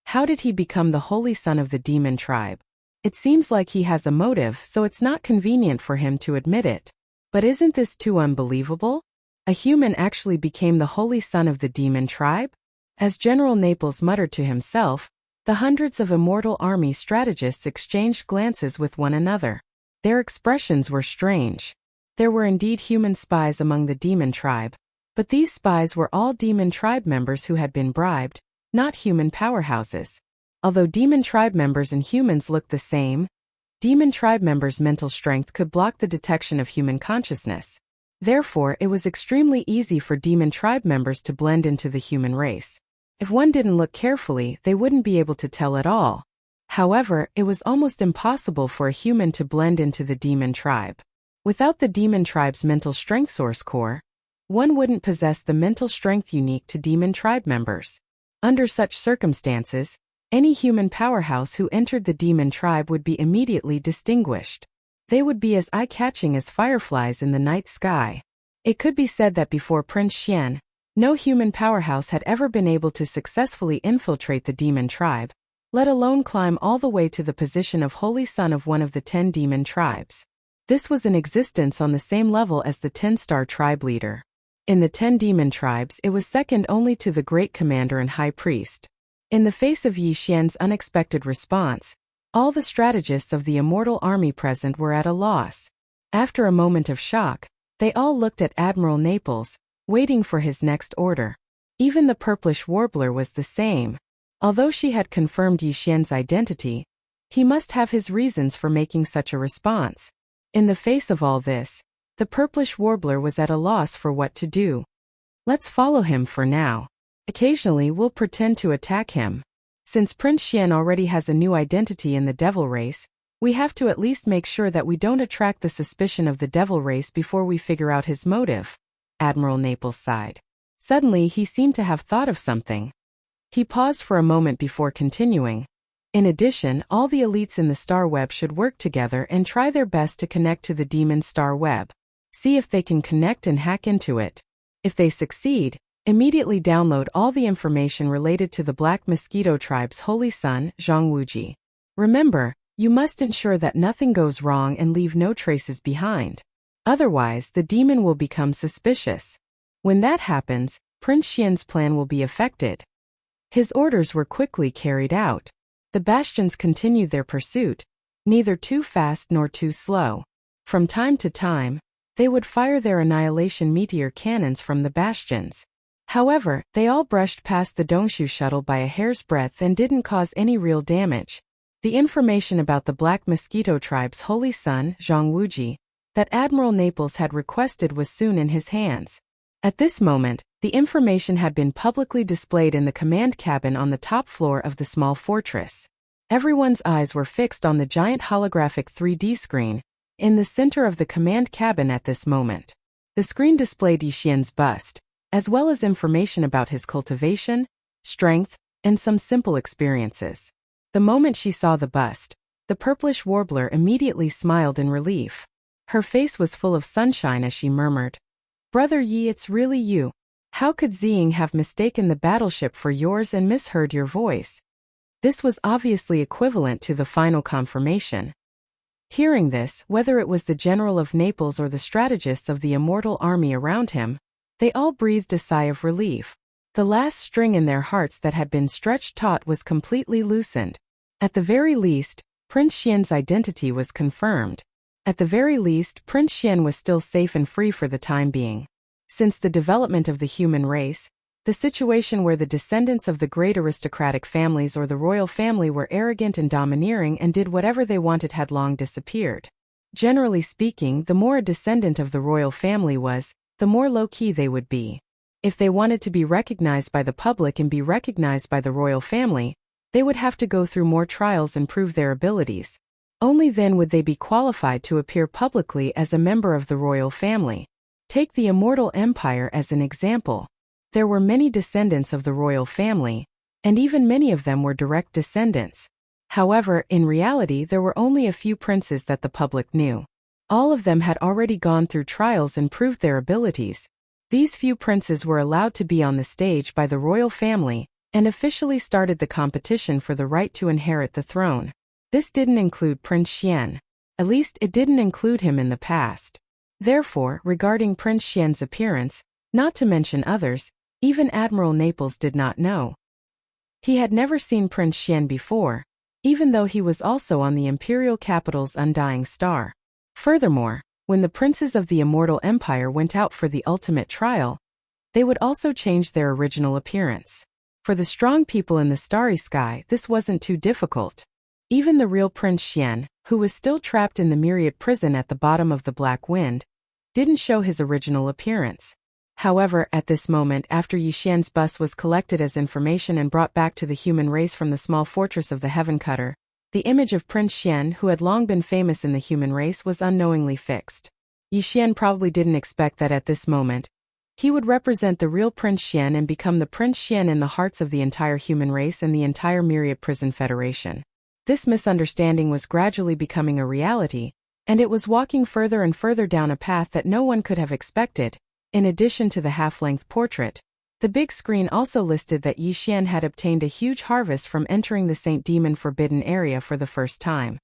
how did he become the holy son of the demon tribe? It seems like he has a motive, so it's not convenient for him to admit it. But isn't this too unbelievable? A human actually became the holy son of the demon tribe? As General Naples muttered to himself, the hundreds of immortal army strategists exchanged glances with one another. Their expressions were strange. There were indeed human spies among the demon tribe, but these spies were all demon tribe members who had been bribed, not human powerhouses. Although demon tribe members and humans looked the same, demon tribe members' mental strength could block the detection of human consciousness. Therefore, it was extremely easy for demon tribe members to blend into the human race. If one didn't look carefully, they wouldn't be able to tell at all. However, it was almost impossible for a human to blend into the demon tribe. Without the demon tribe's mental strength source core, one wouldn't possess the mental strength unique to demon tribe members. Under such circumstances, any human powerhouse who entered the demon tribe would be immediately distinguished. They would be as eye-catching as fireflies in the night sky. It could be said that before Prince Xian, no human powerhouse had ever been able to successfully infiltrate the demon tribe, let alone climb all the way to the position of holy son of one of the 10 demon tribes. This was in existence on the same level as the 10-star tribe leader. In the 10 demon tribes, it was second only to the great commander and high priest. In the face of Yi Xian's unexpected response, all the strategists of the immortal army present were at a loss. After a moment of shock, they all looked at Admiral Naples, waiting for his next order. Even the purplish warbler was the same. Although she had confirmed Yi Xian's identity, he must have his reasons for making such a response. In the face of all this, the purplish warbler was at a loss for what to do. Let's follow him for now. Occasionally we'll pretend to attack him. Since Prince Xian already has a new identity in the devil race, we have to at least make sure that we don't attract the suspicion of the devil race before we figure out his motive. Admiral Naples sighed. Suddenly he seemed to have thought of something. He paused for a moment before continuing. In addition, all the elites in the star web should work together and try their best to connect to the demon star web. See if they can connect and hack into it. If they succeed, immediately download all the information related to the Black Mosquito Tribe's holy son, Zhang Wuji. Remember, you must ensure that nothing goes wrong and leave no traces behind. Otherwise, the demon will become suspicious. When that happens, Prince Xian's plan will be affected. His orders were quickly carried out. The bastions continued their pursuit, neither too fast nor too slow. From time to time, they would fire their annihilation meteor cannons from the bastions. However, they all brushed past the Dongshu shuttle by a hair's breadth and didn't cause any real damage. The information about the Black Mosquito Tribe's holy son, Zhang Wuji, that Admiral Naples had requested was soon in his hands. At this moment, the information had been publicly displayed in the command cabin on the top floor of the small fortress. Everyone's eyes were fixed on the giant holographic 3D screen in the center of the command cabin at this moment. The screen displayed Yi Xian's bust, as well as information about his cultivation, strength, and some simple experiences. The moment she saw the bust, the purplish warbler immediately smiled in relief. Her face was full of sunshine as she murmured, "Brother Yi, it's really you. How could Ziying have mistaken the battleship for yours and misheard your voice?" This was obviously equivalent to the final confirmation. Hearing this, whether it was the general of Naples or the strategists of the immortal army around him, they all breathed a sigh of relief. The last string in their hearts that had been stretched taut was completely loosened. At the very least, Prince Xian's identity was confirmed. At the very least, Prince Xian was still safe and free for the time being. Since the development of the human race, the situation where the descendants of the great aristocratic families or the royal family were arrogant and domineering and did whatever they wanted had long disappeared. Generally speaking, the more a descendant of the royal family was, the more low-key they would be. If they wanted to be recognized by the public and be recognized by the royal family, they would have to go through more trials and prove their abilities. Only then would they be qualified to appear publicly as a member of the royal family. Take the Immortal Empire as an example. There were many descendants of the royal family, and even many of them were direct descendants. However, in reality there were only a few princes that the public knew. All of them had already gone through trials and proved their abilities. These few princes were allowed to be on the stage by the royal family, and officially started the competition for the right to inherit the throne. This didn't include Prince Xian. At least it didn't include him in the past. Therefore, regarding Prince Xian's appearance, not to mention others, even Admiral Naples did not know. He had never seen Prince Xian before, even though he was also on the imperial capital's undying star. Furthermore, when the princes of the Immortal Empire went out for the ultimate trial, they would also change their original appearance. For the strong people in the starry sky, this wasn't too difficult. Even the real Prince Xian, who was still trapped in the myriad prison at the bottom of the Black Wind, didn't show his original appearance. However, at this moment, after Yi Xian's bust was collected as information and brought back to the human race from the small fortress of the Heaven Cutter, the image of Prince Xian, who had long been famous in the human race, was unknowingly fixed. Yi Xian probably didn't expect that at this moment, he would represent the real Prince Xian and become the Prince Xian in the hearts of the entire human race and the entire Myriad Prison Federation. This misunderstanding was gradually becoming a reality, and it was walking further and further down a path that no one could have expected. In addition to the half-length portrait, the big screen also listed that Yi Xian had obtained a huge harvest from entering the Saint Demon Forbidden Area for the first time.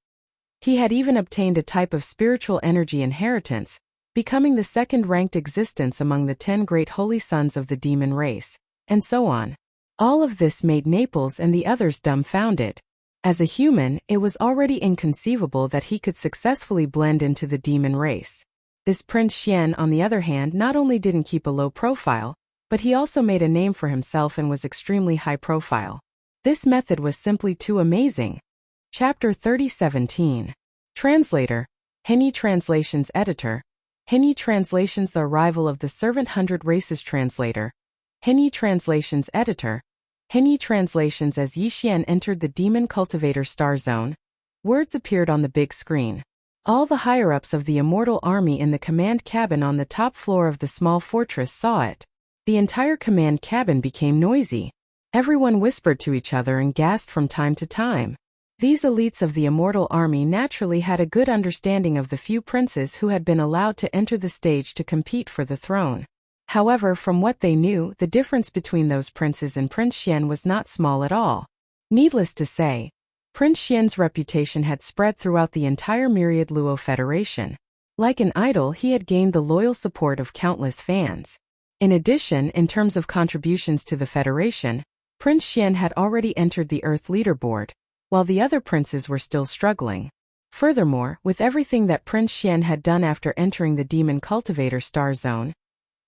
He had even obtained a type of spiritual energy inheritance, becoming the second-ranked existence among the 10 great holy sons of the demon race, and so on. All of this made Naples and the others dumbfounded. As a human, it was already inconceivable that he could successfully blend into the demon race. This Prince Xian, on the other hand, not only didn't keep a low profile, but he also made a name for himself and was extremely high profile. This method was simply too amazing. Chapter 30:17. Translator, Henny Translations Editor, Henny Translations The Arrival of the Servant 100 Races Translator, Henny Translations Editor, Henny Translations. As Yi Xian entered the Demon Cultivator Star Zone, words appeared on the big screen. All the higher-ups of the Immortal Army in the command cabin on the top floor of the small fortress saw it. The entire command cabin became noisy. Everyone whispered to each other and gasped from time to time. These elites of the Immortal Army naturally had a good understanding of the few princes who had been allowed to enter the stage to compete for the throne. However, from what they knew, the difference between those princes and Prince Xian was not small at all. Needless to say, Prince Xian's reputation had spread throughout the entire Myriad Luo Federation. Like an idol, he had gained the loyal support of countless fans. In addition, in terms of contributions to the Federation, Prince Xian had already entered the Earth leaderboard, while the other princes were still struggling. Furthermore, with everything that Prince Xian had done after entering the Demon Cultivator Star Zone,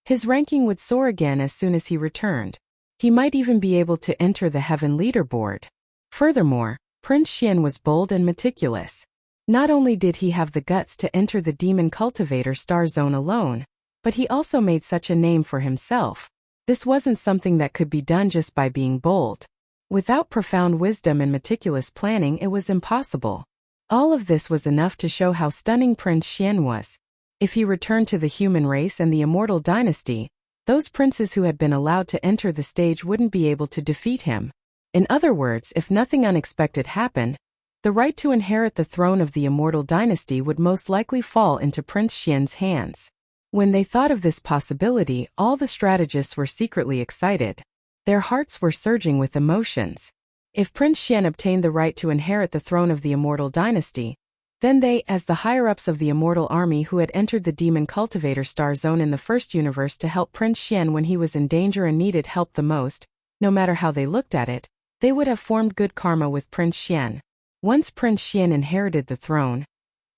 his ranking would soar again as soon as he returned. He might even be able to enter the Heaven leaderboard. Furthermore, Prince Xian was bold and meticulous. Not only did he have the guts to enter the Demon Cultivator Star Zone alone, but he also made such a name for himself. This wasn't something that could be done just by being bold. Without profound wisdom and meticulous planning, it was impossible. All of this was enough to show how stunning Prince Xian was. If he returned to the human race and the Immortal Dynasty, those princes who had been allowed to enter the stage wouldn't be able to defeat him. In other words, if nothing unexpected happened, the right to inherit the throne of the Immortal Dynasty would most likely fall into Prince Xian's hands. When they thought of this possibility, all the strategists were secretly excited. Their hearts were surging with emotions. If Prince Xian obtained the right to inherit the throne of the Immortal Dynasty, then they, as the higher-ups of the Immortal Army who had entered the Demon Cultivator Star Zone in the first universe to help Prince Xian when he was in danger and needed help the most, no matter how they looked at it, they would have formed good karma with Prince Xian. Once Prince Xian inherited the throne,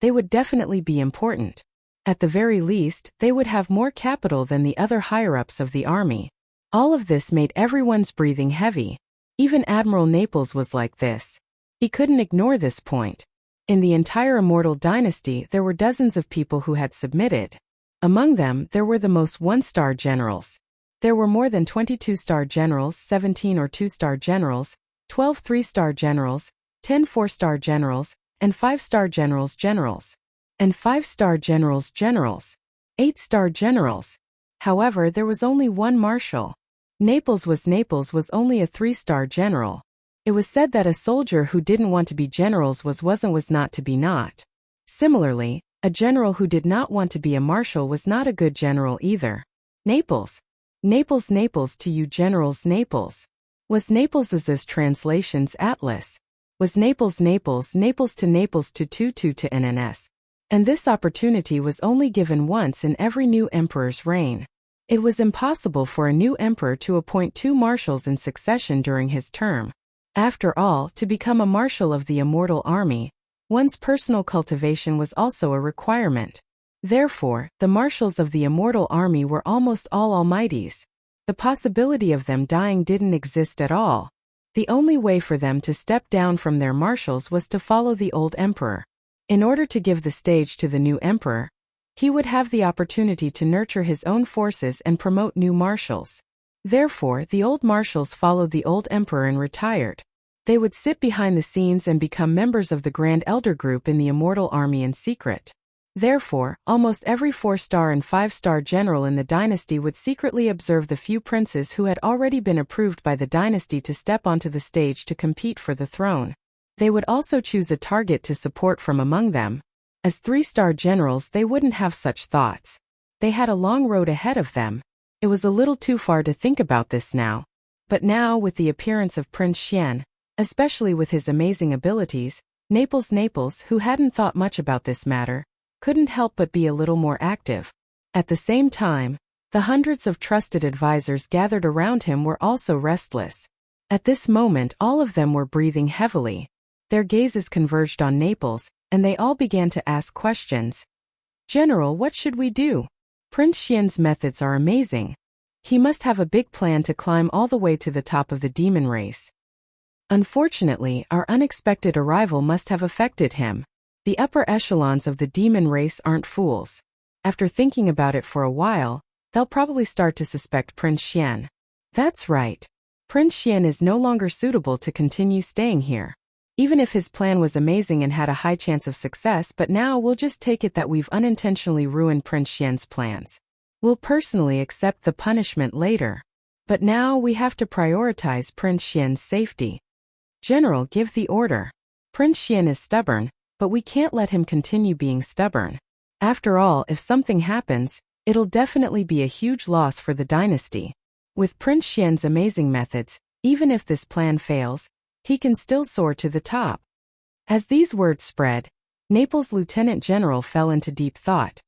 they would definitely be important. At the very least, they would have more capital than the other higher-ups of the army. All of this made everyone's breathing heavy. Even Admiral Naples was like this. He couldn't ignore this point. In the entire Immortal Dynasty, there were dozens of people who had submitted. Among them, there were the most 1-star generals. There were more than 22 star generals, 17 or 2-star generals, 12 3-star generals, 10 4-star generals, and 5-star generals, and 5-star generals, 8-star generals. However, there was only one marshal. Naples was only a 3-star general. It was said that a soldier who didn't want to be generals was not to be not. Similarly, a general who did not want to be a marshal was not a good general either. Naples. Naples, Naples to you generals, Naples. Was Naples's translations Atlas. Was Naples, Naples, Naples to NNS. And this opportunity was only given once in every new emperor's reign. It was impossible for a new emperor to appoint 2 marshals in succession during his term. After all, to become a marshal of the immortal army, one's personal cultivation was also a requirement. Therefore, the marshals of the immortal army were almost all almighties. The possibility of them dying didn't exist at all. The only way for them to step down from their marshals was to follow the old emperor. In order to give the stage to the new emperor, he would have the opportunity to nurture his own forces and promote new marshals. Therefore, the old marshals followed the old emperor and retired. They would sit behind the scenes and become members of the Grand Elder Group in the immortal army in secret. Therefore, almost every 4-star and 5-star general in the dynasty would secretly observe the few princes who had already been approved by the dynasty to step onto the stage to compete for the throne. They would also choose a target to support from among them. As 3-star generals, they wouldn't have such thoughts. They had a long road ahead of them. It was a little too far to think about this now. But now, with the appearance of Prince Xian, especially with his amazing abilities, Naples, who hadn't thought much about this matter, couldn't help but be a little more active. At the same time, the hundreds of trusted advisors gathered around him were also restless. At this moment, all of them were breathing heavily. Their gazes converged on Naples, and they all began to ask questions. General, what should we do? Prince Xian's methods are amazing. He must have a big plan to climb all the way to the top of the demon race. Unfortunately, our unexpected arrival must have affected him. The upper echelons of the demon race aren't fools. After thinking about it for a while, they'll probably start to suspect Prince Xian. That's right. Prince Xian is no longer suitable to continue staying here. Even if his plan was amazing and had a high chance of success, but now we'll just take it that we've unintentionally ruined Prince Xian's plans. We'll personally accept the punishment later. But now we have to prioritize Prince Xian's safety. General, give the order. Prince Xian is stubborn, but we can't let him continue being stubborn. After all, if something happens, it'll definitely be a huge loss for the dynasty. With Prince Xian's amazing methods, even if this plan fails, he can still soar to the top. As these words spread, Naples' lieutenant general fell into deep thought.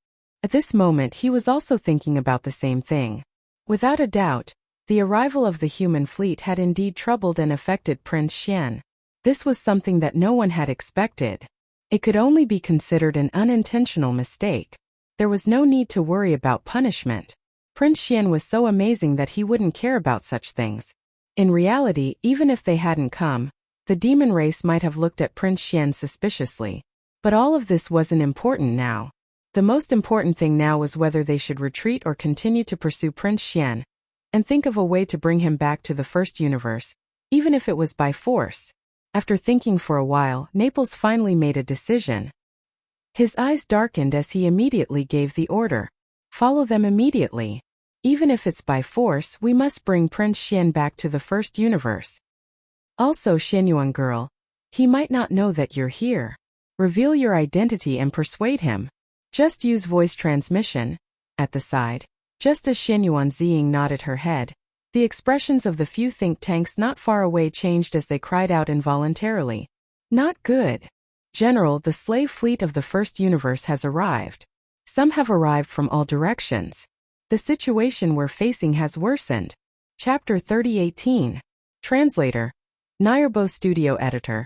At this moment, he was also thinking about the same thing. Without a doubt, the arrival of the human fleet had indeed troubled and affected Prince Xian. This was something that no one had expected. It could only be considered an unintentional mistake. There was no need to worry about punishment. Prince Xian was so amazing that he wouldn't care about such things. In reality, even if they hadn't come, the demon race might have looked at Prince Xian suspiciously. But all of this wasn't important now. The most important thing now was whether they should retreat or continue to pursue Prince Xian, and think of a way to bring him back to the first universe, even if it was by force. After thinking for a while, Naples finally made a decision. His eyes darkened as he immediately gave the order. Follow them immediately. Even if it's by force, we must bring Prince Xian back to the first universe. Also, Xianyuan girl, he might not know that you're here. Reveal your identity and persuade him. Just use voice transmission. At the side, just as Xianyuan Ziying nodded her head, the expressions of the few think tanks not far away changed as they cried out involuntarily. Not good. General, the slave fleet of the first universe has arrived. Some have arrived from all directions. The situation we're facing has worsened. Chapter 3018. Translator. Nayarbo Studio Editor.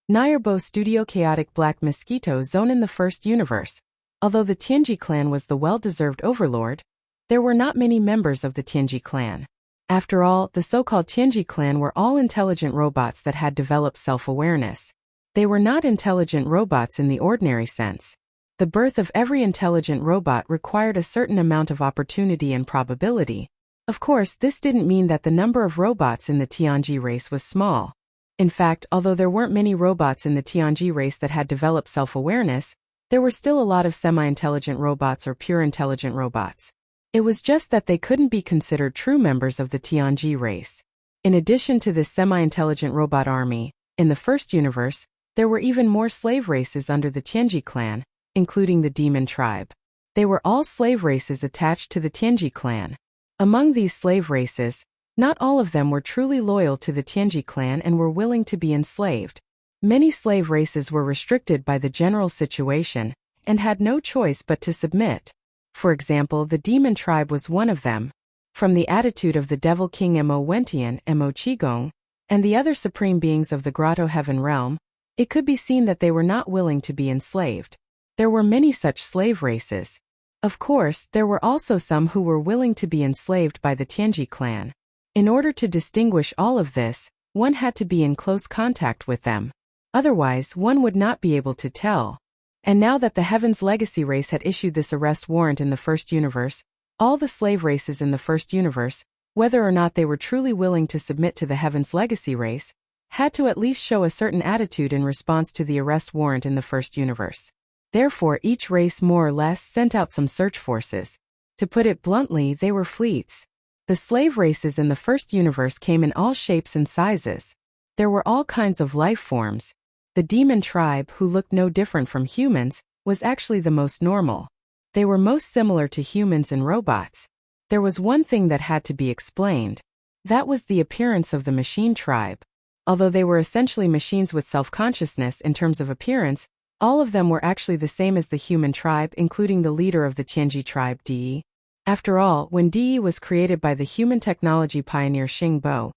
Nayarbo Studio Chaotic Black Mosquito Zone in the first universe. Although the Tianji clan was the well-deserved overlord, there were not many members of the Tianji clan. After all, the so-called Tianji clan were all intelligent robots that had developed self-awareness. They were not intelligent robots in the ordinary sense. The birth of every intelligent robot required a certain amount of opportunity and probability. Of course, this didn't mean that the number of robots in the Tianji race was small. In fact, although there weren't many robots in the Tianji race that had developed self-awareness, there were still a lot of semi-intelligent robots or pure intelligent robots. It was just that they couldn't be considered true members of the Tianji race. In addition to this semi-intelligent robot army, in the first universe, there were even more slave races under the Tianji clan, including the demon tribe. They were all slave races attached to the Tianji clan. Among these slave races, not all of them were truly loyal to the Tianji clan and were willing to be enslaved. Many slave races were restricted by the general situation and had no choice but to submit. For example, the demon tribe was one of them. From the attitude of the devil king Mo Wentian, Mo Qigong, and the other supreme beings of the Grotto Heaven realm, it could be seen that they were not willing to be enslaved. There were many such slave races. Of course, there were also some who were willing to be enslaved by the Tianji clan. In order to distinguish all of this, one had to be in close contact with them. Otherwise, one would not be able to tell. And now that the Heaven's Legacy race had issued this arrest warrant in the first universe, all the slave races in the first universe, whether or not they were truly willing to submit to the Heaven's Legacy race, had to at least show a certain attitude in response to the arrest warrant in the first universe. Therefore, each race more or less sent out some search forces. To put it bluntly, they were fleets. The slave races in the first universe came in all shapes and sizes. There were all kinds of life forms. The demon tribe, who looked no different from humans, was actually the most normal. They were most similar to humans and robots. There was one thing that had to be explained. That was the appearance of the machine tribe. Although they were essentially machines with self-consciousness in terms of appearance, all of them were actually the same as the human tribe, including the leader of the Tianji tribe, De. After all, when De was created by the human technology pioneer Xing Bo,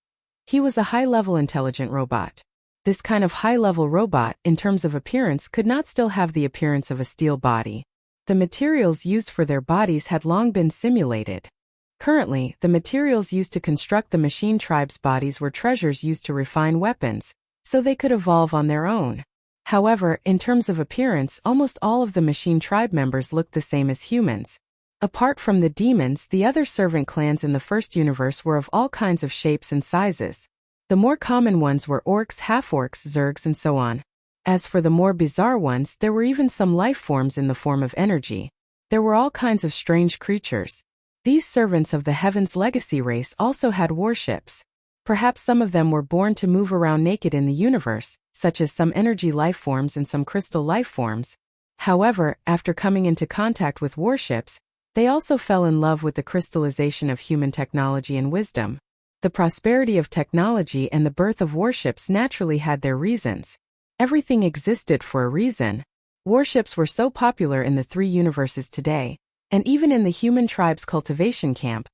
he was a high-level intelligent robot. This kind of high-level robot, in terms of appearance, could not still have the appearance of a steel body. The materials used for their bodies had long been simulated. Currently, the materials used to construct the machine tribe's bodies were treasures used to refine weapons, so they could evolve on their own. However, in terms of appearance, almost all of the machine tribe members looked the same as humans. Apart from the demons, the other servant clans in the first universe were of all kinds of shapes and sizes. The more common ones were orcs, half-orcs, zergs, and so on. As for the more bizarre ones, there were even some life forms in the form of energy. There were all kinds of strange creatures. These servants of the Heaven's Legacy race also had warships. Perhaps some of them were born to move around naked in the universe, such as some energy life forms and some crystal life forms. However, after coming into contact with warships, they also fell in love with the crystallization of human technology and wisdom. The prosperity of technology and the birth of warships naturally had their reasons. Everything existed for a reason. Warships were so popular in the three universes today, and even in the human tribe's cultivation camp,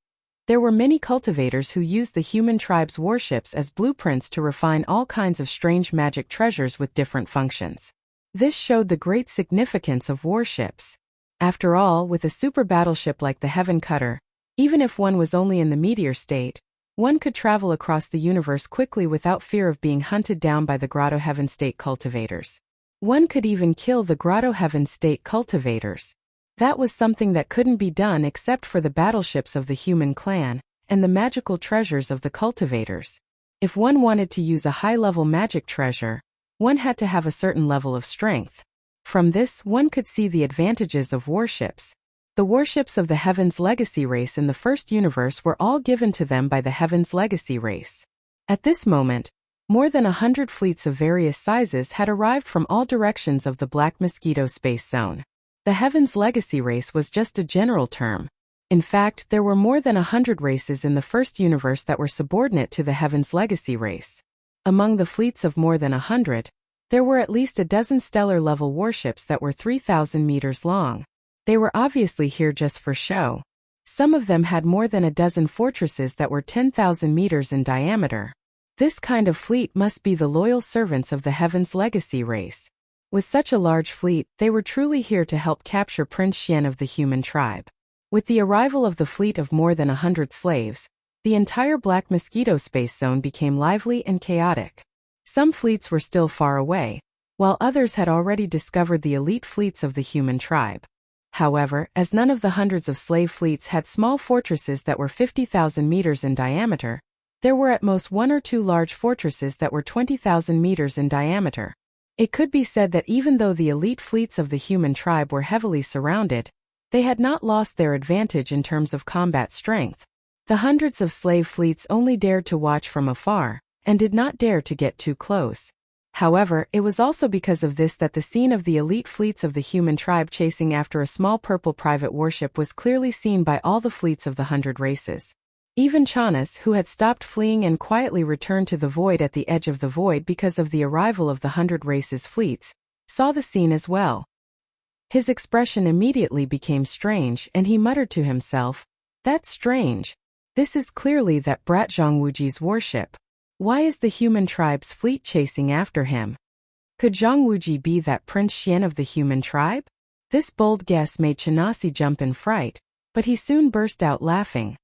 there were many cultivators who used the human tribe's warships as blueprints to refine all kinds of strange magic treasures with different functions. This showed the great significance of warships. After all, with a super battleship like the Heaven Cutter, even if one was only in the meteor state, one could travel across the universe quickly without fear of being hunted down by the Grotto Heaven State cultivators. One could even kill the Grotto Heaven State cultivators. That was something that couldn't be done except for the battleships of the human clan and the magical treasures of the cultivators. If one wanted to use a high-level magic treasure, one had to have a certain level of strength. From this, one could see the advantages of warships. The warships of the Heaven's Legacy race in the first universe were all given to them by the Heaven's Legacy race. At this moment, more than 100 fleets of various sizes had arrived from all directions of the Black Mosquito space zone. The Heaven's Legacy race was just a general term. In fact, there were more than 100 races in the first universe that were subordinate to the Heaven's Legacy race. Among the fleets of more than 100, there were at least a dozen stellar-level warships that were 3,000 meters long. They were obviously here just for show. Some of them had more than a dozen fortresses that were 10,000 meters in diameter. This kind of fleet must be the loyal servants of the Heaven's Legacy race. With such a large fleet, they were truly here to help capture Prince Xian of the human tribe. With the arrival of the fleet of more than 100 slaves, the entire Black Mosquito space zone became lively and chaotic. Some fleets were still far away, while others had already discovered the elite fleets of the human tribe. However, as none of the hundreds of slave fleets had small fortresses that were 50,000 meters in diameter, there were at most one or two large fortresses that were 20,000 meters in diameter. It could be said that even though the elite fleets of the human tribe were heavily surrounded, they had not lost their advantage in terms of combat strength. The hundreds of slave fleets only dared to watch from afar, and did not dare to get too close. However, it was also because of this that the scene of the elite fleets of the human tribe chasing after a small purple private warship was clearly seen by all the fleets of the 100 races. Even Chaunis, who had stopped fleeing and quietly returned to the void at the edge of the void because of the arrival of the 100 races' fleets, saw the scene as well. His expression immediately became strange, and he muttered to himself, "That's strange. This is clearly that brat Zhang warship. Why is the human tribe's fleet chasing after him? Could Zhang Wuji be that Prince Xian of the human tribe?" This bold guess made Chanasi jump in fright, but he soon burst out laughing.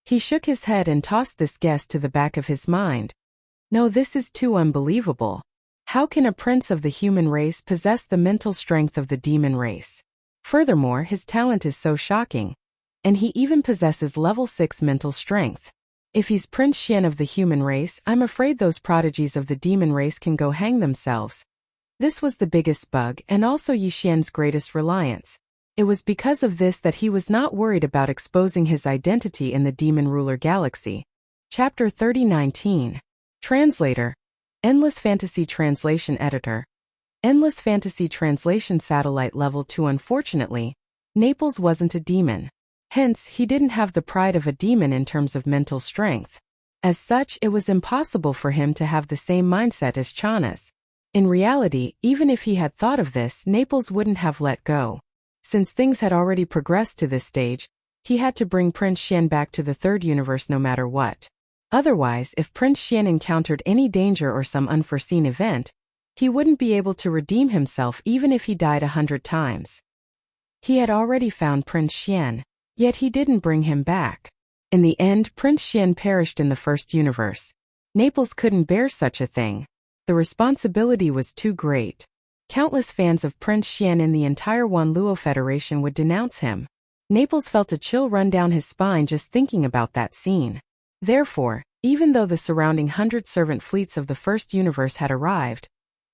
He shook his head and tossed this guess to the back of his mind. No, this is too unbelievable. How can a prince of the human race possess the mental strength of the demon race? Furthermore, his talent is so shocking. And he even possesses level 6 mental strength. If he's Prince Xian of the human race, I'm afraid those prodigies of the demon race can go hang themselves. This was the biggest bug and also Yi Xian's greatest reliance. It was because of this that he was not worried about exposing his identity in the Demon Ruler Galaxy. Chapter 3019. Translator. Endless Fantasy Translation Editor. Endless Fantasy Translation Satellite Level 2. Unfortunately, Naples wasn't a demon. Hence, he didn't have the pride of a demon in terms of mental strength. As such, it was impossible for him to have the same mindset as Chaunis. In reality, even if he had thought of this, Naples wouldn't have let go. Since things had already progressed to this stage, he had to bring Prince Xian back to the third universe no matter what. Otherwise, if Prince Xian encountered any danger or some unforeseen event, he wouldn't be able to redeem himself even if he died 100 times. He had already found Prince Xian, yet he didn't bring him back. In the end, Prince Xian perished in the first universe. Naples couldn't bear such a thing. The responsibility was too great. Countless fans of Prince Xian in the entire Wanluo Federation would denounce him. Naples felt a chill run down his spine just thinking about that scene. Therefore, even though the surrounding 100 servant fleets of the first universe had arrived,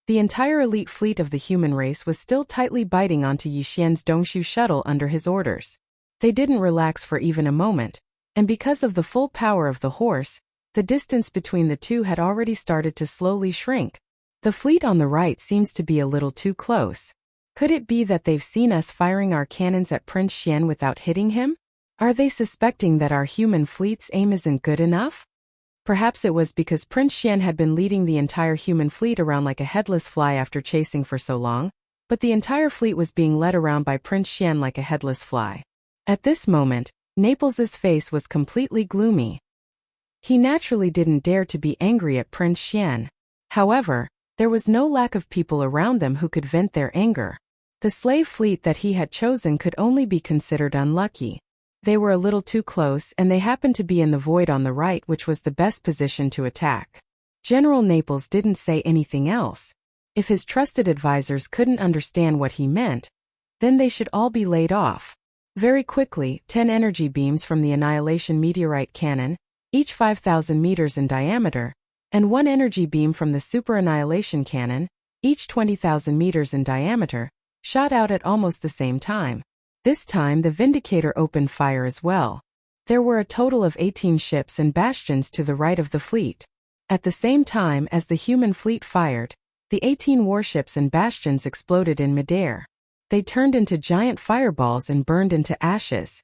the entire elite fleet of the human race was still tightly biting onto Yi Xian's Dongshu shuttle under his orders. They didn't relax for even a moment, and because of the full power of the horse, the distance between the two had already started to slowly shrink. The fleet on the right seems to be a little too close. Could it be that they've seen us firing our cannons at Prince Xian without hitting him? Are they suspecting that our human fleet's aim isn't good enough? Perhaps it was because Prince Xian had been leading the entire human fleet around like a headless fly after chasing for so long, but the entire fleet was being led around by Prince Xian like a headless fly. At this moment, Naples's face was completely gloomy. He naturally didn't dare to be angry at Prince Xian. However, there was no lack of people around them who could vent their anger. The slave fleet that he had chosen could only be considered unlucky. They were a little too close and they happened to be in the void on the right, which was the best position to attack. General Naples didn't say anything else. If his trusted advisors couldn't understand what he meant, then they should all be laid off. Very quickly, 10 energy beams from the Annihilation Meteorite Cannon, each 5,000 meters in diameter, and 1 energy beam from the Super Annihilation Cannon, each 20,000 meters in diameter, shot out at almost the same time. This time the Vindicator opened fire as well. There were a total of 18 ships and bastions to the right of the fleet. At the same time as the human fleet fired, the 18 warships and bastions exploded in midair. They turned into giant fireballs and burned into ashes.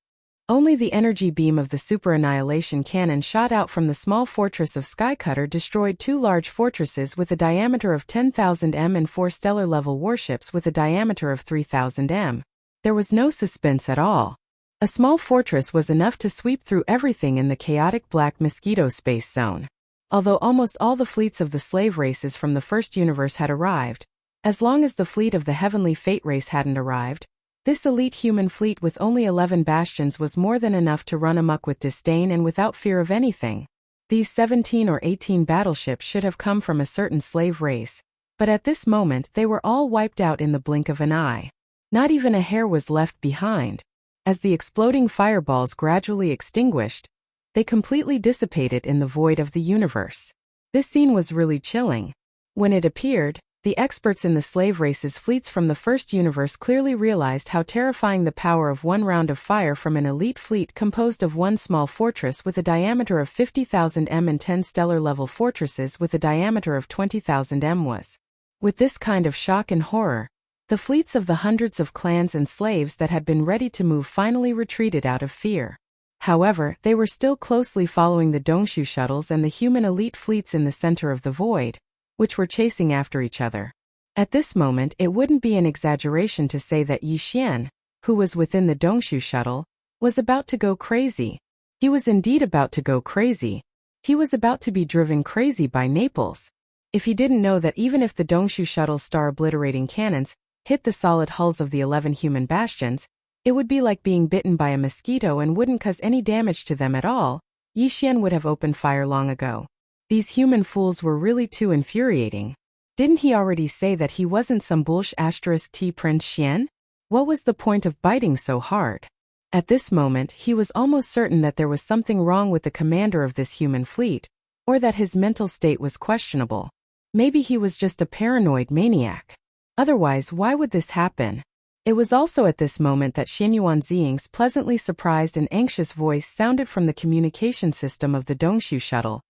Only the energy beam of the Super Annihilation Cannon shot out from the small fortress of Skycutter destroyed 2 large fortresses with a diameter of 10,000 m and 4 stellar-level warships with a diameter of 3,000 m. There was no suspense at all. A small fortress was enough to sweep through everything in the chaotic black mosquito space zone. Although almost all the fleets of the slave races from the first universe had arrived, as long as the fleet of the heavenly fate race hadn't arrived, this elite human fleet with only 11 bastions was more than enough to run amok with disdain and without fear of anything. These 17 or 18 battleships should have come from a certain slave race, but at this moment they were all wiped out in the blink of an eye. Not even a hair was left behind. As the exploding fireballs gradually extinguished, they completely dissipated in the void of the universe. This scene was really chilling. When it appeared, The experts in the slave race's fleets from the first universe clearly realized how terrifying the power of one round of fire from an elite fleet composed of one small fortress with a diameter of 50,000 m and 10 stellar-level fortresses with a diameter of 20,000 m was. With this kind of shock and horror, the fleets of the hundreds of clans and slaves that had been ready to move finally retreated out of fear. However, they were still closely following the Dongshu shuttles and the human elite fleets in the center of the void, which were chasing after each other. At this moment, it wouldn't be an exaggeration to say that Yi Xian, who was within the Dongshu shuttle, was about to go crazy. He was indeed about to go crazy. He was about to be driven crazy by Naples. If he didn't know that even if the Dongshu shuttle's star-obliterating cannons hit the solid hulls of the 11 human bastions, it would be like being bitten by a mosquito and wouldn't cause any damage to them at all, Yi Xian would have opened fire long ago. These human fools were really too infuriating. Didn't he already say that he wasn't some bullsh** T Prince Xian? What was the point of biting so hard? At this moment, he was almost certain that there was something wrong with the commander of this human fleet, or that his mental state was questionable. Maybe he was just a paranoid maniac. Otherwise, why would this happen? It was also at this moment that Xianyuan Ziying's pleasantly surprised and anxious voice sounded from the communication system of the Dongshu shuttle,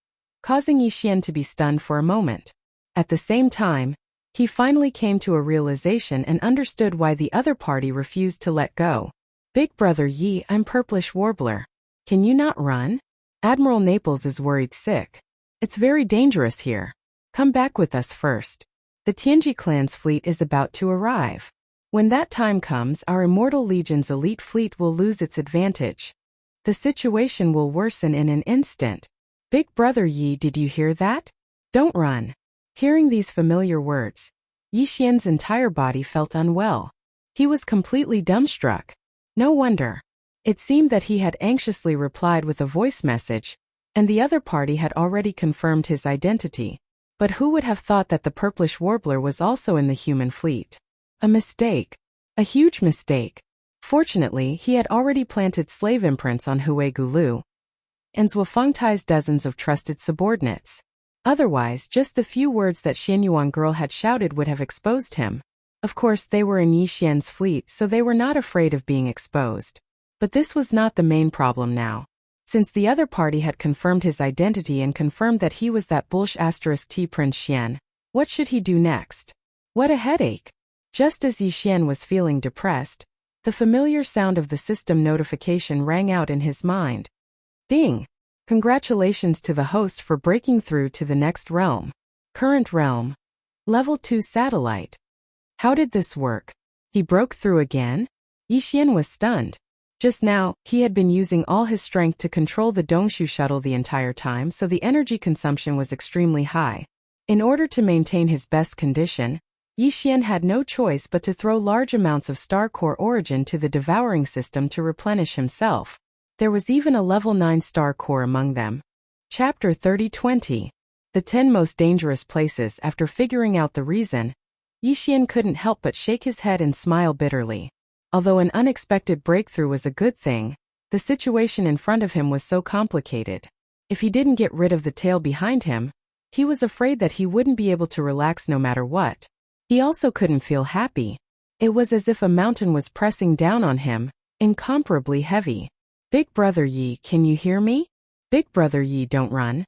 causing Yi Xian to be stunned for a moment. At the same time, he finally came to a realization and understood why the other party refused to let go. Big brother Yi, I'm Purplish Warbler. Can you not run? Admiral Naples is worried sick. It's very dangerous here. Come back with us first. The Tianji clan's fleet is about to arrive. When that time comes, our Immortal Legion's elite fleet will lose its advantage. The situation will worsen in an instant. Big brother Yi, did you hear that? Don't run. Hearing these familiar words, Yi Xian's entire body felt unwell. He was completely dumbstruck. No wonder. It seemed that he had anxiously replied with a voice message, and the other party had already confirmed his identity. But who would have thought that the Purplish Warbler was also in the human fleet? A mistake. A huge mistake. Fortunately, he had already planted slave imprints on Hui Gulu and Zhuofengtai's dozens of trusted subordinates. Otherwise, just the few words that Xianyuan girl had shouted would have exposed him. Of course, they were in Yi Xian's fleet, so they were not afraid of being exposed. But this was not the main problem now. Since the other party had confirmed his identity and confirmed that he was that bullsh** T Prince Xian, what should he do next? What a headache! Just as Yi Xian was feeling depressed, the familiar sound of the system notification rang out in his mind. Ding! Congratulations to the host for breaking through to the next realm. Current realm. Level 2 satellite. How did this work? He broke through again? Yi Xian was stunned. Just now, he had been using all his strength to control the Dongshu shuttle the entire time, so the energy consumption was extremely high. In order to maintain his best condition, Yi Xian had no choice but to throw large amounts of Star Core Origin to the Devouring system to replenish himself. There was even a level 9 Star Core among them. Chapter 30-20. The 10 most dangerous places. After figuring out the reason, Yi Xian couldn't help but shake his head and smile bitterly. Although an unexpected breakthrough was a good thing, the situation in front of him was so complicated. If he didn't get rid of the tail behind him, he was afraid that he wouldn't be able to relax no matter what. He also couldn't feel happy. It was as if a mountain was pressing down on him, incomparably heavy. Big brother Yi, can you hear me? Big brother Yi, don't run.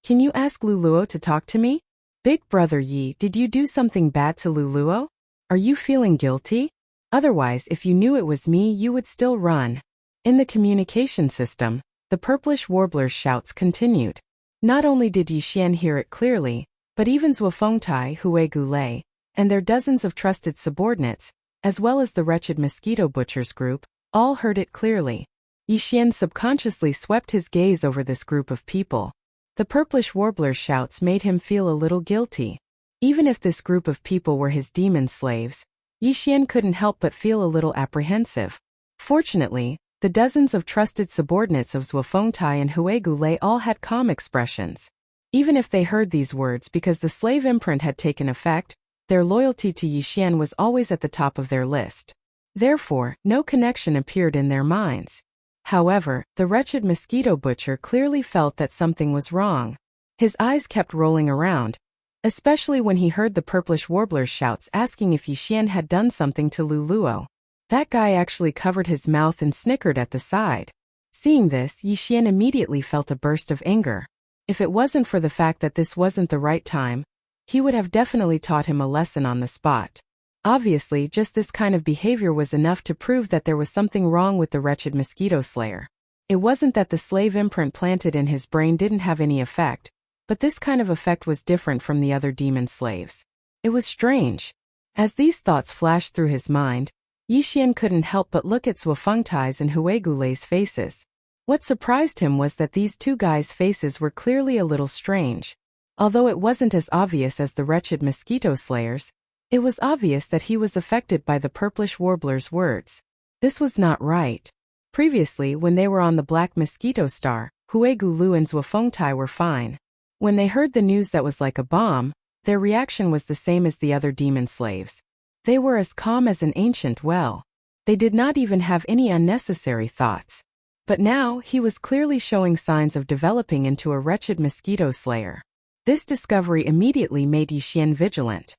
Can you ask Luluo to talk to me? Big brother Yi, did you do something bad to Luluo? Are you feeling guilty? Otherwise, if you knew it was me, you would still run. In the communication system, the Purplish Warbler's shouts continued. Not only did Yi Xian hear it clearly, but even Zhuofengtai, Hui Gulei, and their dozens of trusted subordinates, as well as the wretched Mosquito Butchers group, all heard it clearly. Yi Xian subconsciously swept his gaze over this group of people. The Purplish Warbler's shouts made him feel a little guilty. Even if this group of people were his demon slaves, Yi Xian couldn't help but feel a little apprehensive. Fortunately, the dozens of trusted subordinates of Zhuofengtai and Hui Gulei all had calm expressions. Even if they heard these words because the slave imprint had taken effect, their loyalty to Yi Xian was always at the top of their list. Therefore, no connection appeared in their minds. However, the wretched Mosquito Butcher clearly felt that something was wrong. His eyes kept rolling around, especially when he heard the purplish warbler's shouts asking if Yixian had done something to Luluo. That guy actually covered his mouth and snickered at the side. Seeing this, Yixian immediately felt a burst of anger. If it wasn't for the fact that this wasn't the right time, he would have definitely taught him a lesson on the spot. Obviously, just this kind of behavior was enough to prove that there was something wrong with the wretched mosquito slayer. It wasn't that the slave imprint planted in his brain didn't have any effect, but this kind of effect was different from the other demon slaves. It was strange. As these thoughts flashed through his mind, Yixian couldn't help but look at Zhuofengtai's and Huigulei's faces. What surprised him was that these two guys' faces were clearly a little strange. Although it wasn't as obvious as the wretched mosquito slayers, it was obvious that he was affected by the purplish warbler's words. This was not right. Previously, when they were on the Black Mosquito Star, Huigulu and Zhuofengtai were fine. When they heard the news that was like a bomb, their reaction was the same as the other demon slaves. They were as calm as an ancient well. They did not even have any unnecessary thoughts. But now, he was clearly showing signs of developing into a wretched mosquito slayer. This discovery immediately made Yixian vigilant.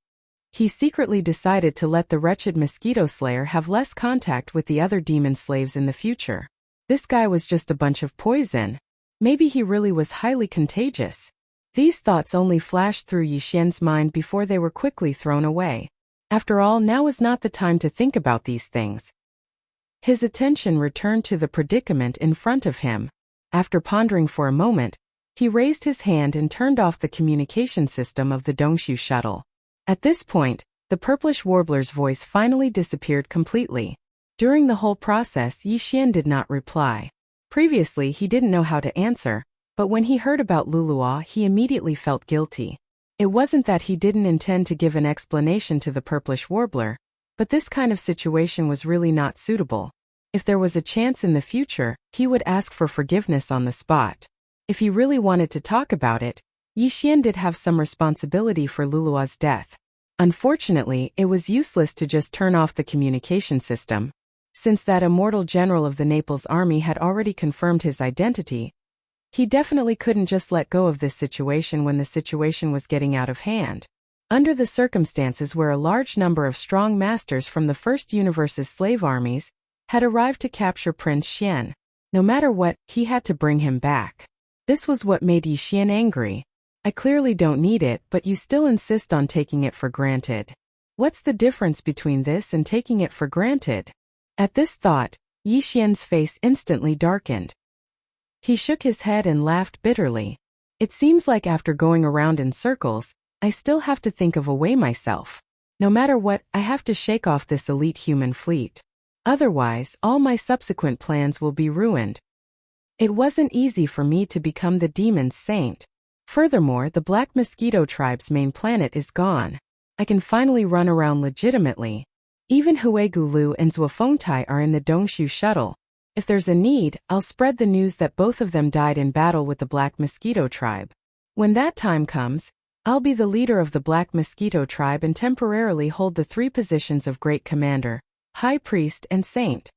He secretly decided to let the wretched mosquito slayer have less contact with the other demon slaves in the future. This guy was just a bunch of poison. Maybe he really was highly contagious. These thoughts only flashed through Yixian's mind before they were quickly thrown away. After all, now was not the time to think about these things. His attention returned to the predicament in front of him. After pondering for a moment, he raised his hand and turned off the communication system of the Dongshu shuttle. At this point, the purplish warbler's voice finally disappeared completely. During the whole process, Yixian did not reply. Previously, he didn't know how to answer, but when he heard about Luluo, he immediately felt guilty. It wasn't that he didn't intend to give an explanation to the purplish warbler, but this kind of situation was really not suitable. If there was a chance in the future, he would ask for forgiveness on the spot. If he really wanted to talk about it, Yixian did have some responsibility for Luluo's death. Unfortunately, it was useless to just turn off the communication system. Since that immortal general of the Naples army had already confirmed his identity, he definitely couldn't just let go of this situation when the situation was getting out of hand. Under the circumstances where a large number of strong masters from the First Universe's slave armies had arrived to capture Prince Xian, no matter what, he had to bring him back. This was what made Yixian angry. I clearly don't need it, but you still insist on taking it for granted. What's the difference between this and taking it for granted? At this thought, Yixian's face instantly darkened. He shook his head and laughed bitterly. It seems like after going around in circles, I still have to think of a way myself. No matter what, I have to shake off this elite human fleet. Otherwise, all my subsequent plans will be ruined. It wasn't easy for me to become the demon's saint. Furthermore, the Black Mosquito tribe's main planet is gone. I can finally run around legitimately. Even Huigulu and Zhuofengtai are in the Dongshu shuttle. If there's a need, I'll spread the news that both of them died in battle with the Black Mosquito tribe. When that time comes, I'll be the leader of the Black Mosquito tribe and temporarily hold the three positions of Great Commander, High Priest and Saint.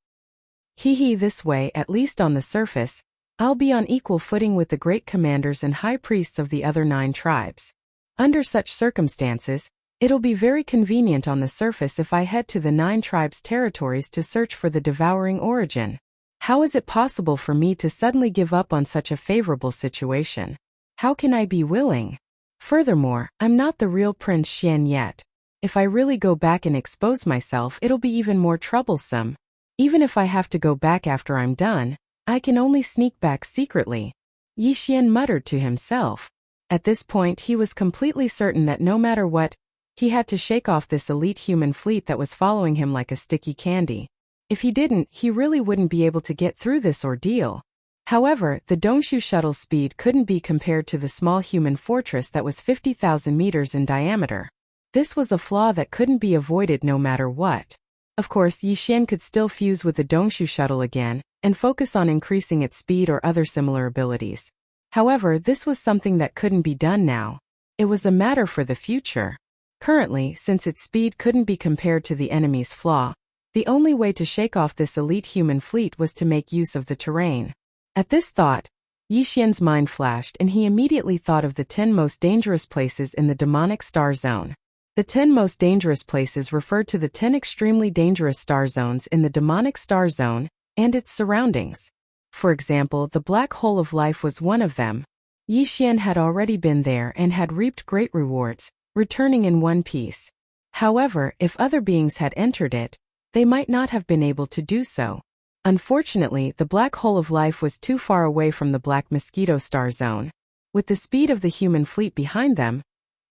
This way, at least on the surface, I'll be on equal footing with the great commanders and high priests of the other 9 tribes. Under such circumstances, it'll be very convenient on the surface if I head to the 9 tribes' territories to search for the devouring origin. How is it possible for me to suddenly give up on such a favorable situation? How can I be willing? Furthermore, I'm not the real Prince Xian yet. If I really go back and expose myself, it'll be even more troublesome. Even if I have to go back after I'm done, I can only sneak back secretly. Yixian muttered to himself. At this point, he was completely certain that no matter what, he had to shake off this elite human fleet that was following him like a sticky candy. If he didn't, he really wouldn't be able to get through this ordeal. However, the Dongshu shuttle's speed couldn't be compared to the small human fortress that was 50,000 meters in diameter. This was a flaw that couldn't be avoided no matter what. Of course, Yixian could still fuse with the Dongshu shuttle again, and focus on increasing its speed or other similar abilities. However, this was something that couldn't be done now. It was a matter for the future. Currently, since its speed couldn't be compared to the enemy's flaw, the only way to shake off this elite human fleet was to make use of the terrain. At this thought, Yixian's mind flashed and he immediately thought of the 10 most dangerous places in the demonic star zone. The 10 most dangerous places referred to the 10 extremely dangerous star zones in the demonic star zone and its surroundings. For example, the black hole of life was one of them. Yixian had already been there and had reaped great rewards, returning in one piece. However, if other beings had entered it, they might not have been able to do so. Unfortunately, the black hole of life was too far away from the black mosquito star zone. With the speed of the human fleet behind them,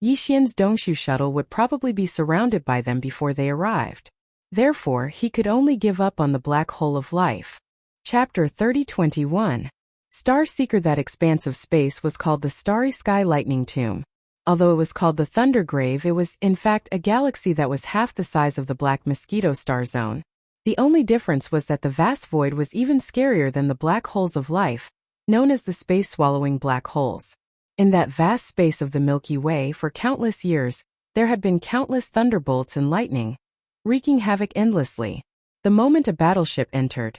Yixian's Dongshu shuttle would probably be surrounded by them before they arrived. Therefore, he could only give up on the black hole of life. Chapter 30:21. Star Seeker. That expanse of space was called the Starry Sky Lightning Tomb. Although it was called the Thunder Grave, it was, in fact, a galaxy that was half the size of the black mosquito star zone. The only difference was that the vast void was even scarier than the black holes of life, known as the space-swallowing black holes. In that vast space of the Milky Way for countless years, there had been countless thunderbolts and lightning, wreaking havoc endlessly. The moment a battleship entered,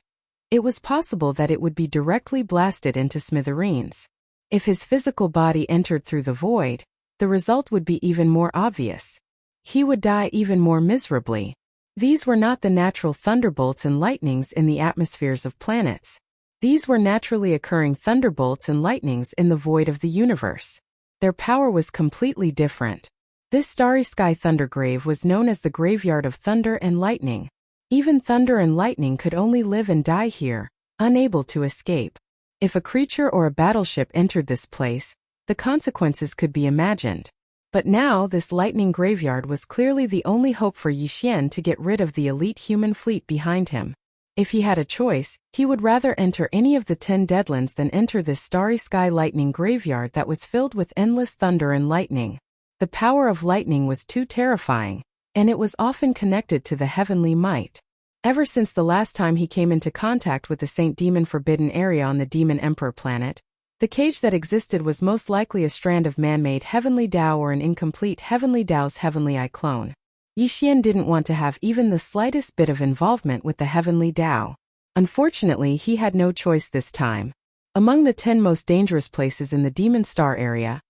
it was possible that it would be directly blasted into smithereens. If his physical body entered through the void, the result would be even more obvious. He would die even more miserably. These were not the natural thunderbolts and lightnings in the atmospheres of planets. These were naturally occurring thunderbolts and lightnings in the void of the universe. Their power was completely different. This starry sky thunder grave was known as the graveyard of thunder and lightning. Even thunder and lightning could only live and die here, unable to escape. If a creature or a battleship entered this place, the consequences could be imagined. But now this lightning graveyard was clearly the only hope for Yixian to get rid of the elite human fleet behind him. If he had a choice, he would rather enter any of the 10 deadlands than enter this starry sky lightning graveyard that was filled with endless thunder and lightning. The power of lightning was too terrifying, and it was often connected to the heavenly might. Ever since the last time he came into contact with the Saint Demon Forbidden Area on the Demon Emperor planet, the cage that existed was most likely a strand of man-made heavenly Tao or an incomplete heavenly Tao's heavenly eye clone. Yixian didn't want to have even the slightest bit of involvement with the heavenly Tao. Unfortunately, he had no choice this time. Among the 10 most dangerous places in the Demon Star area,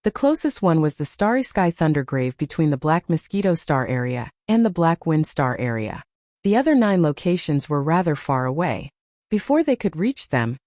the closest one was the Starry Sky Thunder Grave between the Black Mosquito Star area and the Black Wind Star area. The other 9 locations were rather far away. Before they could reach them,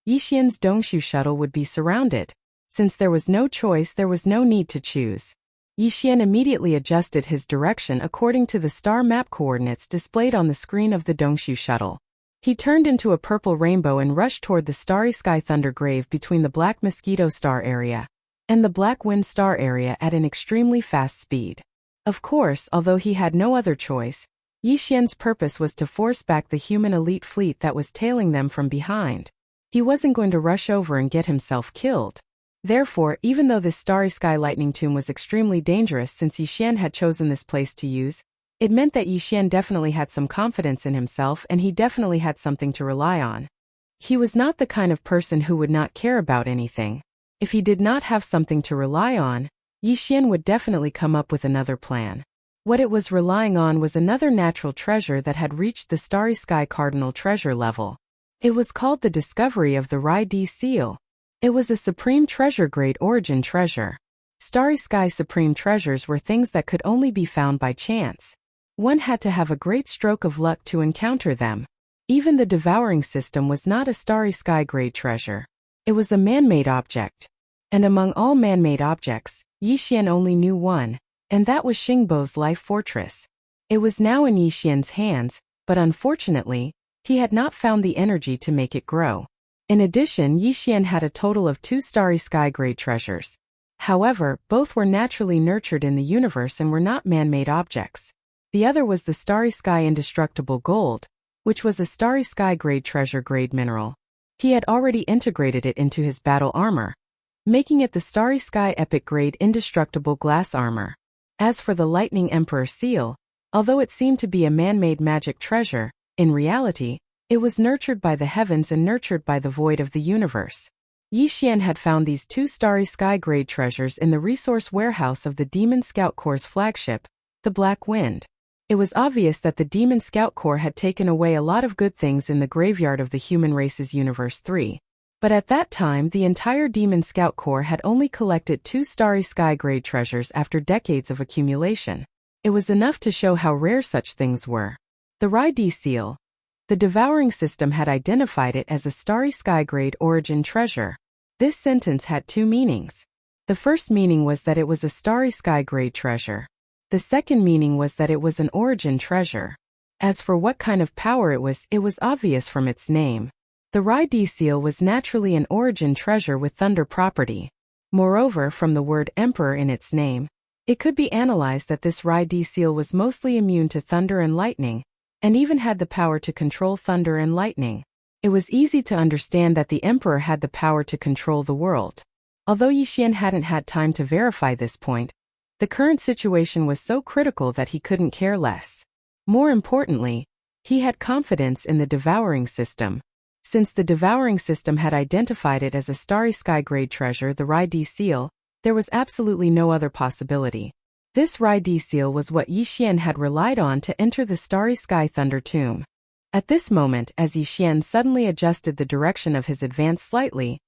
Yixian's Dongshu shuttle would be surrounded. Since there was no choice, there was no need to choose. Yixian immediately adjusted his direction according to the star map coordinates displayed on the screen of the Dongshu shuttle. He turned into a purple rainbow and rushed toward the Starry Sky Thunder Grave between the Black Mosquito Star area and the Black Wind Star area at an extremely fast speed. Of course, although he had no other choice, Yixian's purpose was to force back the human elite fleet that was tailing them from behind. He wasn't going to rush over and get himself killed. Therefore, even though this Starry Sky Lightning Tomb was extremely dangerous since Yixian had chosen this place to use, it meant that Yixian definitely had some confidence in himself and he definitely had something to rely on. He was not the kind of person who would not care about anything. If he did not have something to rely on, Yixian would definitely come up with another plan. What it was relying on was another natural treasure that had reached the Starry Sky Cardinal treasure level. It was called the discovery of the Rai D seal. It was a supreme treasure grade origin treasure. Starry Sky supreme treasures were things that could only be found by chance. One had to have a great stroke of luck to encounter them. Even the Devouring system was not a Starry Sky grade treasure. It was a man-made object. And among all man-made objects, Yixian only knew one, and that was Xingbo's life fortress. It was now in Yixian's hands, but unfortunately, he had not found the energy to make it grow. In addition, Yixian had a total of 2 Starry Sky grade treasures. However, both were naturally nurtured in the universe and were not man-made objects. The other was the Starry Sky Indestructible Gold, which was a Starry Sky grade treasure grade mineral. He had already integrated it into his battle armor, making it the Starry Sky Epic grade Indestructible Glass Armor. As for the Lightning Emperor seal, although it seemed to be a man-made magic treasure, in reality, it was nurtured by the heavens and nurtured by the void of the universe. Yixian had found these 2 Starry Sky grade treasures in the resource warehouse of the Demon Scout Corps' flagship, the Black Wind. It was obvious that the Demon Scout Corps had taken away a lot of good things in the graveyard of the human race's Universe 3. But at that time, the entire Demon Scout Corps had only collected 2 starry sky-grade treasures after decades of accumulation. It was enough to show how rare such things were. The Rai-D seal. The Devouring system had identified it as a starry sky-grade origin treasure. This sentence had 2 meanings. The first meaning was that it was a starry sky-grade treasure. The second meaning was that it was an origin treasure. As for what kind of power it was obvious from its name. The Rai-D seal was naturally an origin treasure with thunder property. Moreover, from the word emperor in its name, it could be analyzed that this Rai-D seal was mostly immune to thunder and lightning, and even had the power to control thunder and lightning. It was easy to understand that the emperor had the power to control the world. Although Yixian hadn't had time to verify this point, the current situation was so critical that he couldn't care less. More importantly, he had confidence in the Devouring system. Since the Devouring system had identified it as a starry sky-grade treasure, the Rai-D seal, there was absolutely no other possibility. This Rai-D seal was what Yixian had relied on to enter the starry sky thunder tomb. At this moment, as Yixian suddenly adjusted the direction of his advance slightly,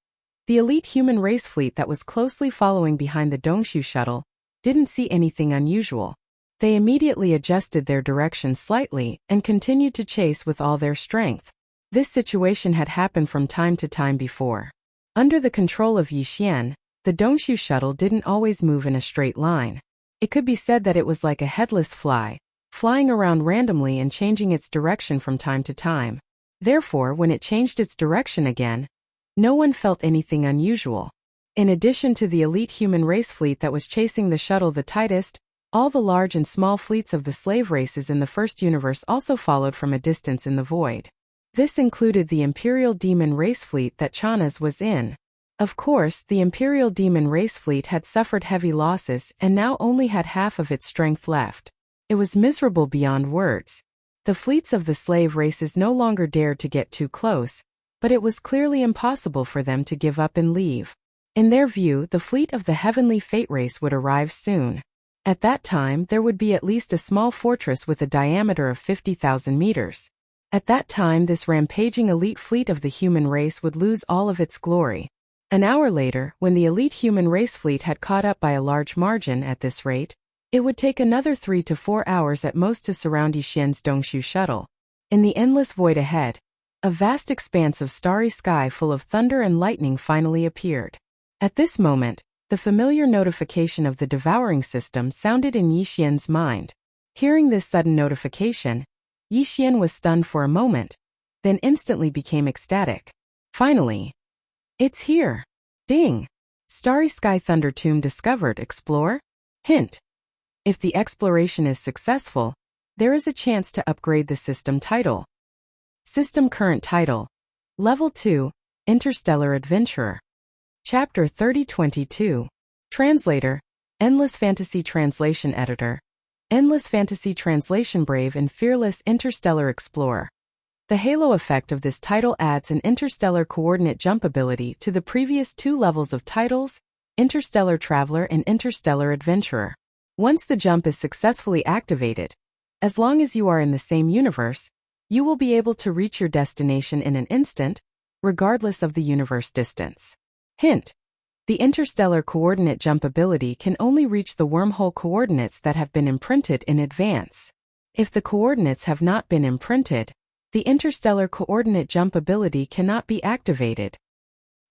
the elite human race fleet that was closely following behind the Dongshu shuttle didn't see anything unusual. They immediately adjusted their direction slightly and continued to chase with all their strength. This situation had happened from time to time before. Under the control of Yixian, the Dongshu shuttle didn't always move in a straight line. It could be said that it was like a headless fly, flying around randomly and changing its direction from time to time. Therefore, when it changed its direction again, no one felt anything unusual. In addition to the elite human race fleet that was chasing the shuttle the tightest, all the large and small fleets of the slave races in the first universe also followed from a distance in the void. This included the Imperial Demon Race Fleet that Chana's was in. Of course, the Imperial Demon Race Fleet had suffered heavy losses and now only had half of its strength left. It was miserable beyond words. The fleets of the slave races no longer dared to get too close, but it was clearly impossible for them to give up and leave. In their view, the fleet of the Heavenly Fate race would arrive soon. At that time, there would be at least a small fortress with a diameter of 50,000 meters. At that time, this rampaging elite fleet of the human race would lose all of its glory. An hour later, when the elite human race fleet had caught up by a large margin at this rate, it would take another 3 to 4 hours at most to surround Yixian's Dongshu shuttle. In the endless void ahead, a vast expanse of starry sky full of thunder and lightning finally appeared. At this moment, the familiar notification of the Devouring system sounded in Yixian's mind. Hearing this sudden notification, Yixian was stunned for a moment, then instantly became ecstatic. Finally, it's here. Ding! Starry Sky Thunder Tomb discovered. Explore? Hint. If the exploration is successful, there is a chance to upgrade the system title. System current title. Level 2, Interstellar Adventurer. Chapter 3022. Translator, Endless Fantasy Translation Editor. Endless Fantasy Translation. Brave and fearless interstellar explorer. The halo effect of this title adds an interstellar coordinate jump ability to the previous 2 levels of titles, Interstellar Traveler and Interstellar Adventurer. Once the jump is successfully activated, as long as you are in the same universe, you will be able to reach your destination in an instant, regardless of the universe distance. Hint. The interstellar coordinate jump ability can only reach the wormhole coordinates that have been imprinted in advance. If the coordinates have not been imprinted, the interstellar coordinate jump ability cannot be activated.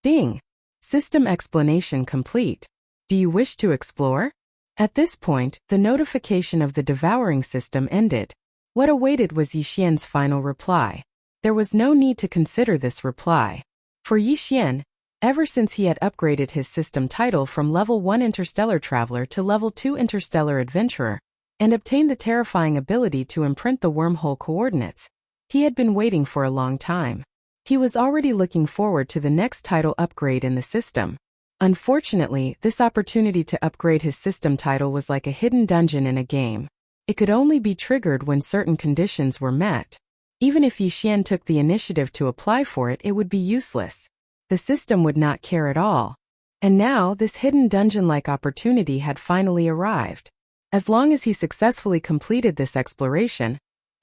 Ding! System explanation complete. Do you wish to explore? At this point, the notification of the Devouring system ended. What awaited was Yixian's final reply. There was no need to consider this reply. For Yixian, ever since he had upgraded his system title from Level 1 Interstellar Traveler to Level 2 Interstellar Adventurer, and obtained the terrifying ability to imprint the wormhole coordinates, he had been waiting for a long time. He was already looking forward to the next title upgrade in the system. Unfortunately, this opportunity to upgrade his system title was like a hidden dungeon in a game. It could only be triggered when certain conditions were met. Even if Yixian took the initiative to apply for it, it would be useless. The system would not care at all. And now, this hidden dungeon-like opportunity had finally arrived. As long as he successfully completed this exploration,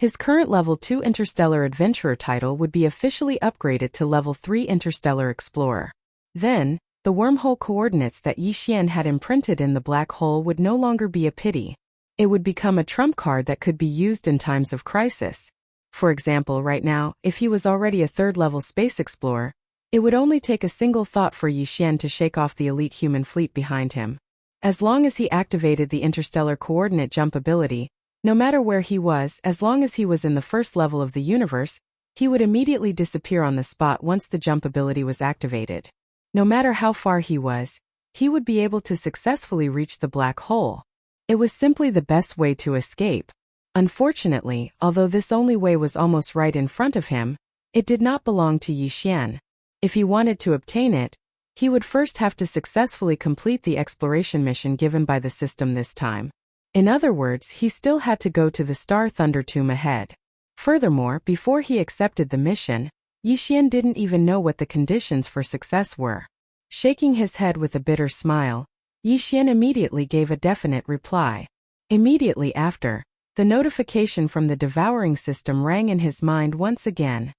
His current Level 2 Interstellar Adventurer title would be officially upgraded to Level 3 Interstellar Explorer. Then, the wormhole coordinates that Yi Xian had imprinted in the black hole would no longer be a pity. It would become a trump card that could be used in times of crisis. For example, right now, if he was already a third-level space explorer, it would only take a single thought for Yi Xian to shake off the elite human fleet behind him. As long as he activated the interstellar coordinate jump ability, no matter where he was, as long as he was in the first level of the universe, he would immediately disappear on the spot once the jump ability was activated. No matter how far he was, he would be able to successfully reach the black hole. It was simply the best way to escape. Unfortunately, although this only way was almost right in front of him, it did not belong to Yi Xian. If he wanted to obtain it, he would first have to successfully complete the exploration mission given by the system this time. In other words, he still had to go to the Star Thunder Tomb ahead. Furthermore, before he accepted the mission, Yi Xian didn't even know what the conditions for success were. Shaking his head with a bitter smile, Yi Xian immediately gave a definite reply. Immediately after, the notification from the Devouring system rang in his mind once again.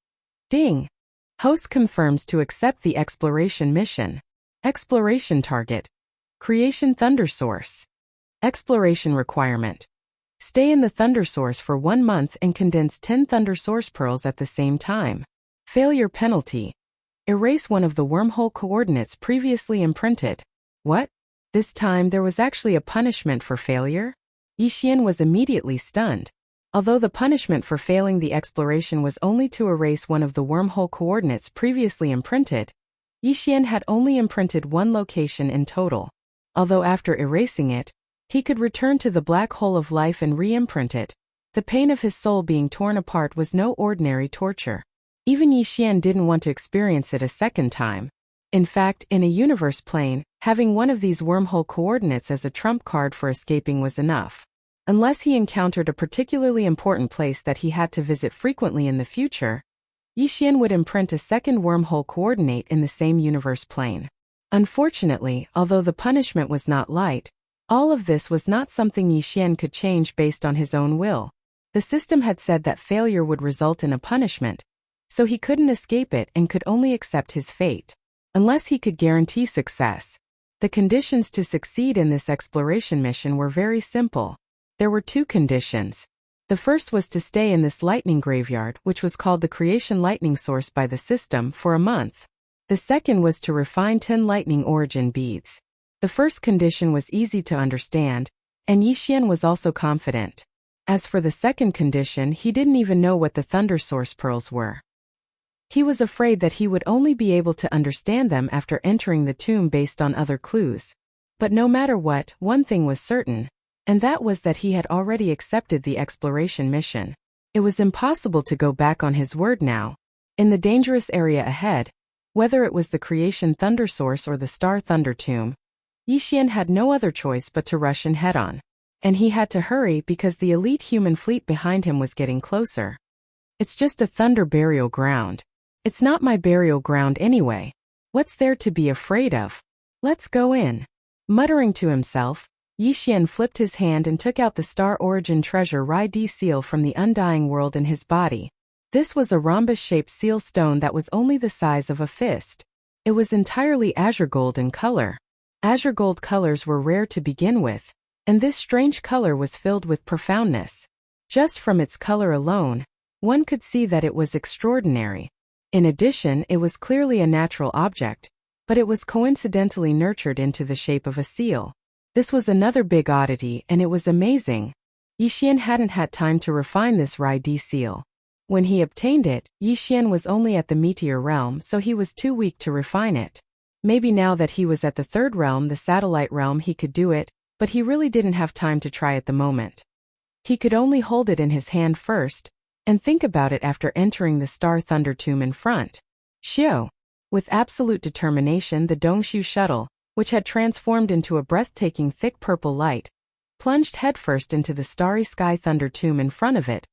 Ding! Host confirms to accept the exploration mission. Exploration target. Creation Thunder Source. Exploration requirement. Stay in the Thunder Source for 1 month and condense 10 Thunder Source pearls at the same time. Failure penalty. Erase one of the wormhole coordinates previously imprinted. What? This time there was actually a punishment for failure? Yi Xian was immediately stunned. Although the punishment for failing the exploration was only to erase one of the wormhole coordinates previously imprinted, Yi Xian had only imprinted 1 location in total. Although after erasing it, he could return to the black hole of life and re-imprint it, the pain of his soul being torn apart was no ordinary torture. Even Yi Xian didn't want to experience it a second time. In fact, in a universe plane, having one of these wormhole coordinates as a trump card for escaping was enough. Unless he encountered a particularly important place that he had to visit frequently in the future, Yi Xian would imprint a second wormhole coordinate in the same universe plane. Unfortunately, although the punishment was not light, all of this was not something Yi Xian could change based on his own will. The system had said that failure would result in a punishment, so he couldn't escape it and could only accept his fate. Unless he could guarantee success. The conditions to succeed in this exploration mission were very simple. There were 2 conditions. The first was to stay in this lightning graveyard, which was called the Creation Lightning Source by the system, for a month. The second was to refine 10 lightning origin beads. The first condition was easy to understand, and Yi Xian was also confident. As for the second condition, he didn't even know what the Thunder Source pearls were. He was afraid that he would only be able to understand them after entering the tomb based on other clues. But no matter what, one thing was certain, and that was that he had already accepted the exploration mission. It was impossible to go back on his word now. In the dangerous area ahead, whether it was the Creation Thunder Source or the Star Thunder Tomb, Yi Xian had no other choice but to rush in head-on. And he had to hurry because the elite human fleet behind him was getting closer. It's just a thunder burial ground. It's not my burial ground anyway. What's there to be afraid of? Let's go in. Muttering to himself, Yi Xian flipped his hand and took out the Star Origin Treasure Rai-D seal from the Undying World in his body. This was a rhombus-shaped seal stone that was only the size of a fist. It was entirely azure gold in color. Azure gold colors were rare to begin with, and this strange color was filled with profoundness. Just from its color alone, one could see that it was extraordinary. In addition, it was clearly a natural object, but it was coincidentally nurtured into the shape of a seal. This was another big oddity, and it was amazing. Yi Xian hadn't had time to refine this Rai-D seal. When he obtained it, Yi Xian was only at the meteor realm, so he was too weak to refine it. Maybe now that he was at the 3rd realm, the satellite realm, he could do it, but he really didn't have time to try at the moment. He could only hold it in his hand first, and think about it after entering the Star Thunder Tomb in front. Xiu! With absolute determination, the Dongshu shuttle, which had transformed into a breathtaking thick purple light, plunged headfirst into the starry sky Thunder Tomb in front of it,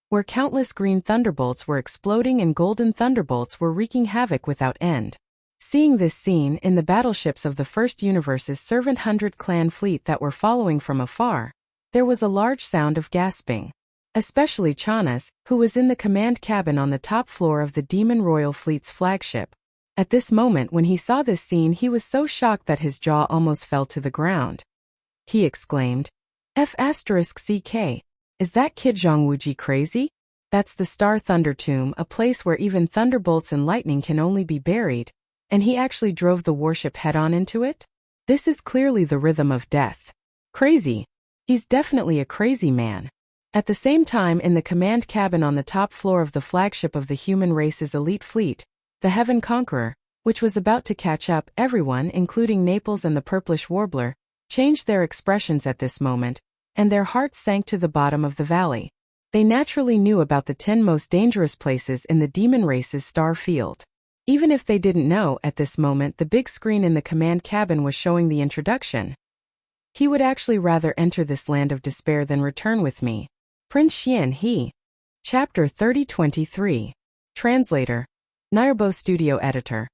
where countless green thunderbolts were exploding and golden thunderbolts were wreaking havoc without end. Seeing this scene in the battleships of the First Universe's Servant 100 clan fleet that were following from afar, there was a large sound of gasping. especially Chana's, who was in the command cabin on the top floor of the Demon Royal Fleet's flagship. At this moment when he saw this scene, he was so shocked that his jaw almost fell to the ground. He exclaimed, F***CK, is that kid Zhongwuji crazy? That's the Star Thunder Tomb, a place where even thunderbolts and lightning can only be buried, and he actually drove the warship head-on into it? This is clearly the rhythm of death. Crazy. He's definitely a crazy man. At the same time, in the command cabin on the top floor of the flagship of the human race's elite fleet, the Heaven Conqueror, which was about to catch up, everyone, including Naples and the Purplish Warbler, changed their expressions at this moment, and their hearts sank to the bottom of the valley. They naturally knew about the 10 most dangerous places in the demon race's star field. Even if they didn't know, at this moment the big screen in the command cabin was showing the introduction. He would actually rather enter this land of despair than return with me. Prince Xian He. Chapter 3023. Translator. Nirbo Studio Editor.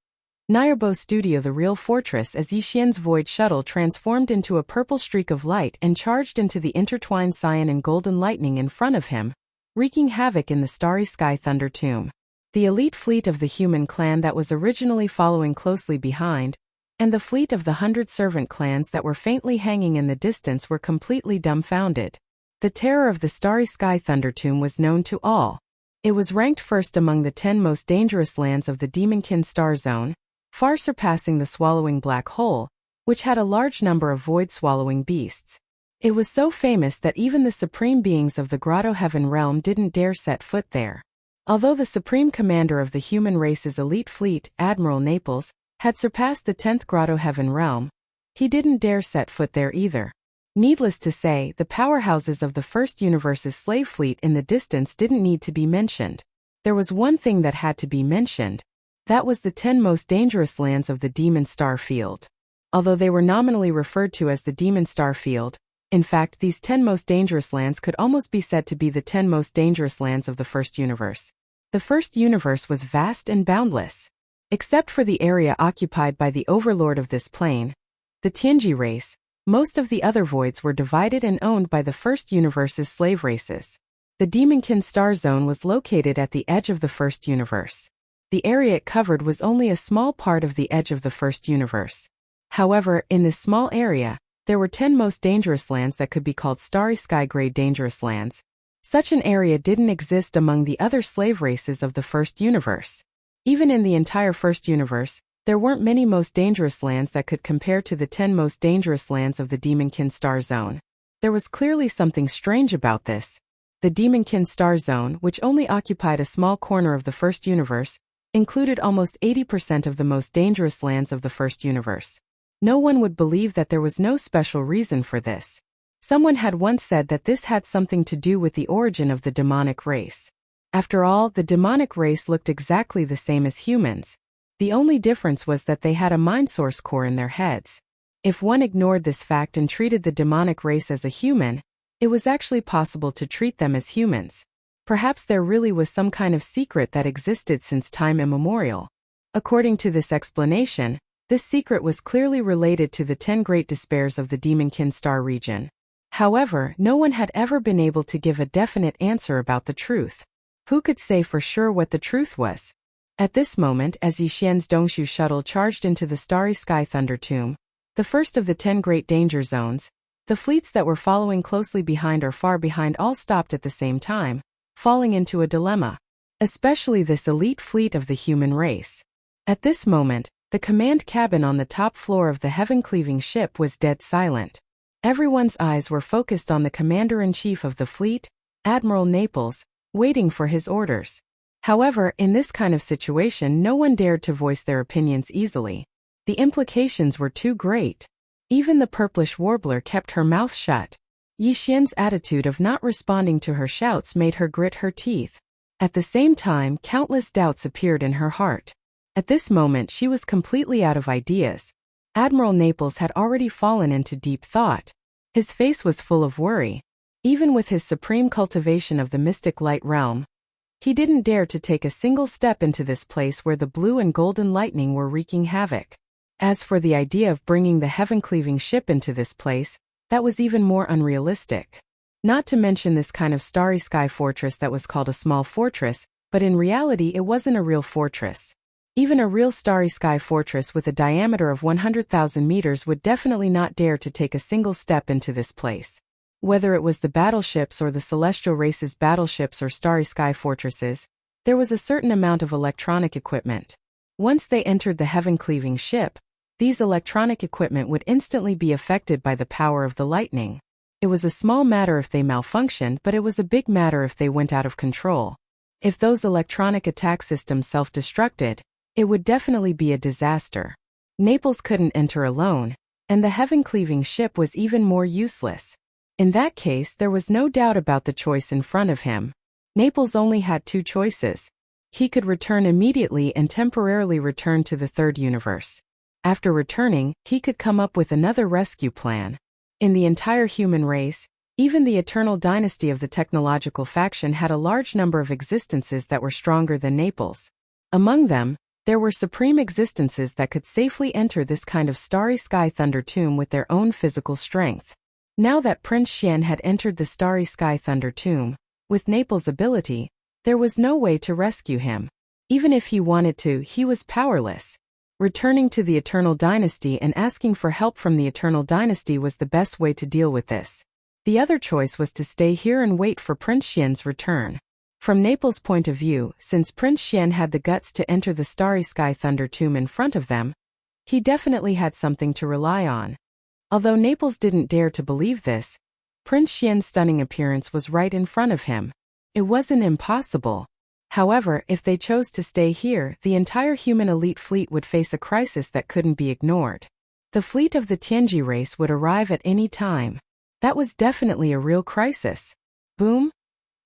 Nirbo Studio. The real fortress as Yixian's void shuttle transformed into a purple streak of light and charged into the intertwined cyan and golden lightning in front of him, wreaking havoc in the starry sky Thunder Tomb. The elite fleet of the human clan that was originally following closely behind, and the fleet of the 100 servant clans that were faintly hanging in the distance were completely dumbfounded. The terror of the starry sky Thunder Tomb was known to all. It was ranked first among the 10 most dangerous lands of the Demonkin Star Zone, far surpassing the Swallowing Black Hole, which had a large number of void-swallowing beasts. It was so famous that even the supreme beings of the Grotto Heaven realm didn't dare set foot there. Although the supreme commander of the human race's elite fleet, Admiral Naples, had surpassed the 10th Grotto Heaven realm, he didn't dare set foot there either. Needless to say, the powerhouses of the First Universe's slave fleet in the distance didn't need to be mentioned. There was one thing that had to be mentioned. That was the 10 most dangerous lands of the Demon Star Field. Although they were nominally referred to as the Demon Star Field, in fact these 10 most dangerous lands could almost be said to be the 10 most dangerous lands of the First Universe. The First Universe was vast and boundless. Except for the area occupied by the overlord of this plane, the Tianji race, most of the other voids were divided and owned by the First Universe's slave races. The Demonkin Star Zone was located at the edge of the First Universe. The area it covered was only a small part of the edge of the First Universe. However, in this small area, there were 10 most dangerous lands that could be called Starry Sky Grade Dangerous Lands. Such an area didn't exist among the other slave races of the First Universe. Even in the entire First Universe, there weren't many most dangerous lands that could compare to the 10 most dangerous lands of the Demonkin Star Zone. There was clearly something strange about this. The Demonkin Star Zone, which only occupied a small corner of the First Universe, included almost 80% of the most dangerous lands of the First Universe. No one would believe that there was no special reason for this. Someone had once said that this had something to do with the origin of the demonic race. After all, the demonic race looked exactly the same as humans. The only difference was that they had a mind source core in their heads. If one ignored this fact and treated the demonic race as a human, it was actually possible to treat them as humans. Perhaps there really was some kind of secret that existed since time immemorial. According to this explanation, this secret was clearly related to the 10 great despairs of the Demonkin Star region. However, no one had ever been able to give a definite answer about the truth. Who could say for sure what the truth was? At this moment, as Yixian's Dongshu shuttle charged into the starry sky Thunder Tomb, the first of the 10 great danger zones, the fleets that were following closely behind or far behind all stopped at the same time, falling into a dilemma. Especially this elite fleet of the human race. At this moment, the command cabin on the top floor of the heaven-cleaving ship was dead silent. Everyone's eyes were focused on the commander-in-chief of the fleet, Admiral Naples, waiting for his orders. However, in this kind of situation no one dared to voice their opinions easily. The implications were too great. Even the Purplish Warbler kept her mouth shut. Yixian's attitude of not responding to her shouts made her grit her teeth. At the same time, countless doubts appeared in her heart. At this moment she was completely out of ideas. Admiral Naples had already fallen into deep thought. His face was full of worry. Even with his supreme cultivation of the mystic light realm, he didn't dare to take a single step into this place where the blue and golden lightning were wreaking havoc. As for the idea of bringing the heaven-cleaving ship into this place, that was even more unrealistic. Not to mention this kind of starry sky fortress that was called a small fortress, but in reality it wasn't a real fortress. Even a real starry sky fortress with a diameter of 100,000 meters would definitely not dare to take a single step into this place. Whether it was the battleships or the celestial race's battleships or starry sky fortresses, there was a certain amount of electronic equipment. Once they entered the heaven-cleaving ship, these electronic equipment would instantly be affected by the power of the lightning. It was a small matter if they malfunctioned, but it was a big matter if they went out of control. If those electronic attack systems self-destructed, it would definitely be a disaster. Naples couldn't enter alone, and the heaven-cleaving ship was even more useless. In that case, there was no doubt about the choice in front of him. Naples only had two choices. He could return immediately and temporarily return to the third universe. After returning, he could come up with another rescue plan. In the entire human race, even the eternal dynasty of the technological faction had a large number of existences that were stronger than Naples. Among them, there were supreme existences that could safely enter this kind of starry sky thunder tomb with their own physical strength. Now that Prince Xian had entered the starry sky thunder tomb, with Naples' ability, there was no way to rescue him. Even if he wanted to, he was powerless. Returning to the Eternal Dynasty and asking for help from the Eternal Dynasty was the best way to deal with this. The other choice was to stay here and wait for Prince Xian's return. From Naples' point of view, since Prince Xian had the guts to enter the starry sky thunder tomb in front of them, he definitely had something to rely on. Although Naples didn't dare to believe this, Prince Xian's stunning appearance was right in front of him. It wasn't impossible. However, if they chose to stay here, the entire human elite fleet would face a crisis that couldn't be ignored. The fleet of the Tianji race would arrive at any time. That was definitely a real crisis. Boom!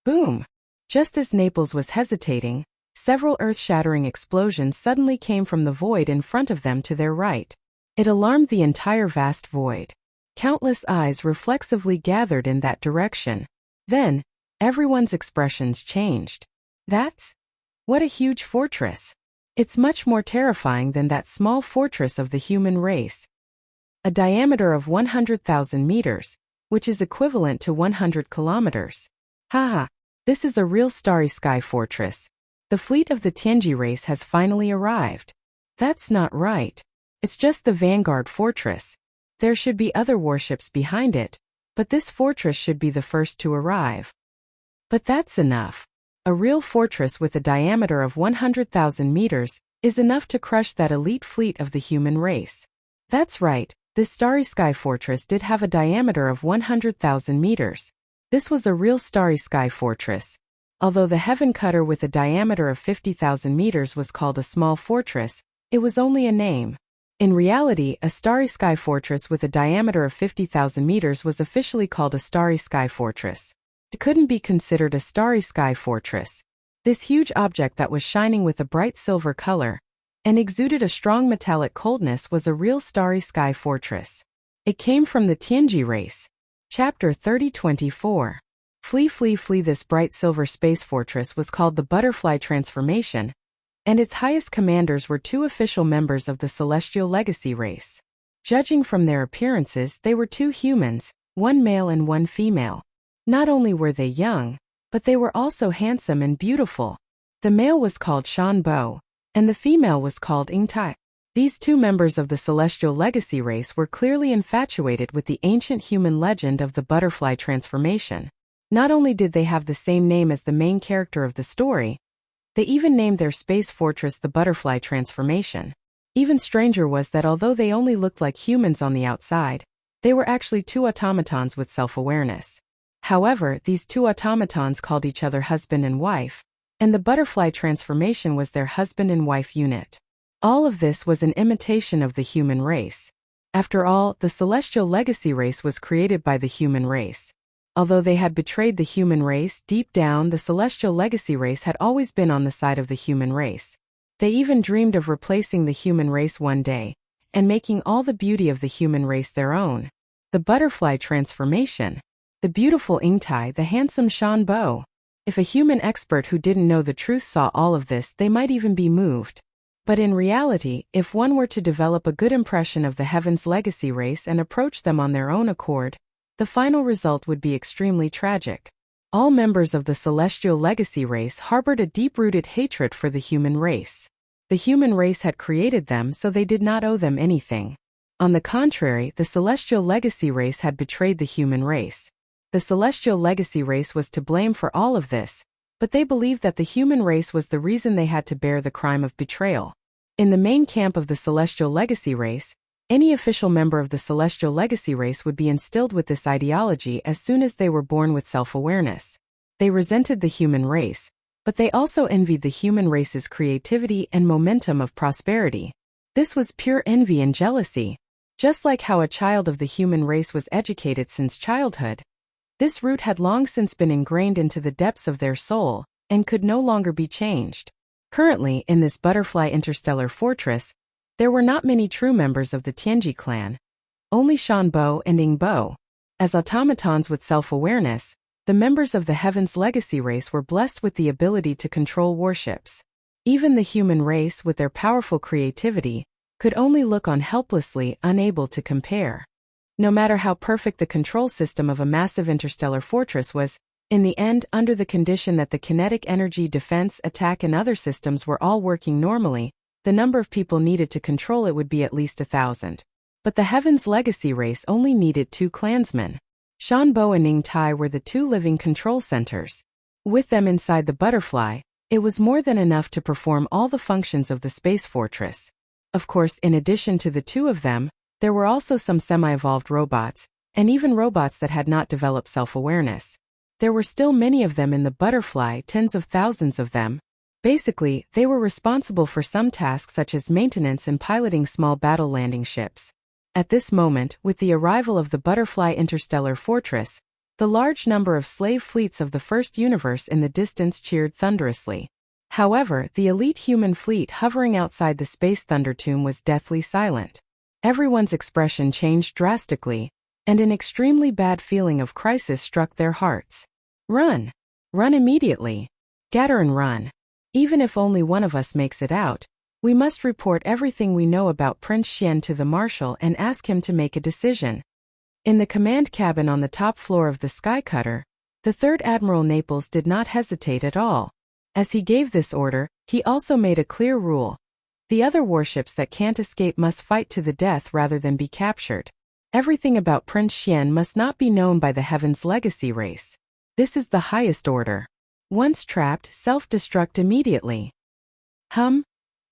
Boom! Just as Naples was hesitating, several earth-shattering explosions suddenly came from the void in front of them to their right. It alarmed the entire vast void. Countless eyes reflexively gathered in that direction. Then, everyone's expressions changed. What a huge fortress. It's much more terrifying than that small fortress of the human race. A diameter of 100,000 meters, which is equivalent to 100 kilometers. Haha, this is a real starry sky fortress. The fleet of the Tianji race has finally arrived. That's not right. It's just the Vanguard fortress. There should be other warships behind it, but this fortress should be the first to arrive. But that's enough. A real fortress with a diameter of 100,000 meters is enough to crush that elite fleet of the human race. That's right, this starry sky fortress did have a diameter of 100,000 meters. This was a real starry sky fortress. Although the heaven cutter with a diameter of 50,000 meters was called a small fortress, it was only a name. In reality, a starry sky fortress with a diameter of 50,000 meters was officially called a starry sky fortress. It couldn't be considered a starry sky fortress. This huge object that was shining with a bright silver color and exuded a strong metallic coldness was a real starry sky fortress. It came from the Tianji race. Chapter 3024. Flee, flee, flee. This bright silver space fortress was called the Butterfly Transformation, and its highest commanders were two official members of the Celestial Legacy race. Judging from their appearances, they were two humans, one male and one female. Not only were they young, but they were also handsome and beautiful. The male was called Shan Bo, and the female was called Ying Tai. These two members of the Celestial Legacy race were clearly infatuated with the ancient human legend of the Butterfly Transformation. Not only did they have the same name as the main character of the story, they even named their space fortress the Butterfly Transformation. Even stranger was that although they only looked like humans on the outside, they were actually two automatons with self-awareness. However, these two automatons called each other husband and wife, and the Butterfly Transformation was their husband and wife unit. All of this was an imitation of the human race. After all, the Celestial Legacy race was created by the human race. Although they had betrayed the human race, deep down the Celestial Legacy race had always been on the side of the human race. They even dreamed of replacing the human race one day, and making all the beauty of the human race their own. The Butterfly Transformation. The beautiful Ying Tai, the handsome Shan Bo. If a human expert who didn't know the truth saw all of this, they might even be moved. But in reality, if one were to develop a good impression of the Heaven's Legacy race and approach them on their own accord, the final result would be extremely tragic. All members of the celestial legacy race harbored a deep-rooted hatred for the human race. The human race had created them, so they did not owe them anything. On the contrary, the celestial legacy race had betrayed the human race. The celestial legacy race was to blame for all of this, but they believed that the human race was the reason they had to bear the crime of betrayal. In the main camp of the celestial legacy race, any official member of the celestial legacy race would be instilled with this ideology as soon as they were born with self-awareness. They resented the human race, but they also envied the human race's creativity and momentum of prosperity. This was pure envy and jealousy. Just like how a child of the human race was educated since childhood, this root had long since been ingrained into the depths of their soul, and could no longer be changed. Currently, in this butterfly interstellar fortress, there were not many true members of the Tianji clan. Only Shanbo and Yingbo. As automatons with self-awareness, the members of the Heaven's Legacy race were blessed with the ability to control warships. Even the human race, with their powerful creativity, could only look on helplessly, unable to compare. No matter how perfect the control system of a massive interstellar fortress was, in the end, under the condition that the kinetic energy, defense, attack and other systems were all working normally, the number of people needed to control it would be at least 1,000. But the Heaven's Legacy race only needed 2 clansmen. Shanbo and Ning Tai were the 2 living control centers. With them inside the butterfly, it was more than enough to perform all the functions of the space fortress. Of course, in addition to the 2 of them, there were also some semi-evolved robots, and even robots that had not developed self-awareness. There were still many of them in the butterfly, tens of thousands of them. Basically, they were responsible for some tasks such as maintenance and piloting small battle landing ships. At this moment, with the arrival of the butterfly interstellar fortress, the large number of slave fleets of the first universe in the distance cheered thunderously. However, the elite human fleet hovering outside the space thunder tomb was deathly silent. Everyone's expression changed drastically, and an extremely bad feeling of crisis struck their hearts. Run! Run immediately! Gather and run! Even if only one of us makes it out, we must report everything we know about Prince Xian to the Marshal and ask him to make a decision. In the command cabin on the top floor of the Skycutter, the 3rd Admiral Naples did not hesitate at all. As he gave this order, he also made a clear rule. The other warships that can't escape must fight to the death rather than be captured. Everything about Prince Xian must not be known by the Heaven's Legacy race. This is the highest order. Once trapped, self-destruct immediately. Hum.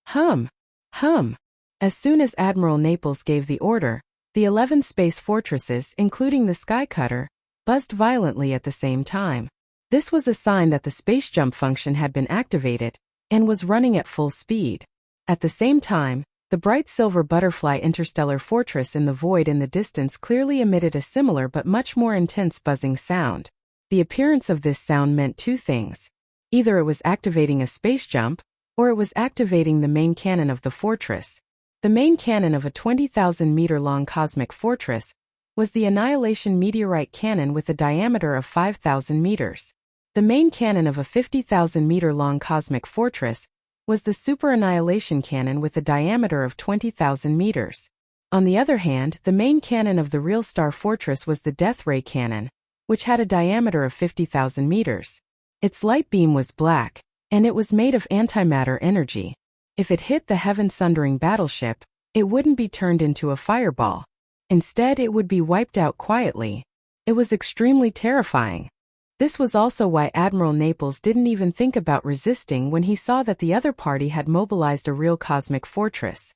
Hum. Hum. As soon as Admiral Naples gave the order, the 11 space fortresses, including the Skycutter, buzzed violently at the same time. This was a sign that the space jump function had been activated, and was running at full speed. At the same time, the bright silver butterfly interstellar fortress in the void in the distance clearly emitted a similar but much more intense buzzing sound. The appearance of this sound meant 2 things. Either it was activating a space jump, or it was activating the main cannon of the fortress. The main cannon of a 20,000-meter-long cosmic fortress was the Annihilation Meteorite Cannon with a diameter of 5,000 meters. The main cannon of a 50,000-meter-long cosmic fortress was the Super Annihilation Cannon with a diameter of 20,000 meters. On the other hand, the main cannon of the Real Star Fortress was the Death Ray Cannon, which had a diameter of 50,000 meters. Its light beam was black, and it was made of antimatter energy. If it hit the heaven-sundering battleship, it wouldn't be turned into a fireball. Instead, it would be wiped out quietly. It was extremely terrifying. This was also why Admiral Naples didn't even think about resisting when he saw that the other party had mobilized a real cosmic fortress.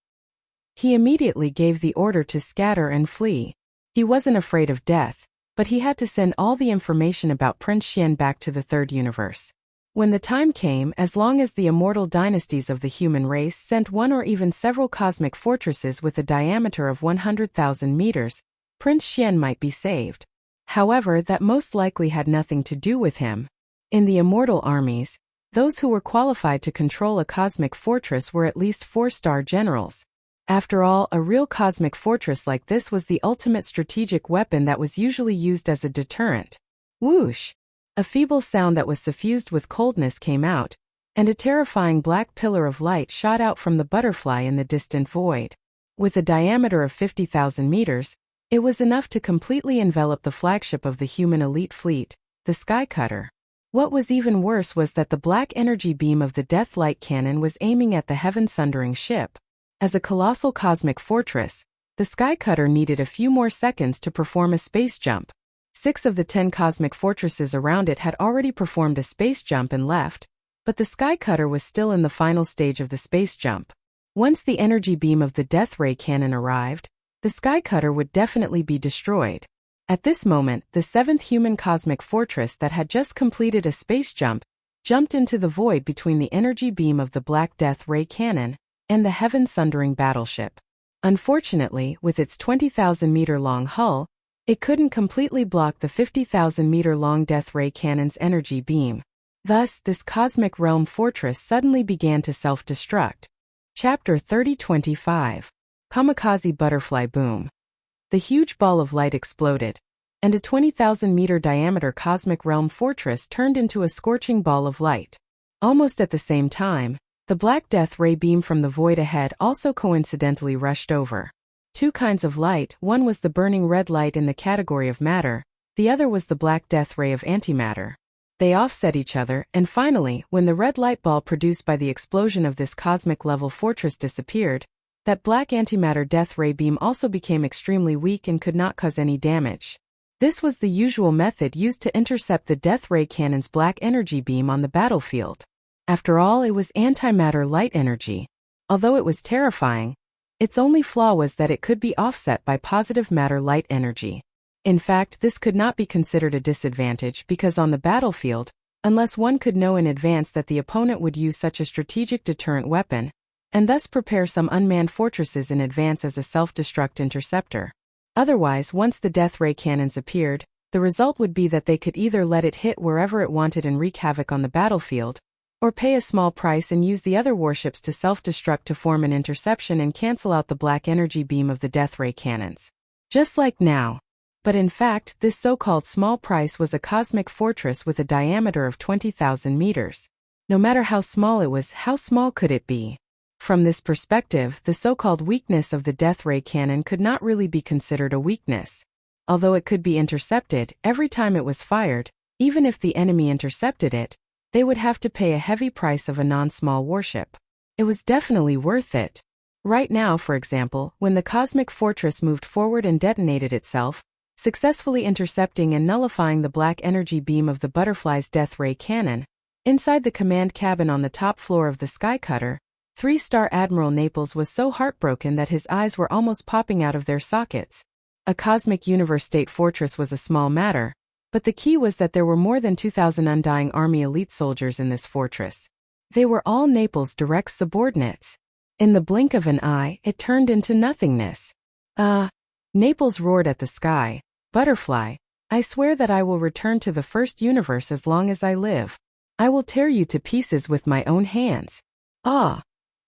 He immediately gave the order to scatter and flee. He wasn't afraid of death, but he had to send all the information about Prince Xian back to the 3rd universe. When the time came, as long as the immortal dynasties of the human race sent one or even several cosmic fortresses with a diameter of 100,000 meters, Prince Xian might be saved. However, that most likely had nothing to do with him. In the immortal armies, those who were qualified to control a cosmic fortress were at least 4-star generals. After all, a real cosmic fortress like this was the ultimate strategic weapon that was usually used as a deterrent. Whoosh! A feeble sound that was suffused with coldness came out, and a terrifying black pillar of light shot out from the butterfly in the distant void. With a diameter of 50,000 meters, It was enough to completely envelop the flagship of the human elite fleet, the Sky Cutter. What was even worse was that the black energy beam of the Death Light Cannon was aiming at the heaven-sundering ship. As a colossal cosmic fortress, the Sky Cutter needed a few more seconds to perform a space jump. 6 of the 10 cosmic fortresses around it had already performed a space jump and left, but the Sky Cutter was still in the final stage of the space jump. Once the energy beam of the Death Ray Cannon arrived, the Sky Cutter would definitely be destroyed. At this moment, the 7th human cosmic fortress that had just completed a space jump jumped into the void between the energy beam of the Black Death Ray Cannon and the heaven-sundering battleship. Unfortunately, with its 20,000-meter-long hull, it couldn't completely block the 50,000-meter-long Death Ray Cannon's energy beam. Thus, this cosmic realm fortress suddenly began to self-destruct. Chapter 3025. Kamikaze Butterfly Boom. The huge ball of light exploded, and a 20,000-meter diameter cosmic realm fortress turned into a scorching ball of light. Almost at the same time, the Black Death Ray beam from the void ahead also coincidentally rushed over. 2 kinds of light, one was the burning red light in the category of matter, the other was the Black Death Ray of antimatter. They offset each other, and finally, when the red light ball produced by the explosion of this cosmic-level fortress disappeared, that black antimatter death ray beam also became extremely weak and could not cause any damage. This was the usual method used to intercept the Death Ray Cannon's black energy beam on the battlefield. After all, it was antimatter light energy. Although it was terrifying, its only flaw was that it could be offset by positive matter light energy. In fact, this could not be considered a disadvantage because on the battlefield, unless one could know in advance that the opponent would use such a strategic deterrent weapon, and thus prepare some unmanned fortresses in advance as a self-destruct interceptor. Otherwise, once the Death Ray Cannons appeared, the result would be that they could either let it hit wherever it wanted and wreak havoc on the battlefield, or pay a small price and use the other warships to self-destruct to form an interception and cancel out the black energy beam of the Death Ray Cannons. Just like now. But in fact, this so-called small price was a cosmic fortress with a diameter of 20,000 meters. No matter how small it was, how small could it be? From this perspective, the so-called weakness of the Death Ray Cannon could not really be considered a weakness. Although it could be intercepted, every time it was fired, even if the enemy intercepted it, they would have to pay a heavy price of a non-small warship. It was definitely worth it. Right now, for example, when the cosmic fortress moved forward and detonated itself, successfully intercepting and nullifying the black energy beam of the Butterfly's Death Ray Cannon, inside the command cabin on the top floor of the Sky Cutter, 3-star Admiral Naples was so heartbroken that his eyes were almost popping out of their sockets. A cosmic universe state fortress was a small matter, but the key was that there were more than 2,000 Undying Army elite soldiers in this fortress. They were all Naples' direct subordinates. In the blink of an eye, it turned into nothingness. Naples roared at the sky. Butterfly, I swear that I will return to the first universe as long as I live. I will tear you to pieces with my own hands.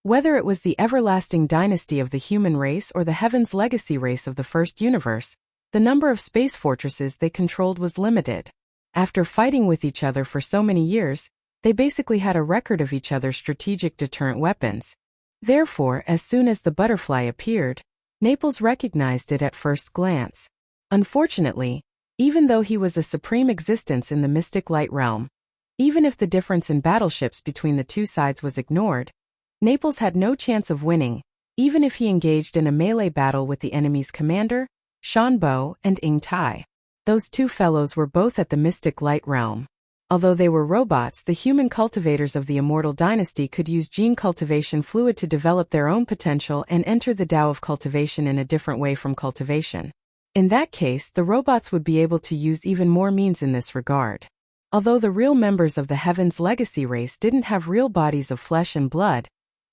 Whether it was the everlasting dynasty of the human race or the Heaven's legacy race of the first universe, the number of space fortresses they controlled was limited. After fighting with each other for so many years, they basically had a record of each other's strategic deterrent weapons. Therefore, as soon as the Butterfly appeared, Naples recognized it at first glance. Unfortunately, even though he was a supreme existence in the mystic light realm, even if the difference in battleships between the two sides was ignored, Naples had no chance of winning, even if he engaged in a melee battle with the enemy's commander, Shan Bo and Ing Tai. Those two fellows were both at the mystic light realm. Although they were robots, the human cultivators of the immortal dynasty could use gene cultivation fluid to develop their own potential and enter the Tao of cultivation in a different way from cultivation. In that case, the robots would be able to use even more means in this regard. Although the real members of the Heaven's legacy race didn't have real bodies of flesh and blood,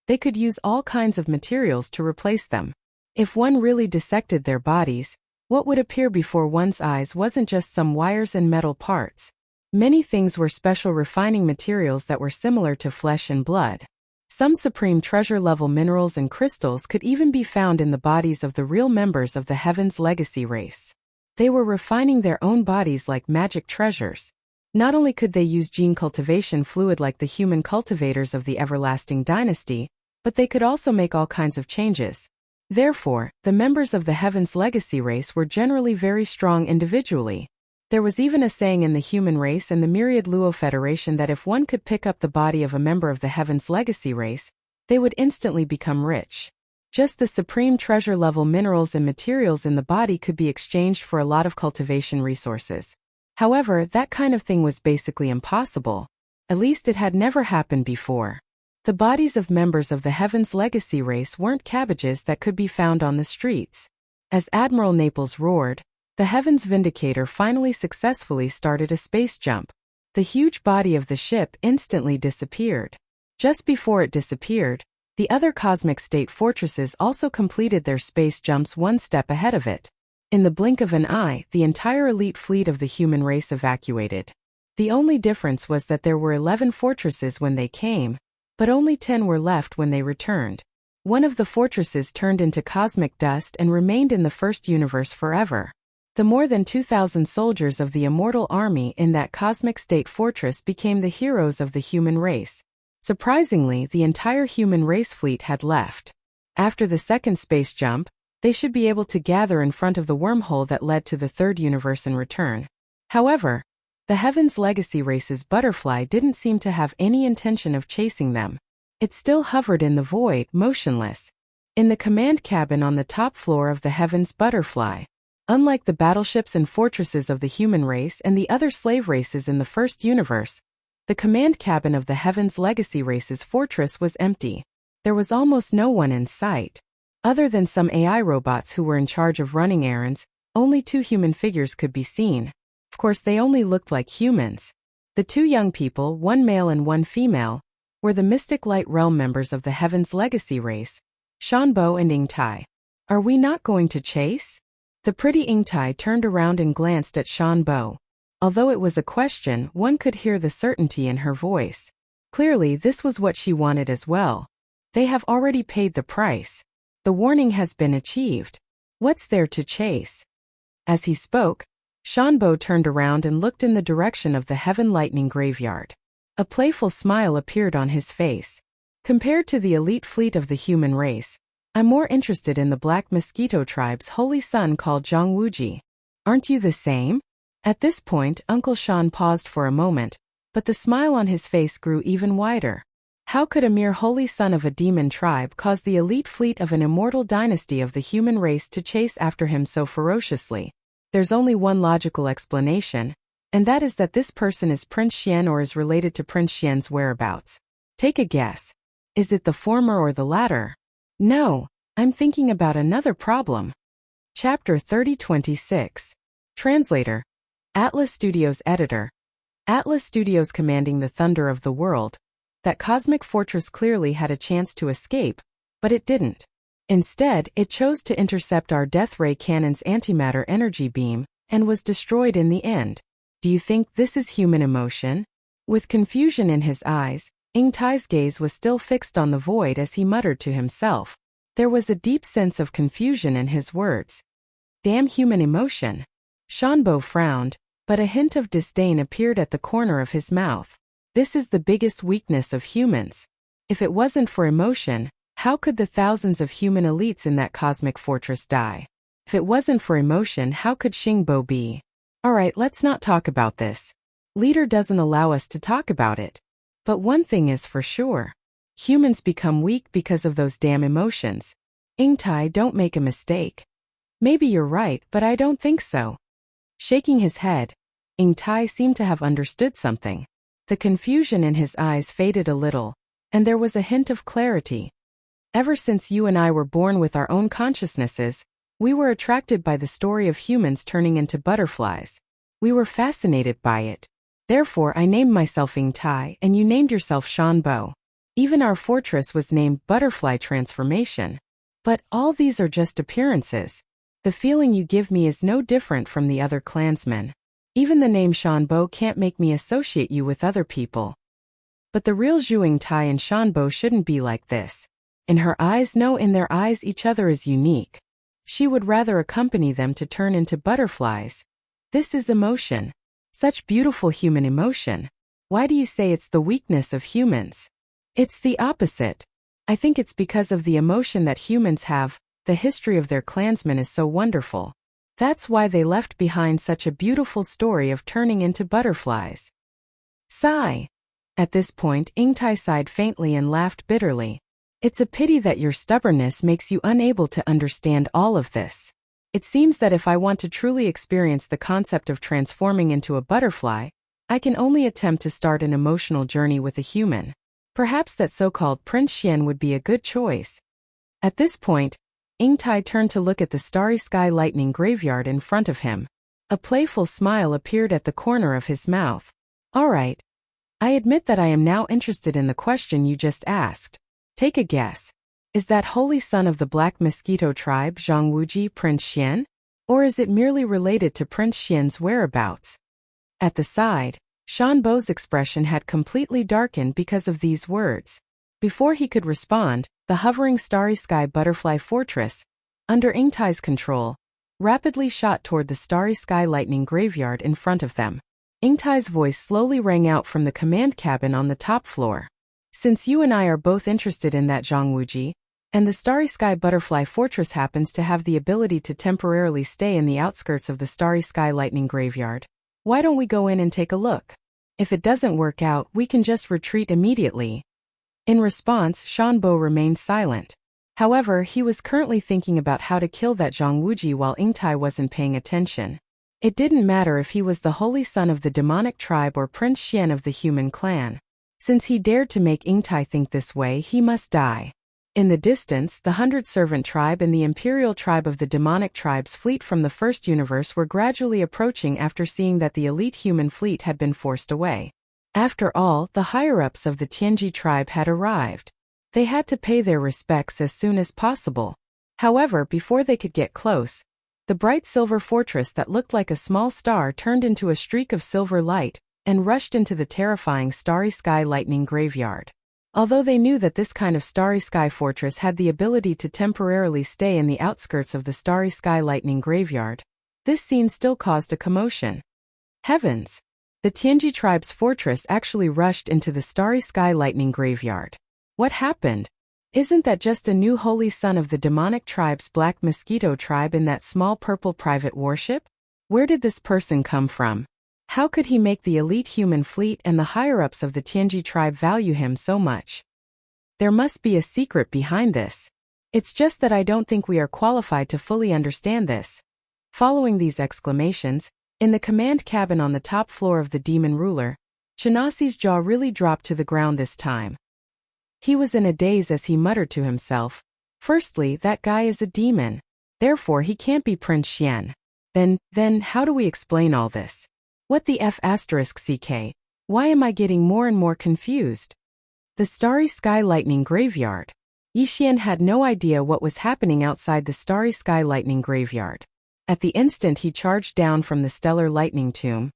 they could use all kinds of materials to replace them. If one really dissected their bodies, what would appear before one's eyes wasn't just some wires and metal parts. Many things were special refining materials that were similar to flesh and blood. Some supreme treasure-level minerals and crystals could even be found in the bodies of the real members of the Heaven's legacy race. They were refining their own bodies like magic treasures. Not only could they use gene cultivation fluid like the human cultivators of the everlasting dynasty, but they could also make all kinds of changes. Therefore, the members of the Heaven's Legacy race were generally very strong individually. There was even a saying in the human race and the myriad Luo Federation that if one could pick up the body of a member of the Heaven's Legacy race, they would instantly become rich. Just the supreme treasure-level minerals and materials in the body could be exchanged for a lot of cultivation resources. However, that kind of thing was basically impossible. At least it had never happened before. The bodies of members of the Heaven's Legacy race weren't cabbages that could be found on the streets. As Admiral Naples roared, the Heaven's Vindicator finally successfully started a space jump. The huge body of the ship instantly disappeared. Just before it disappeared, the other cosmic state fortresses also completed their space jumps one step ahead of it. In the blink of an eye, the entire elite fleet of the human race evacuated. The only difference was that there were 11 fortresses when they came, but only 10 were left when they returned. One of the fortresses turned into cosmic dust and remained in the first universe forever. The more than 2,000 soldiers of the immortal army in that cosmic state fortress became the heroes of the human race. Surprisingly, the entire human race fleet had left. After the second space jump, they should be able to gather in front of the wormhole that led to the third universe and return. However, the Heaven's Legacy race's butterfly didn't seem to have any intention of chasing them. It still hovered in the void, motionless, in the command cabin on the top floor of the Heaven's Butterfly. Unlike the battleships and fortresses of the human race and the other slave races in the first universe, the command cabin of the Heaven's Legacy race's fortress was empty. There was almost no one in sight. Other than some AI robots who were in charge of running errands, only 2 human figures could be seen. Of course, they only looked like humans. The 2 young people, one male and one female, were the Mystic Light Realm members of the Heaven's Legacy race, Shanbo and Yingtai. Are we not going to chase? The pretty Yingtai turned around and glanced at Shanbo. Although it was a question, one could hear the certainty in her voice. Clearly, this was what she wanted as well. They have already paid the price. The warning has been achieved. What's there to chase? As he spoke, Shanbo turned around and looked in the direction of the Heaven Lightning Graveyard. A playful smile appeared on his face. Compared to the elite fleet of the human race, I'm more interested in the Black Mosquito tribe's holy son called Zhongwuji. Aren't you the same? At this point, Uncle Shan paused for a moment, but the smile on his face grew even wider. How could a mere holy son of a demon tribe cause the elite fleet of an immortal dynasty of the human race to chase after him so ferociously? There's only one logical explanation, and that is that this person is Prince Xian or is related to Prince Xian's whereabouts. Take a guess. Is it the former or the latter? No, I'm thinking about another problem. Chapter 3026. Translator. Atlas Studios Editor. Atlas Studios commanding the thunder of the world. That cosmic fortress clearly had a chance to escape, but it didn't. Instead, it chose to intercept our Death Ray Cannon's antimatter energy beam, and was destroyed in the end. Do you think this is human emotion? With confusion in his eyes, Yingtai's gaze was still fixed on the void as he muttered to himself. There was a deep sense of confusion in his words. Damn human emotion. Shanbo frowned, but a hint of disdain appeared at the corner of his mouth. This is the biggest weakness of humans. If it wasn't for emotion, how could the thousands of human elites in that cosmic fortress die? If it wasn't for emotion, how could Xingbo be? Alright, let's not talk about this. Leader doesn't allow us to talk about it. But one thing is for sure. Humans become weak because of those damn emotions. Yingtai, don't make a mistake. Maybe you're right, but I don't think so. Shaking his head, Yingtai seemed to have understood something. The confusion in his eyes faded a little, and there was a hint of clarity. Ever since you and I were born with our own consciousnesses, we were attracted by the story of humans turning into butterflies. We were fascinated by it. Therefore, I named myself Yingtai, and you named yourself Shanbo. Even our fortress was named Butterfly Transformation. But all these are just appearances. The feeling you give me is no different from the other clansmen. Even the name Shanbo can't make me associate you with other people. But the real Zhu Yingtai and Shanbo shouldn't be like this. In her eyes, no, in their eyes each other is unique. She would rather accompany them to turn into butterflies. This is emotion. Such beautiful human emotion. Why do you say it's the weakness of humans? It's the opposite. I think it's because of the emotion that humans have, the history of their clansmen is so wonderful. That's why they left behind such a beautiful story of turning into butterflies. Sigh. At this point, Ingtai sighed faintly and laughed bitterly. It's a pity that your stubbornness makes you unable to understand all of this. It seems that if I want to truly experience the concept of transforming into a butterfly, I can only attempt to start an emotional journey with a human. Perhaps that so-called Prince Xian would be a good choice. At this point, Ingtai turned to look at the starry sky lightning graveyard in front of him. A playful smile appeared at the corner of his mouth. All right. I admit that I am now interested in the question you just asked. Take a guess. Is that holy son of the Black Mosquito tribe Zhang Wuji Prince Xian? Or is it merely related to Prince Xian's whereabouts? At the side, Shan Bo's expression had completely darkened because of these words. Before he could respond, the hovering starry sky butterfly fortress, under Ingtai's control, rapidly shot toward the starry sky lightning graveyard in front of them. Ingtai's voice slowly rang out from the command cabin on the top floor. Since you and I are both interested in that Zhang Wuji, and the starry sky butterfly fortress happens to have the ability to temporarily stay in the outskirts of the starry sky lightning graveyard, why don't we go in and take a look? If it doesn't work out, we can just retreat immediately. In response, Shan Bo remained silent. However, he was currently thinking about how to kill that Zhang Wuji while Ingtai wasn't paying attention. It didn't matter if he was the holy son of the demonic tribe or Prince Xian of the human clan. Since he dared to make Ingtai think this way, he must die. In the distance, the 100-servant tribe and the imperial tribe of the demonic tribe's fleet from the first universe were gradually approaching after seeing that the elite human fleet had been forced away. After all, the higher-ups of the Tianji tribe had arrived. They had to pay their respects as soon as possible. However, before they could get close, the bright silver fortress that looked like a small star turned into a streak of silver light and rushed into the terrifying starry sky lightning graveyard. Although they knew that this kind of starry sky fortress had the ability to temporarily stay in the outskirts of the starry sky lightning graveyard, this scene still caused a commotion. Heavens! The Tianji tribe's fortress actually rushed into the starry sky lightning graveyard. What happened? Isn't that just a new holy son of the demonic tribe's Black Mosquito tribe in that small purple private warship? Where did this person come from? How could he make the elite human fleet and the higher-ups of the Tianji tribe value him so much? There must be a secret behind this. It's just that I don't think we are qualified to fully understand this. Following these exclamations, in the command cabin on the top floor of the demon ruler, Shanasi's jaw really dropped to the ground this time. He was in a daze as he muttered to himself, firstly, that guy is a demon. Therefore he can't be Prince Xian. Then how do we explain all this? What the F***ck? Why am I getting more and more confused? The starry sky lightning graveyard. Yixian had no idea what was happening outside the starry sky lightning graveyard. At the instant he charged down from the stellar lightning tomb,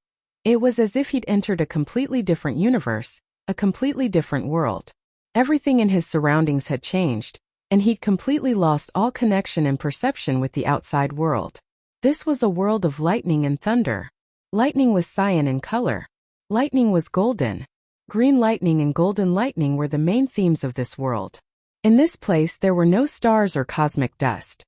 it was as if he'd entered a completely different universe, a completely different world. Everything in his surroundings had changed, and he'd completely lost all connection and perception with the outside world. This was a world of lightning and thunder. Lightning was cyan in color. Lightning was golden. Green lightning and golden lightning were the main themes of this world. In this place there were no stars or cosmic dust.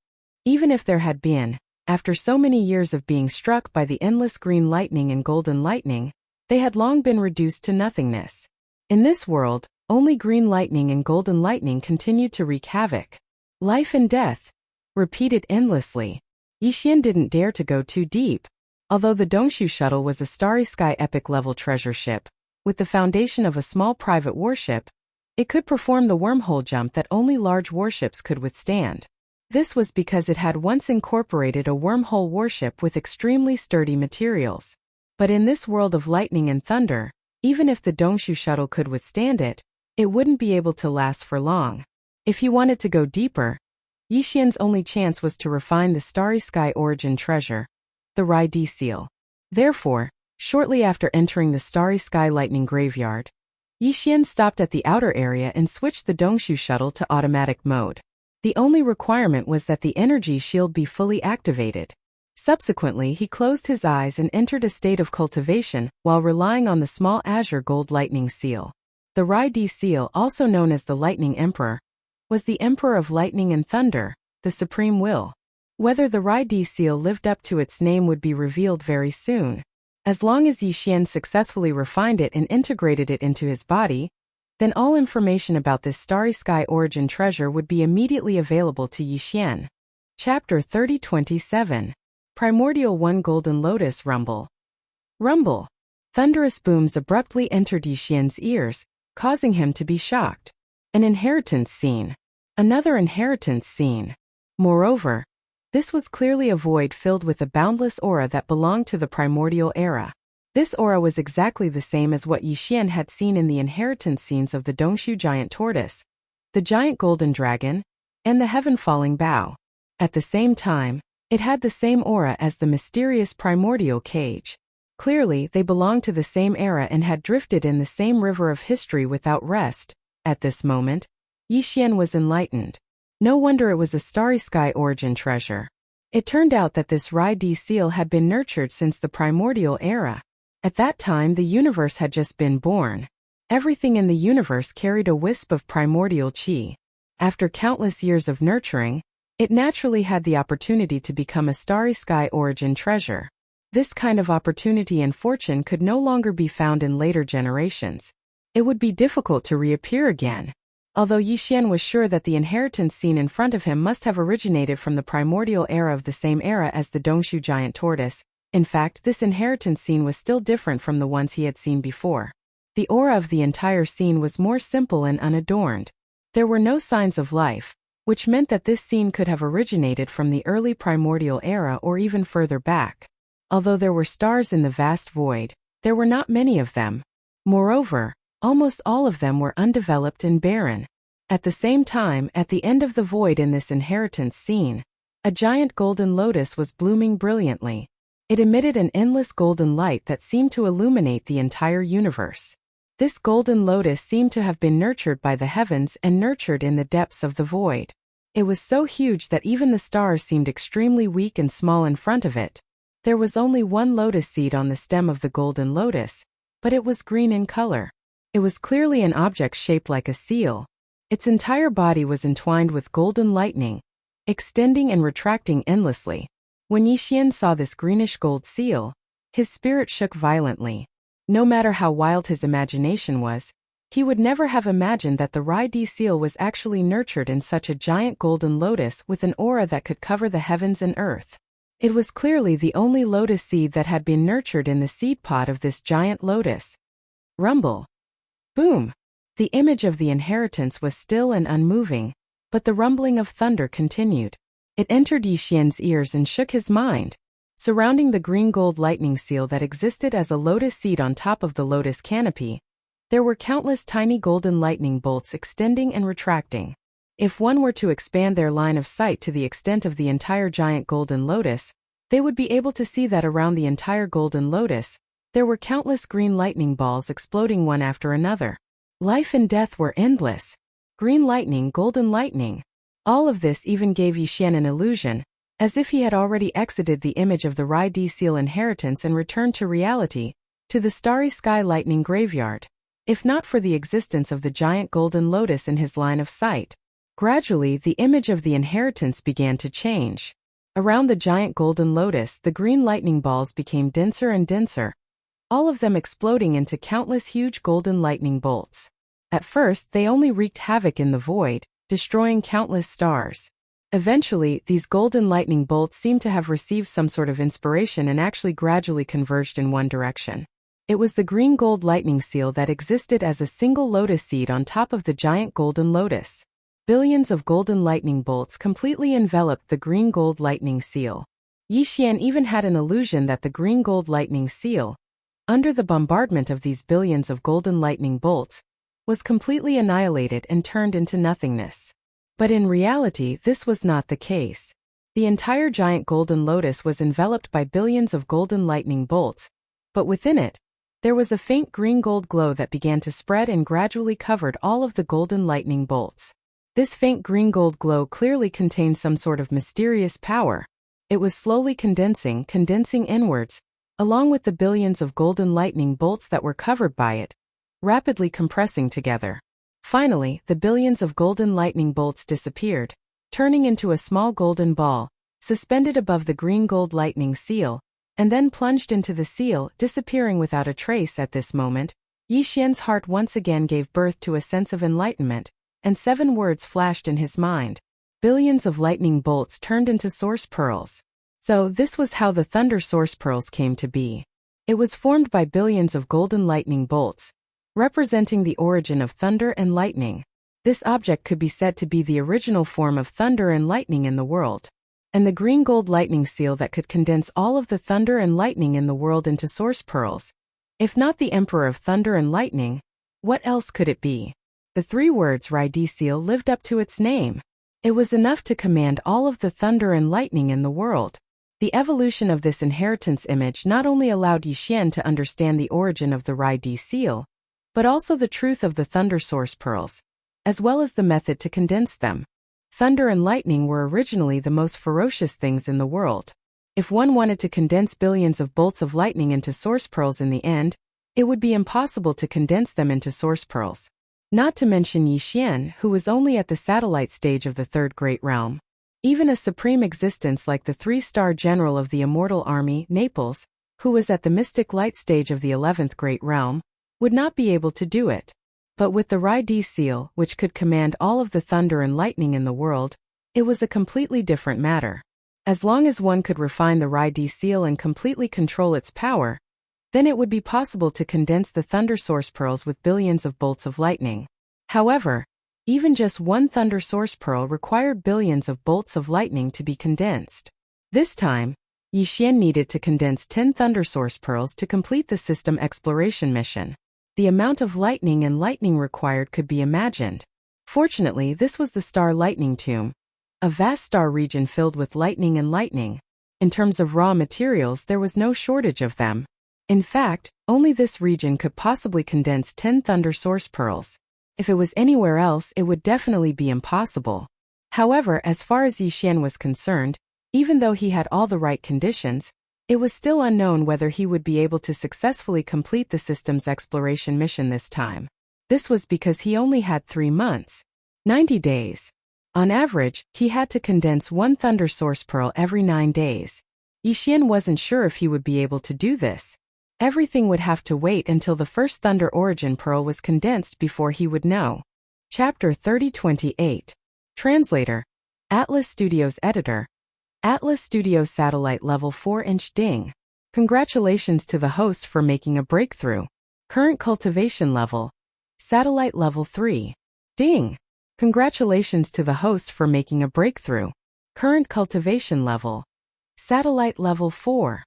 Even if there had been, after so many years of being struck by the endless green lightning and golden lightning, they had long been reduced to nothingness. In this world, only green lightning and golden lightning continued to wreak havoc. Life and death, repeated endlessly. Yixian didn't dare to go too deep. Although the Dongshu shuttle was a starry sky epic-level treasure ship, with the foundation of a small private warship, it could perform the wormhole jump that only large warships could withstand. This was because it had once incorporated a wormhole warship with extremely sturdy materials. But in this world of lightning and thunder, even if the Dongshu shuttle could withstand it, it wouldn't be able to last for long. If he wanted to go deeper, Yixian's only chance was to refine the starry sky origin treasure, the Rai D seal. Therefore, shortly after entering the starry sky lightning graveyard, Yixian stopped at the outer area and switched the Dongshu shuttle to automatic mode. The only requirement was that the energy shield be fully activated. Subsequently, he closed his eyes and entered a state of cultivation while relying on the small azure gold lightning seal. The Rai D seal, also known as the Lightning Emperor, was the Emperor of Lightning and Thunder, the supreme will. Whether the Rai-D seal lived up to its name would be revealed very soon. As long as Yi Xian successfully refined it and integrated it into his body, then all information about this starry sky origin treasure would be immediately available to Yi Xian. Chapter 30:27. Primordial 1 Golden Lotus Rumble. Rumble. Thunderous booms abruptly entered Yi Xian's ears, causing him to be shocked. An inheritance scene. Another inheritance scene. Moreover, this was clearly a void filled with a boundless aura that belonged to the primordial era. This aura was exactly the same as what Yi Xian had seen in the inheritance scenes of the Dongshu giant tortoise, the giant golden dragon, and the heaven-falling bow. At the same time, it had the same aura as the mysterious primordial cage. Clearly, they belonged to the same era and had drifted in the same river of history without rest. At this moment, Yi Xian was enlightened. No wonder it was a starry sky origin treasure. It turned out that this Rai-D seal had been nurtured since the primordial era. At that time, the universe had just been born. Everything in the universe carried a wisp of primordial qi. After countless years of nurturing, it naturally had the opportunity to become a starry sky origin treasure. This kind of opportunity and fortune could no longer be found in later generations. It would be difficult to reappear again. Although Yi Xian was sure that the inheritance scene in front of him must have originated from the primordial era of the same era as the Dongshu giant tortoise, in fact, this inheritance scene was still different from the ones he had seen before. The aura of the entire scene was more simple and unadorned. There were no signs of life, which meant that this scene could have originated from the early primordial era or even further back. Although there were stars in the vast void, there were not many of them. Moreover, almost all of them were undeveloped and barren. At the same time, at the end of the void in this inheritance scene, a giant golden lotus was blooming brilliantly. It emitted an endless golden light that seemed to illuminate the entire universe. This golden lotus seemed to have been nurtured by the heavens and nurtured in the depths of the void. It was so huge that even the stars seemed extremely weak and small in front of it. There was only one lotus seed on the stem of the golden lotus, but it was green in color. It was clearly an object shaped like a seal. Its entire body was entwined with golden lightning, extending and retracting endlessly. When Yi Xian saw this greenish gold seal, his spirit shook violently. No matter how wild his imagination was, he would never have imagined that the Rai-D seal was actually nurtured in such a giant golden lotus with an aura that could cover the heavens and earth. It was clearly the only lotus seed that had been nurtured in the seed pod of this giant lotus. Rumble. Boom. The image of the inheritance was still and unmoving, but the rumbling of thunder continued. It entered Yi Xian's ears and shook his mind. Surrounding the green gold lightning seal that existed as a lotus seed on top of the lotus canopy, there were countless tiny golden lightning bolts extending and retracting. If one were to expand their line of sight to the extent of the entire giant golden lotus, they would be able to see that around the entire golden lotus, there were countless green lightning balls exploding one after another. Life and death were endless. Green lightning, golden lightning. All of this even gave Yi Xian an illusion, as if he had already exited the image of the Rai-D seal inheritance and returned to reality, to the starry sky lightning graveyard. If not for the existence of the giant golden lotus in his line of sight, gradually the image of the inheritance began to change. Around the giant golden lotus, the green lightning balls became denser and denser, all of them exploding into countless huge golden lightning bolts. At first, they only wreaked havoc in the void, destroying countless stars. Eventually, these golden lightning bolts seemed to have received some sort of inspiration and actually gradually converged in one direction. It was the green gold lightning seal that existed as a single lotus seed on top of the giant golden lotus. Billions of golden lightning bolts completely enveloped the green gold lightning seal. Yi Xian even had an illusion that the green gold lightning seal, under the bombardment of these billions of golden lightning bolts, was completely annihilated and turned into nothingness. But in reality, this was not the case. The entire giant golden lotus was enveloped by billions of golden lightning bolts, but within it, there was a faint green gold glow that began to spread and gradually covered all of the golden lightning bolts. This faint green gold glow clearly contained some sort of mysterious power. It was slowly condensing inwards, along with the billions of golden lightning bolts that were covered by it, rapidly compressing together. Finally, the billions of golden lightning bolts disappeared, turning into a small golden ball, suspended above the green gold lightning seal, and then plunged into the seal, disappearing without a trace. At this moment, Yi Xian's heart once again gave birth to a sense of enlightenment, and 7 words flashed in his mind. Billions of lightning bolts turned into source pearls. So this was how the thunder source pearls came to be. It was formed by billions of golden lightning bolts, representing the origin of thunder and lightning. This object could be said to be the original form of thunder and lightning in the world. And the green gold lightning seal that could condense all of the thunder and lightning in the world into source pearls. If not the Emperor of Thunder and Lightning, what else could it be? The 3 words Rai-Di seal lived up to its name. It was enough to command all of the thunder and lightning in the world. The evolution of this inheritance image not only allowed Yi Xian to understand the origin of the Rai-Di seal, but also the truth of the thunder source pearls, as well as the method to condense them. Thunder and lightning were originally the most ferocious things in the world. If one wanted to condense billions of bolts of lightning into source pearls in the end, it would be impossible to condense them into source pearls. Not to mention Yi Xian, who was only at the satellite stage of the 3rd great realm. Even a supreme existence like the 3-star general of the immortal army, Naples, who was at the mystic light stage of the 11th great realm, would not be able to do it. But with the Rai-Di seal, which could command all of the thunder and lightning in the world, it was a completely different matter. As long as one could refine the Rai-Di seal and completely control its power, then it would be possible to condense the thunder source pearls with billions of bolts of lightning. However, even just one thunder source pearl required billions of bolts of lightning to be condensed. This time, Yi Xian needed to condense 10 thunder source pearls to complete the system exploration mission. The amount of lightning and lightning required could be imagined. Fortunately, this was the star lightning tomb, a vast star region filled with lightning and lightning. In terms of raw materials, there was no shortage of them. In fact, only this region could possibly condense 10 thunder source pearls. If it was anywhere else, it would definitely be impossible. However, as far as Yi Xian was concerned, even though he had all the right conditions, it was still unknown whether he would be able to successfully complete the system's exploration mission this time. This was because he only had 3 months, 90 days. On average, he had to condense 1 thunder source pearl every 9 days. Yi Xian wasn't sure if he would be able to do this. Everything would have to wait until the first thunder origin pearl was condensed before he would know. Chapter 3028. Translator. Atlas Studios Editor. Atlas Studios Satellite Level 4-inch Ding. Congratulations to the host for making a breakthrough. Current cultivation level. Satellite Level 3. Ding. Congratulations to the host for making a breakthrough. Current cultivation level. Satellite Level 4.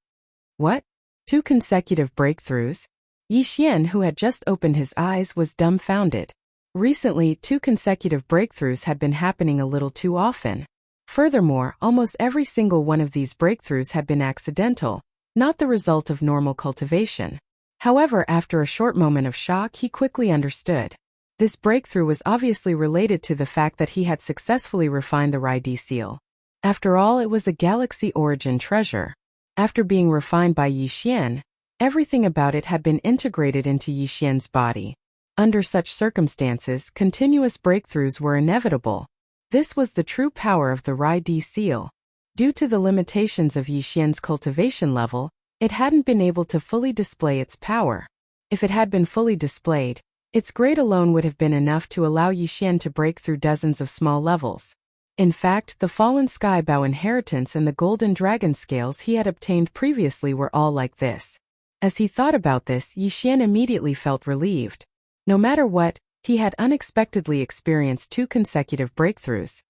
What? 2 consecutive breakthroughs? Yi Xian, who had just opened his eyes, was dumbfounded. Recently, 2 consecutive breakthroughs had been happening a little too often. Furthermore, almost every single one of these breakthroughs had been accidental, not the result of normal cultivation. However, after a short moment of shock, he quickly understood. This breakthrough was obviously related to the fact that he had successfully refined the Rai-Di seal. After all, it was a galaxy origin treasure. After being refined by Yi Xian, everything about it had been integrated into Yi Xian's body. Under such circumstances, continuous breakthroughs were inevitable. This was the true power of the Rai-Di seal. Due to the limitations of Yi Xian's cultivation level, it hadn't been able to fully display its power. If it had been fully displayed, its grade alone would have been enough to allow Yi Xian to break through dozens of small levels. In fact, the Fallen Sky Bow inheritance and the Golden Dragon scales he had obtained previously were all like this. As he thought about this, Yi Xian immediately felt relieved. No matter what, he had unexpectedly experienced 2 consecutive breakthroughs.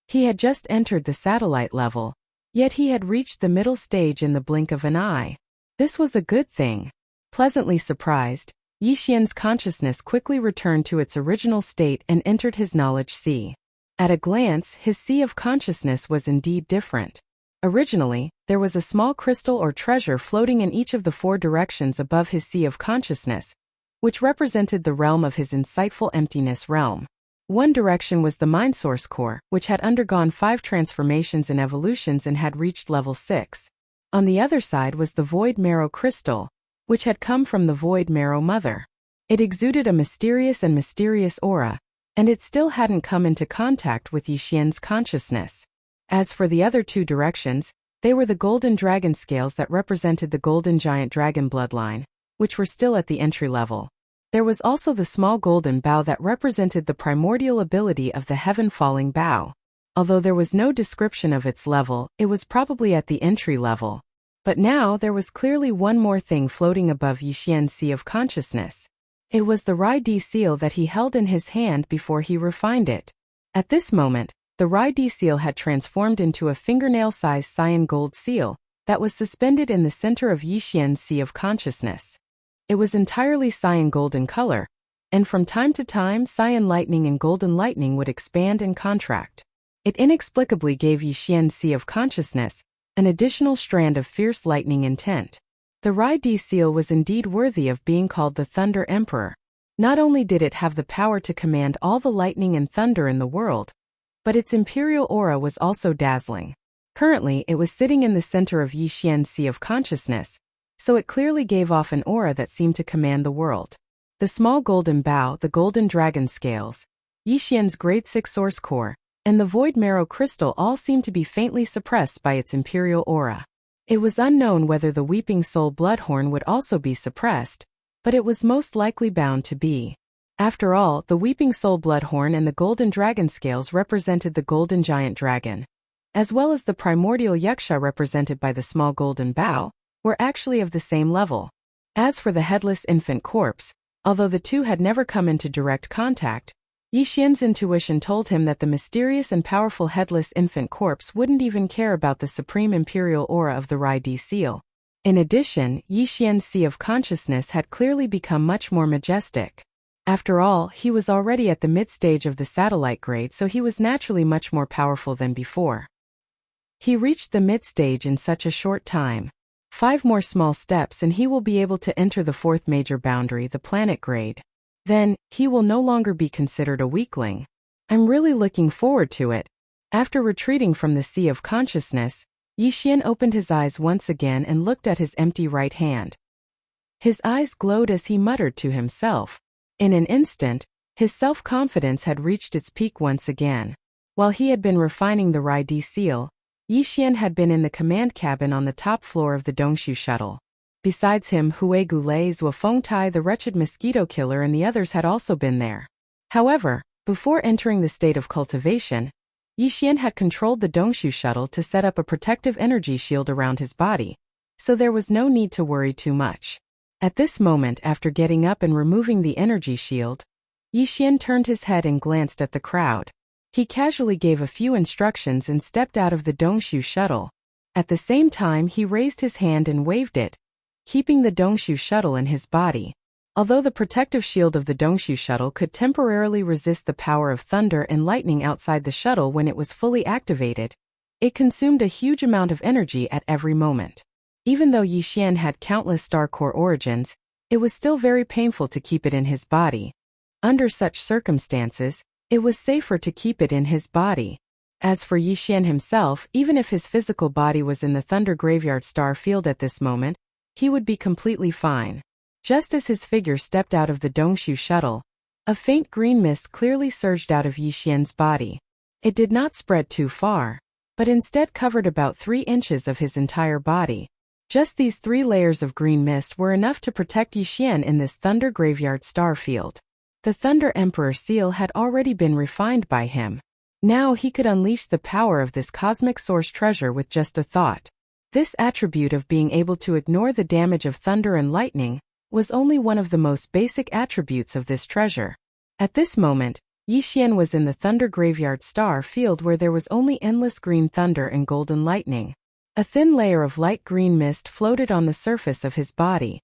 He had just entered the satellite level, yet he had reached the middle stage in the blink of an eye. This was a good thing. Pleasantly surprised, Yi Xian's consciousness quickly returned to its original state and entered his knowledge sea. At a glance, his sea of consciousness was indeed different. Originally, there was a small crystal or treasure floating in each of the 4 directions above his sea of consciousness, which represented the realm of his insightful emptiness realm. One direction was the Mind Source Core, which had undergone 5 transformations and evolutions and had reached level 6. On the other side was the Void Marrow Crystal, which had come from the Void Marrow Mother. It exuded a mysterious aura, and it still hadn't come into contact with Yixian's consciousness. As for the other two directions, they were the golden dragon scales that represented the golden giant dragon bloodline, which were still at the entry level. There was also the small golden bow that represented the primordial ability of the heaven-falling bow. Although there was no description of its level, it was probably at the entry level. But now there was clearly one more thing floating above Yixian's sea of consciousness. It was the Rai-D seal that he held in his hand before he refined it. At this moment, the Rai-D seal had transformed into a fingernail-sized cyan gold seal that was suspended in the center of Yixian's sea of consciousness. It was entirely cyan gold in color, and from time to time cyan lightning and golden lightning would expand and contract. It inexplicably gave Yixian's sea of consciousness an additional strand of fierce lightning intent. The Rai-D seal was indeed worthy of being called the Thunder Emperor. Not only did it have the power to command all the lightning and thunder in the world, but its imperial aura was also dazzling. Currently, it was sitting in the center of Yixian's sea of consciousness, so it clearly gave off an aura that seemed to command the world. The small golden bow, the golden dragon scales, Yixian's grade 6 source core, and the void marrow crystal all seemed to be faintly suppressed by its imperial aura. It was unknown whether the weeping soul bloodhorn would also be suppressed, but it was most likely bound to be. After all, the weeping soul bloodhorn and the golden dragon scales represented the golden giant dragon, as well as the primordial yaksha represented by the small golden bow, were actually of the same level. As for the headless infant corpse, although the two had never come into direct contact, Yixian's intuition told him that the mysterious and powerful headless infant corpse wouldn't even care about the supreme imperial aura of the Rai-D seal. In addition, Yixian's sea of consciousness had clearly become much more majestic. After all, he was already at the mid-stage of the satellite grade, so he was naturally much more powerful than before. He reached the mid-stage in such a short time. 5 more small steps and he will be able to enter the 4th major boundary, the planet grade. Then, he will no longer be considered a weakling. I'm really looking forward to it. After retreating from the sea of consciousness, Yixian opened his eyes once again and looked at his empty right hand. His eyes glowed as he muttered to himself. In an instant, his self-confidence had reached its peak once again. While he had been refining the Rai-D seal, Yixian had been in the command cabin on the top floor of the Dongshu shuttle. Besides him, Hue Gulei, Zuofengtai, the wretched mosquito killer, and the others had also been there. However, before entering the state of cultivation, Yixian had controlled the Dongshu shuttle to set up a protective energy shield around his body, so there was no need to worry too much. At this moment, after getting up and removing the energy shield, Yixian turned his head and glanced at the crowd. He casually gave a few instructions and stepped out of the Dongshu shuttle. At the same time, he raised his hand and waved it, keeping the Dongshu shuttle in his body. Although the protective shield of the Dongshu shuttle could temporarily resist the power of thunder and lightning outside the shuttle when it was fully activated, it consumed a huge amount of energy at every moment. Even though Yixian had countless star core origins, it was still very painful to keep it in his body. Under such circumstances, it was safer to keep it in his body. As for Yixian himself, even if his physical body was in the Thunder Graveyard Star Field at this moment, he would be completely fine. Just as his figure stepped out of the Dongshu shuttle, a faint green mist clearly surged out of Yixian's body. It did not spread too far, but instead covered about 3 inches of his entire body. Just these 3 layers of green mist were enough to protect Yixian in this Thunder Graveyard Star Field. The Thunder Emperor seal had already been refined by him. Now he could unleash the power of this cosmic source treasure with just a thought. This attribute of being able to ignore the damage of thunder and lightning was only one of the most basic attributes of this treasure. At this moment, Yixian was in the Thunder Graveyard Star Field where there was only endless green thunder and golden lightning. A thin layer of light green mist floated on the surface of his body.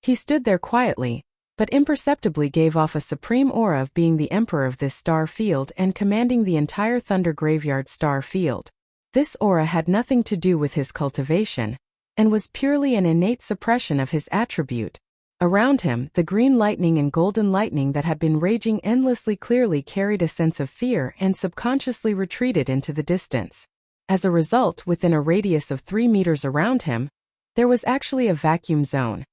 He stood there quietly, but imperceptibly gave off a supreme aura of being the emperor of this star field and commanding the entire Thunder Graveyard Star Field. This aura had nothing to do with his cultivation, and was purely an innate suppression of his attribute. Around him, the green lightning and golden lightning that had been raging endlessly clearly carried a sense of fear and subconsciously retreated into the distance. As a result, within a radius of 3 meters around him, there was actually a vacuum zone,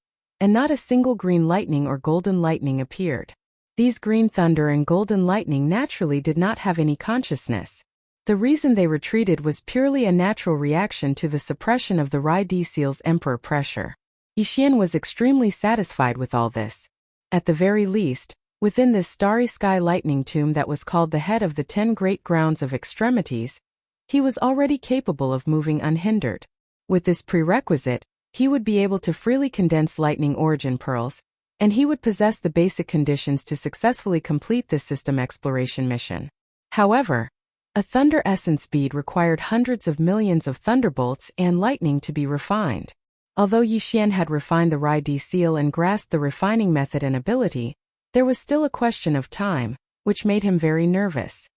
and not a single green lightning or golden lightning appeared. These green thunder and golden lightning naturally did not have any consciousness. The reason they retreated was purely a natural reaction to the suppression of the Rai Seal's emperor pressure. Yixian was extremely satisfied with all this. At the very least, within this starry sky lightning tomb that was called the head of the 10 great grounds of extremities, he was already capable of moving unhindered. With this prerequisite, he would be able to freely condense lightning origin pearls, and he would possess the basic conditions to successfully complete this system exploration mission. However, a thunder essence bead required hundreds of millions of thunderbolts and lightning to be refined. Although Yixian had refined the Rai Seal and grasped the refining method and ability, there was still a question of time, which made him very nervous.